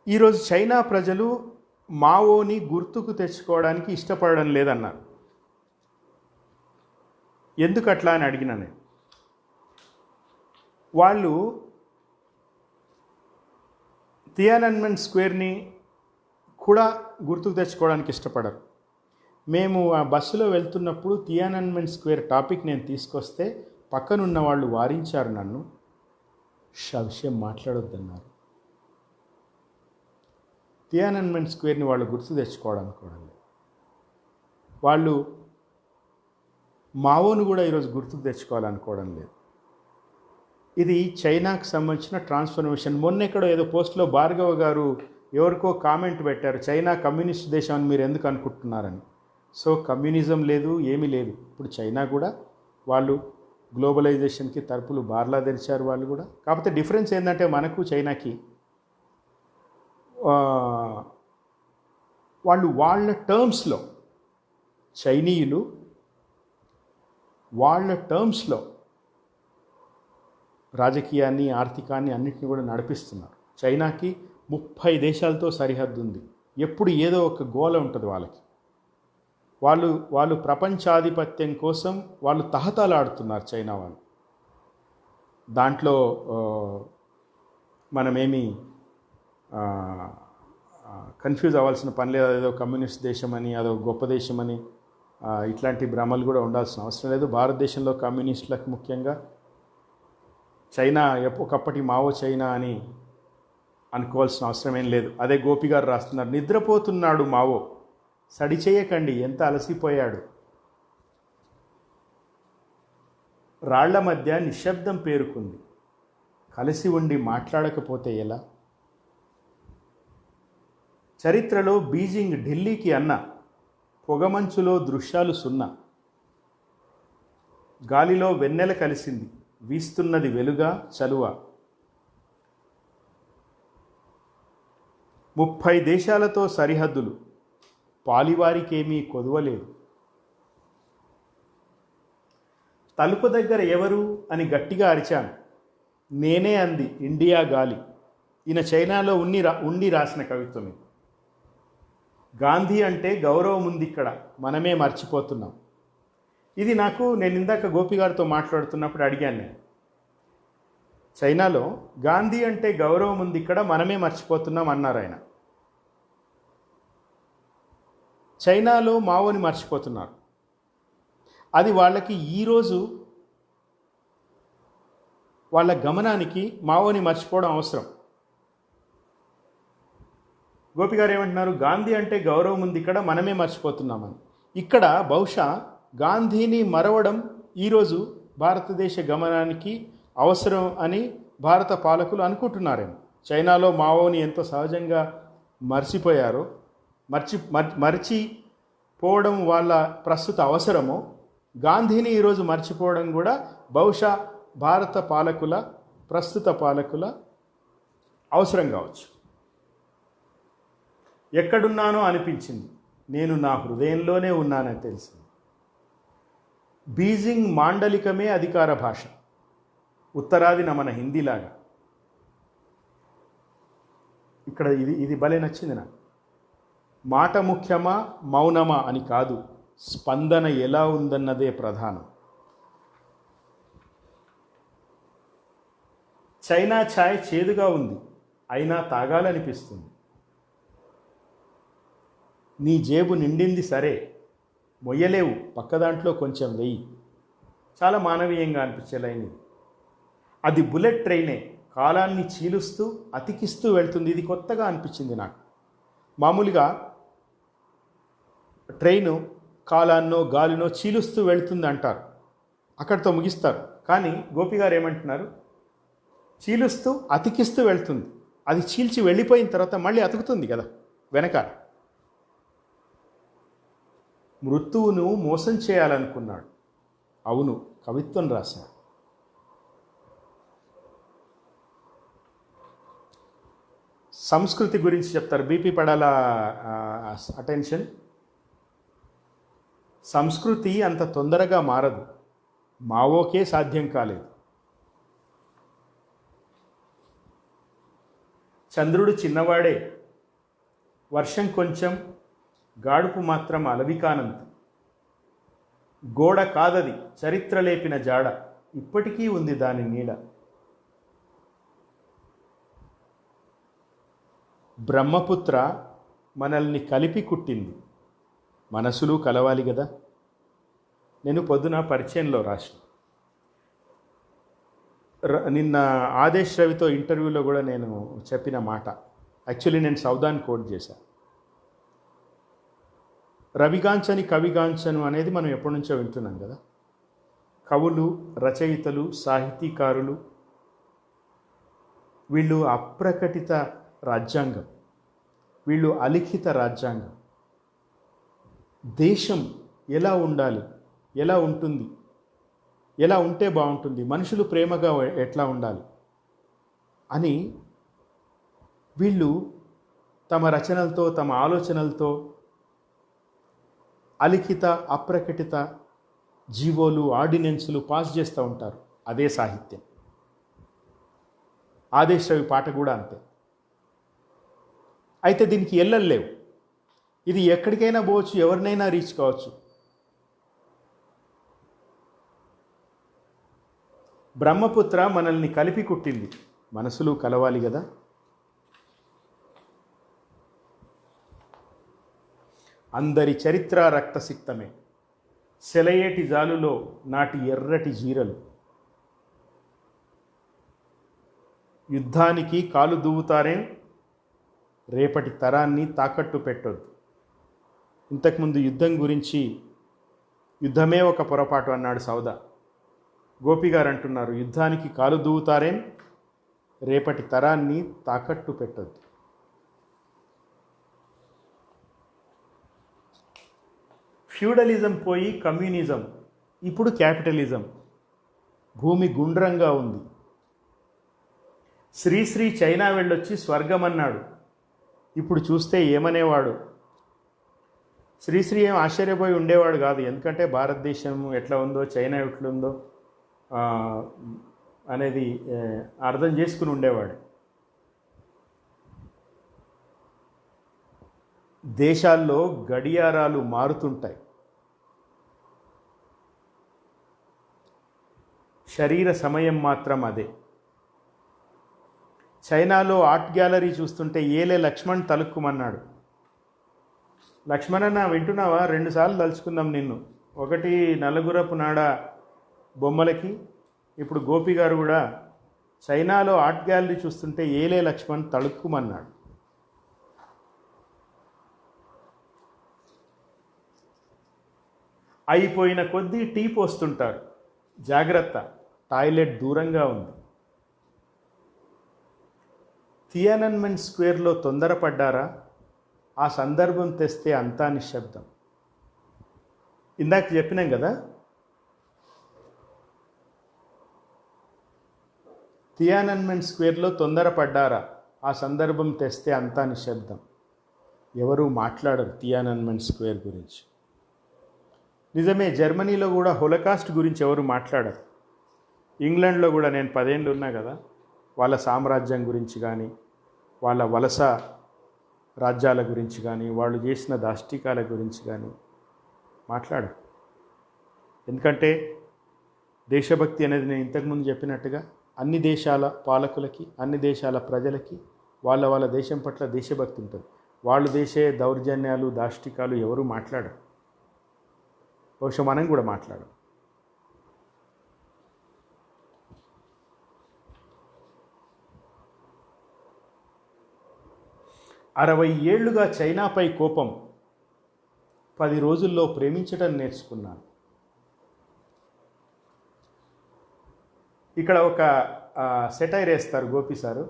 ఈరోజు చైనా ప్రజలు మావోని గుర్తుకు తెచ్చుకోవడానికి ఇష్టపడడం లేదన్నారు. ఎందుకు అట్లా అని అడిగినా నేను. వాళ్ళు తియానన్మెన్ స్క్వేర్ని కూడా గుర్తుకు తెచ్చుకోవడానికి ఇష్టపడరు. మేము ఆ బస్సులో వెళ్తున్నప్పుడు తియానన్మెన్ స్క్వేర్ టాపిక్ నేను తీసుకొస్తే పక్కనున్న వాళ్ళు వారించారు నన్ను. విషయం మాట్లాడొద్దన్నారు. తియానన్మెన్ స్క్వేర్ని వాళ్ళు గుర్తు తెచ్చుకోవడానికి కూడా వాళ్ళు మావోను కూడా ఈరోజు గుర్తుకు తెచ్చుకోవాలనుకోవడం లేదు. ఇది చైనాకు సంబంధించిన ట్రాన్స్ఫర్మేషన్. మొన్నెక్కడో ఏదో పోస్ట్లో భార్గవ గారు ఎవరికో కామెంట్ పెట్టారు, చైనా కమ్యూనిస్ట్ దేశం అని మీరు ఎందుకు అనుకుంటున్నారని. సో కమ్యూనిజం లేదు, ఏమీ లేదు. ఇప్పుడు చైనా కూడా వాళ్ళు గ్లోబలైజేషన్కి తలుపులు బార్లా తెరిచారు వాళ్ళు కూడా. కాకపోతే డిఫరెన్స్ ఏంటంటే మనకు చైనాకి వాళ్ళు వాళ్ళ టర్మ్స్లో, చైనీయులు వాళ్ళ టర్మ్స్లో రాజకీయాన్ని, ఆర్థికాన్ని అన్నింటినీ కూడా నడిపిస్తున్నారు. చైనాకి 30 దేశాలతో సరిహద్దు ఉంది. ఎప్పుడు ఏదో ఒక గోల ఉంటుంది వాళ్ళకి. వాళ్ళు ప్రపంచాధిపత్యం కోసం వాళ్ళు తహతలాడుతున్నారు చైనా వాళ్ళు. దాంట్లో మనమేమి కన్ఫ్యూజ్ అవ్వాల్సిన పని లేదు. అదేదో కమ్యూనిస్ట్ దేశం అని, అదో గొప్ప దేశం అని ఇట్లాంటి భ్రమలు కూడా ఉండాల్సిన అవసరం లేదు. భారతదేశంలో కమ్యూనిస్టులకు ముఖ్యంగా చైనా ఒకప్పటి మావో చైనా అని అనుకోవాల్సిన అవసరం ఏం లేదు. అదే గోపి గారు రాస్తున్నారు, నిద్రపోతున్నాడు మావో, సడి చేయకండి, ఎంత అలసిపోయాడు. రాళ్ల మధ్య నిశ్శబ్దం పేరుకుంది, కలిసి ఉండి మాట్లాడకపోతే ఎలా. చరిత్రలో బీజింగ్ ఢిల్లీకి అన్న, పొగమంచులో దృశ్యాలు సున్నా. గాలిలో వెన్నెల కలిసింది, వీస్తున్నది వెలుగా చలువ. 30 దేశాలతో సరిహద్దులు, పాలివారికేమీ కొదవలేదు. తలుపు దగ్గర ఎవరు అని గట్టిగా అరిచాను, నేనే అంది ఇండియా గాలి. ఈయన చైనాలో ఉండి రాసిన కవిత్వం ఇది. గాంధీ అంటే గౌరవం ఉంది ఇక్కడ, మనమే మర్చిపోతున్నాం. ఇది నేను ఇందాక గోపి గారితో మాట్లాడుతున్నప్పుడు అడిగాను. నేను చైనాలో గాంధీ అంటే గౌరవం ఉంది ఇక్కడ, మనమే మర్చిపోతున్నాం అన్నారు ఆయన. చైనాలో మావోని మర్చిపోతున్నారు. అది వాళ్ళకి ఈరోజు వాళ్ళ గమనానికి మావోని మర్చిపోవడం అవసరం. గోపి గారు ఏమంటున్నారు, గాంధీ అంటే గౌరవం ఉంది ఇక్కడ, మనమే మర్చిపోతున్నామని. ఇక్కడ బహుశా గాంధీని మరవడం ఈరోజు భారతదేశ గమనానికి అవసరం అని భారత పాలకులు అనుకుంటున్నారేమో. చైనాలో మావోని ఎంతో సహజంగా మర్చిపోయారో, మర్చిపోవడం వాళ్ళ ప్రస్తుత అవసరమో, గాంధీని ఈరోజు మర్చిపోవడం కూడా బహుశా భారత పాలకుల, ప్రస్తుత పాలకుల అవసరం కావచ్చు. ఎక్కడున్నానో అనిపించింది, నేను నా హృదయంలోనే ఉన్నానని తెలిసింది. బీజింగ్ మాండలికమే అధికార భాష, ఉత్తరాదిన మన హిందీలాగా. ఇక్కడ ఇది భలే నచ్చింది నాకు. మాట ముఖ్యమా మౌనమా అని కాదు, స్పందన ఎలా ఉందన్నదే ప్రధానం. చైనా ఛాయ్ చేదుగా ఉంది, అయినా తాగాలనిపిస్తుంది. నీ జేబు నిండింది సరే, మొయ్యలేవు, పక్క దాంట్లో కొంచెం వెయ్యి. చాలా మానవీయంగా అనిపించే లైన్ ఇది. అది బుల్లెట్ ట్రైనే, కాలాన్ని చీలుస్తూ అతికిస్తూ వెళ్తుంది. ఇది కొత్తగా అనిపించింది నాకు. మామూలుగా ట్రైను కాలాన్నో గాలినో చీలుస్తూ వెళ్తుంది అంటారు, అక్కడితో ముగిస్తారు. కానీ గోపి గారు ఏమంటున్నారు, చీలుస్తూ అతికిస్తూ వెళ్తుంది. అది చీల్చి వెళ్ళిపోయిన తర్వాత మళ్ళీ అతుకుతుంది కదా వెనకాల. మృత్యువును మోసం చేయాలనుకున్నాడు. అవును, కవిత్వం రాశాడు. సంస్కృతి గురించి చెప్తారు. BP Padala attention. సంస్కృతి అంత తొందరగా మారదు, మావోకే సాధ్యం కాలేదు. చంద్రుడు చిన్నవాడే, వర్షం కొంచెం, గాడుపు మాత్రం అలవికానంత. గోడ కాదది, చరిత్ర లేపిన జాడ, ఇప్పటికీ ఉంది దాని నీడ. బ్రహ్మపుత్ర మనల్ని కలిపి కుట్టింది, మనసులు కలవాలి కదా. నేను పొద్దున పరిచయంలో రాసిన, నిన్న ఆదేశ్ రవితో ఇంటర్వ్యూలో కూడా నేను చెప్పిన మాట. యాక్చువల్లీ నేను సౌదాన్ కోట్ చేశాను. రవిగాంచని కవిగాంచను అనేది మనం ఎప్పటి నుంచో వింటున్నాం కదా. కవులు, రచయితలు, సాహితీకారులు, వీళ్ళు అప్రకటిత రాజ్యాంగం, వీళ్ళు అలిఖిత రాజ్యాంగం. దేశం ఎలా ఉండాలి, ఎలా ఉంటుంది, ఎలా ఉంటే బాగుంటుంది, మనుషులు ప్రేమగా ఎట్లా ఉండాలి అని వీళ్ళు తమ రచనలతో, తమ ఆలోచనలతో అలిఖిత అప్రకటిత జీవోలు, ఆర్డినెన్సులు పాస్ చేస్తూ ఉంటారు. అదే సాహిత్యం. ఆదేశ్ రవి పాట కూడా అంతే. అయితే దీనికి ఎల్లలేవు. ఇది ఎక్కడికైనా పోవచ్చు, ఎవరినైనా రీచ్ కావచ్చు. బ్రహ్మపుత్ర మనల్ని కలిపి కుట్టింది, మనసులు కలవాలి కదా. అందరి చరిత్ర రక్తసిక్తమే, సెలయేటి జాలులో నాటి ఎర్రటి జీరలు. యుద్ధానికి కాలు దువ్వుతారే, రేపటి తరాన్ని తాకట్టు పెట్టొద్దు. ఇంతకుముందు యుద్ధం గురించి, యుద్ధమే ఒక పొరపాటు అన్నాడు సౌదా. గోపి గారు అంటున్నారు, యుద్ధానికి కాలు దువ్వుతారేం, రేపటి తరాన్ని తాకట్టు పెట్టొద్దు. ఫ్యూడలిజం పోయి కమ్యూనిజం, ఇప్పుడు క్యాపిటలిజం. భూమి గుండ్రంగా ఉంది. శ్రీశ్రీ చైనా వెళ్ళొచ్చి స్వర్గం అన్నాడు. ఇప్పుడు చూస్తే ఏమనేవాడు? శ్రీశ్రీ ఏం ఆశ్చర్యపోయి ఉండేవాడు కాదు. ఎందుకంటే భారతదేశం ఎట్లా ఉందో, చైనా ఎట్లుందో అనేది అర్థం చేసుకుని ఉండేవాడు. దేశాల్లో గడియారాలు మారుతుంటాయి. శరీర సమయం మాత్రం అదే. చైనాలో ఆర్ట్ గ్యాలరీ చూస్తుంటే ఏలే లక్ష్మణ్ తలుక్కుమన్నాడు. లక్ష్మణన్న వింటున్నావా? 2 సార్లు తలుచుకుందాం నిన్ను. ఒకటి నలుగురపు నాడ బొమ్మలకి, ఇప్పుడు గోపి గారు కూడా చైనాలో ఆర్ట్ గ్యాలరీ చూస్తుంటే ఏలే లక్ష్మణ్ తలుక్కుమన్నాడు. అయిపోయిన కొద్దీ టీ పోస్తుంటారు. జాగ్రత్త, టాయిలెట్ దూరంగా ఉంది. తియానన్మెన్ స్క్వేర్లో తొందరపడ్డారా? ఆ సందర్భం తెస్తే అంతా నిశ్శబ్దం. ఇందాక చెప్పినాం కదా, తియానన్మెన్ స్క్వేర్లో తొందరపడ్డారా? ఆ సందర్భం తెస్తే అంతా నిశ్శబ్దం. ఎవరూ మాట్లాడరు తియానన్మెన్ స్క్వేర్ గురించి. నిజమే, జర్మనీలో కూడా హోలోకాస్ట్ గురించి ఎవరు మాట్లాడరు. ఇంగ్లాండ్లో కూడా నేను 10 ఏళ్ళు ఉన్నా కదా, వాళ్ళ సామ్రాజ్యం గురించి కానీ, వాళ్ళ వలస రాజ్యాల గురించి కానీ, వాళ్ళు చేసిన దాష్టికాల గురించి కానీ మాట్లాడరు. ఎందుకంటే దేశభక్తి అనేది నేను ఇంతకుముందు చెప్పినట్టుగా అన్ని దేశాల పాలకులకి, అన్ని దేశాల ప్రజలకి వాళ్ళ దేశం పట్ల దేశభక్తి ఉంటుంది. వాళ్ళు దేశే దౌర్జన్యాలు, దాష్టికాలు ఎవరు మాట్లాడరు. బహుశా మనం కూడా మాట్లాడం. అరవై ఏళ్లుగా చైనాపై కోపం, 10 రోజుల్లో ప్రేమించటం నేర్చుకున్నాను. ఇక్కడ ఒక సెటైర్ వేస్తారు గోపి సారు.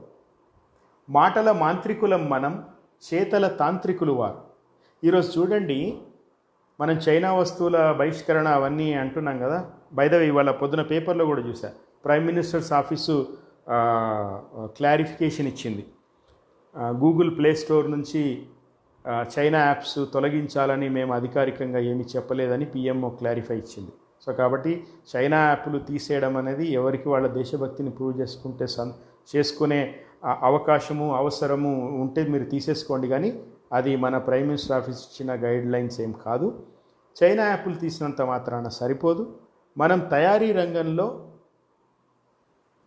మాటల మాంత్రికులం మనం, చేతల తాంత్రికులు వారు. ఈరోజు చూడండి, మనం చైనా వస్తువుల బహిష్కరణ అవన్నీ అంటున్నాం కదా. బై ద వే ఇవాళ పొద్దున పేపర్లో కూడా చూసా, ప్రైమ్ మినిస్టర్స్ ఆఫీసు క్లారిఫికేషన్ ఇచ్చింది. గూగుల్ ప్లే స్టోర్ నుంచి చైనా యాప్స్ తొలగించాలని మేము అధికారికంగా ఏమీ చెప్పలేదని పిఎంఓ క్లారిఫై ఇచ్చింది. సో కాబట్టి చైనా యాప్లు తీసేయడం అనేది ఎవరికి వాళ్ళ దేశభక్తిని ప్రూవ్ చేసుకునే అవకాశము, అవసరము ఉంటే మీరు తీసేసుకోండి, కానీ అది మన ప్రైమ్ మినిస్టర్ ఆఫీస్ ఇచ్చిన గైడ్ లైన్స్ ఏం కాదు. చైనా యాప్లు తీసినంత మాత్రాన సరిపోదు. మనం తయారీ రంగంలో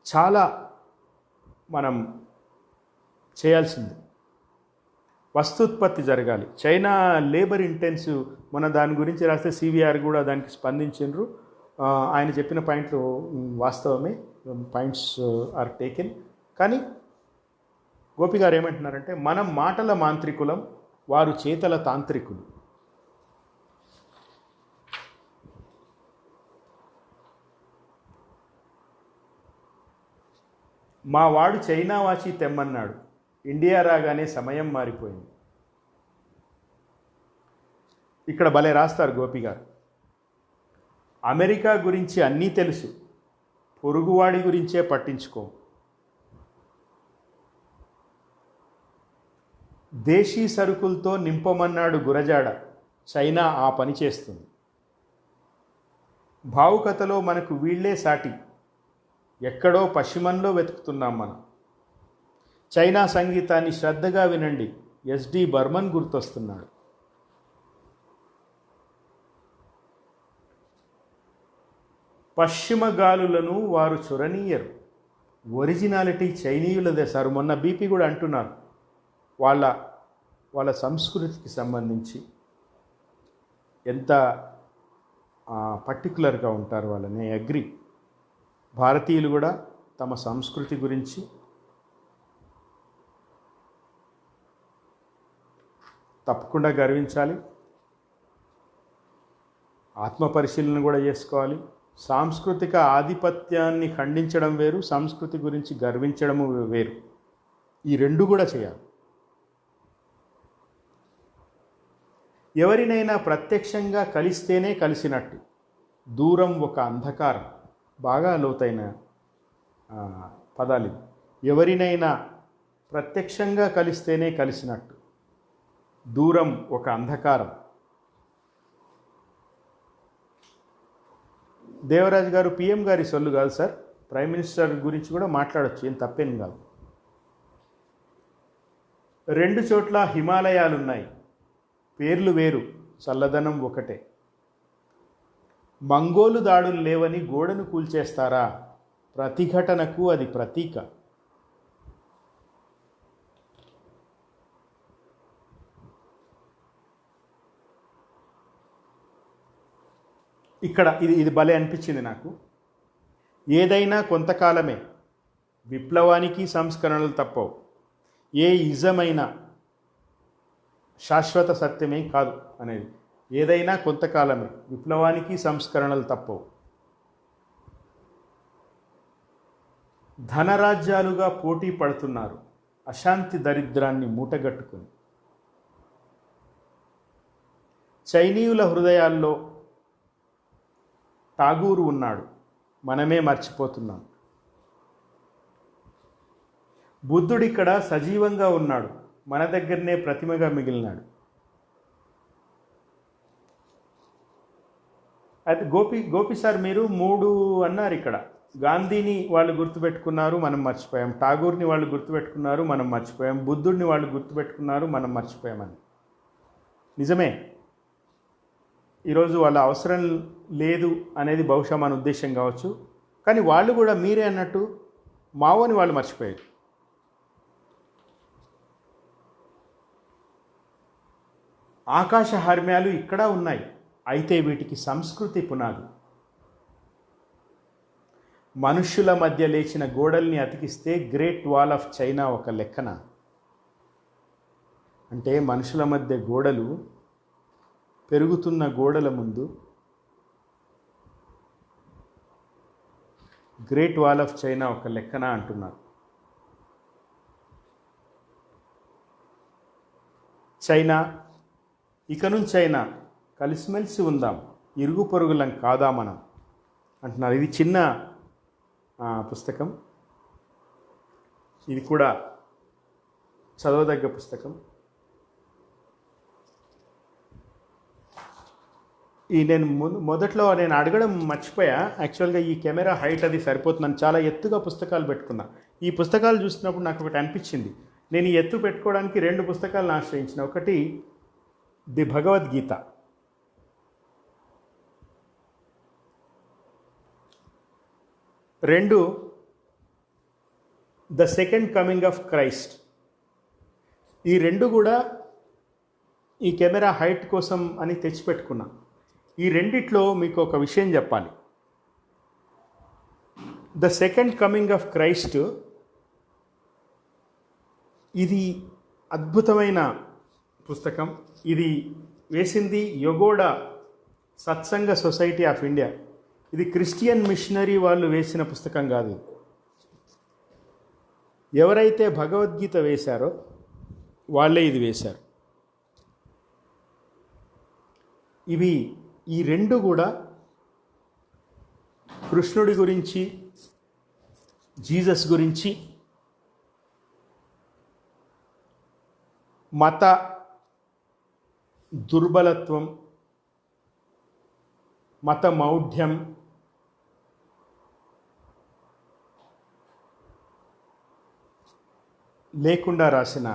చాలా మనం చేయాల్సింది. వస్తూత్పత్తి జరగాలి. చైనా లేబర్ ఇంటెన్సివ్, మన దాని గురించి రాస్తే సివిఆర్ కూడా దానికి స్పందించారు. ఆయన చెప్పిన పాయింట్లు వాస్తవమే, పాయింట్స్ ఆర్ టేకెన్. కానీ గోపి గారు ఏమంటున్నారంటే, మనం మాటల మాంత్రికులం, వారు చేతల తాంత్రికులు. మా వాడు చైనా వాచి తెమ్మన్నాడు, ఇండియా రాగానే సమయం మారిపోయింది. ఇక్కడ భలే రాస్తారు గోపి గారు. అమెరికా గురించి అన్నీ తెలుసు, పొరుగువాడి గురించే పట్టించుకో. దేశీ సరుకులతో నింపమన్నాడు గురజాడ, చైనా ఆ పని చేస్తుంది. భావుకథలో మనకు వీళ్లే సాటి, ఎక్కడో పశ్చిమంలో వెతుకుతున్నాం మనం. చైనా సంగీతాన్ని శ్రద్ధగా వినండి, ఎస్డి బర్మన్ గుర్తొస్తున్నాడు. పశ్చిమ గాలులను వారు చొరనీయరు, ఒరిజినాలిటీ చైనీయులదే సార్. మొన్న బీపీ కూడా అంటున్నారు వాళ్ళ సంస్కృతికి సంబంధించి ఎంత పర్టికులర్గా ఉంటారు వాళ్ళని. అగ్రి. భారతీయులు కూడా తమ సంస్కృతి గురించి తప్పకుండా గర్వించాలి, ఆత్మపరిశీలన కూడా చేసుకోవాలి. సాంస్కృతిక ఆధిపత్యాన్ని ఖండించడం వేరు, సంస్కృతి గురించి గర్వించడము వేరు. ఈ రెండు కూడా చేయాలి. ఎవరినైనా ప్రత్యక్షంగా కలిస్తేనే కలిసినట్టు, దూరం ఒక అంధకారం. బాగా లోతైన పదాలు. ఎవరినైనా ప్రత్యక్షంగా కలిస్తేనే కలిసినట్టు, దూరం ఒక అంధకారం. దేవరాజు గారు పిఎం గారి సొల్లు కాదు సార్, ప్రైమ్ మినిస్టర్ గురించి కూడా మాట్లాడచ్చు, ఏం తప్పేం కాదు. రెండు చోట్ల హిమాలయాలున్నాయి, పేర్లు వేరు, చల్లదనం ఒకటే. మంగోలు దాడులు లేవని గోడను కూల్చేస్తారా, ప్రతిఘటనకు అది ప్రతీక. ఇక్కడ ఇది భలే అనిపించింది నాకు. ఏదైనా కొంతకాలమే, విప్లవానికి సంస్కరణలు తప్పవు. ఏ ఇజమైనా శాశ్వత సత్యమేం కాదు అనేది. ఏదైనా కొంతకాలమే, విప్లవానికి సంస్కరణలు తప్పవు. ధనరాజ్యాలుగా పోటీ పడుతున్నారు, అశాంతి దరిద్రాన్ని మూటగట్టుకుని. చైనీయుల హృదయాల్లో ఠాగూరు ఉన్నాడు, మనమే మర్చిపోతున్నాం. బుద్ధుడిక్కడ సజీవంగా ఉన్నాడు, మన దగ్గరనే ప్రతిమగా మిగిలినాడు. అయితే గోపి సార్ మీరు 3 అన్నారు ఇక్కడ. గాంధీని వాళ్ళు గుర్తుపెట్టుకున్నారు, మనం మర్చిపోయాం. ఠాగూర్ని వాళ్ళు గుర్తుపెట్టుకున్నారు, మనం మర్చిపోయాం. బుద్ధుడిని వాళ్ళు గుర్తుపెట్టుకున్నారు, మనం మర్చిపోయామని. నిజమే, ఈరోజు వాళ్ళ అవసరం లేదు అనేది బహుశా మన ఉద్దేశం కావచ్చు. కానీ వాళ్ళు కూడా మీరే అన్నట్టు మావోని వాళ్ళు మర్చిపోయారు. ఆకాశ హార్మ్యాలు ఇక్కడ ఉన్నాయి, అయితే వీటికి సంస్కృతి పునాది. మనుష్యుల మధ్య లేచిన గోడల్ని అతికిస్తే గ్రేట్ వాల్ ఆఫ్ చైనా ఒక లెక్కన. అంటే మనుషుల మధ్య గోడలు, పెరుగుతున్న గోడల ముందు గ్రేట్ వాల్ ఆఫ్ చైనా ఒక లెక్కన అంటున్నారు. చైనా, ఇక నుంచైనా కలిసిమెలిసి ఉందాం, ఇరుగు పొరుగులం కాదా మనం అంటున్నారు. ఇది చిన్న పుస్తకం, ఇది కూడా చదవదగ్గ పుస్తకం. నేను మొదట్లో అడగడం మర్చిపోయా. యాక్చువల్గా ఈ కెమెరా హైట్ అది సరిపోతుందని చాలా ఎత్తుగా పుస్తకాలు పెట్టుకున్నా. ఈ పుస్తకాలు చూసినప్పుడు నాకు ఒకటి అనిపించింది. నేను ఈ ఎత్తు పెట్టుకోవడానికి 2 పుస్తకాలను ఆశ్రయించిన. ఒకటి ది భగవద్గీత, రెండు the second coming of Christ. ఈ 2 కూడా ఈ కెమెరా హైట్ కోసం అని తెచ్చిపెట్టుకున్నా. ఈ రెండిట్లో మీకు ఒక విషయం చెప్పాలి. The second coming of Christ, ఇది అద్భుతమైన పుస్తకం. ఇది వేసింది యొగోడా సత్సంగ సొసైటీ ఆఫ్ ఇండియా. ఇది క్రిస్టియన్ మిషనరీ వాళ్ళు వేసిన పుస్తకం కాదు. ఎవరైతే భగవద్గీత వేశారో వాళ్ళే ఇది వేశారు. ఇవి ఈ రెండు కూడా కృష్ణుడి గురించి, జీసస్ గురించి, మత దుర్బలత్వం, మత మౌఢ్యం, లేకుండా రాసిన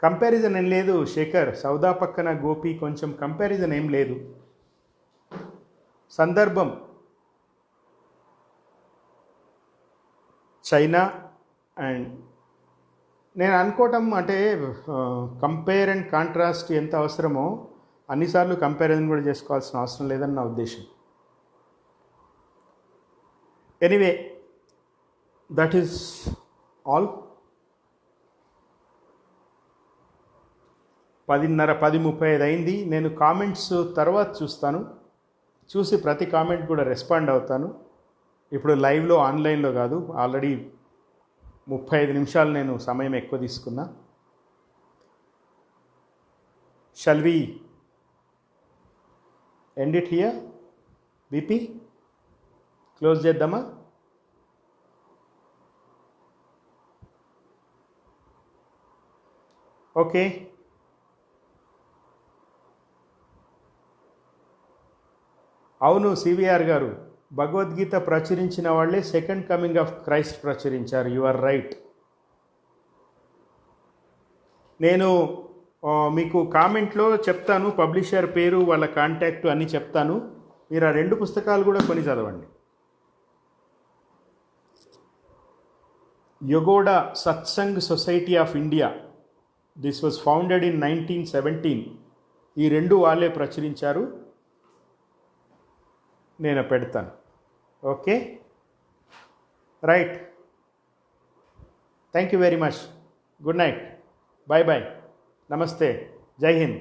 కంపారిజన్ ఏం లేదు శేఖర్. సౌదా పక్కన గోపి, కొంచెం కంపారిజన్ ఏం లేదు. సందర్భం చైనా అండ్ నేను అనుకోవటం అంటే కంపేర్ అండ్ కాంట్రాస్ట్ ఎంత అవసరమో అన్నిసార్లు కంపారిజన్ కూడా చేసుకోవాల్సిన అవసరం లేదని నా ఉద్దేశం. Anyway, that is all. 10:30 అయింది. నేను కామెంట్స్ తర్వాత చూస్తాను. చూసి ప్రతి కామెంట్ కూడా రెస్పాండ్ అవుతాను. ఇప్పుడు లైవ్లో, ఆన్లైన్లో కాదు. ఆల్రెడీ 35 నిమిషాలు నేను సమయం ఎక్కువ తీసుకున్నా. Shall we end it here? BP close చేద్దామా? ఓకే. అవును సివిఆర్ గారు, భగవద్గీత ప్రచురించిన వాళ్ళే సెకండ్ కమింగ్ ఆఫ్ క్రైస్ట్ ప్రచురించారు. You are right. నేను మీకు కామెంట్లో చెప్తాను, పబ్లిషర్ పేరు, వాళ్ళ కాంటాక్ట్ అన్నీ చెప్తాను. మీరు ఆ 2 పుస్తకాలు కూడా కొని చదవండి. Yogoda Satsang society of India, this was founded in 1917. ఈ 2 వాళ్ళే ప్రచురించారు. నేను పెడతాను. Okay, right. Thank you very much. Good night. Bye bye. నమస్తే. జై హింద్.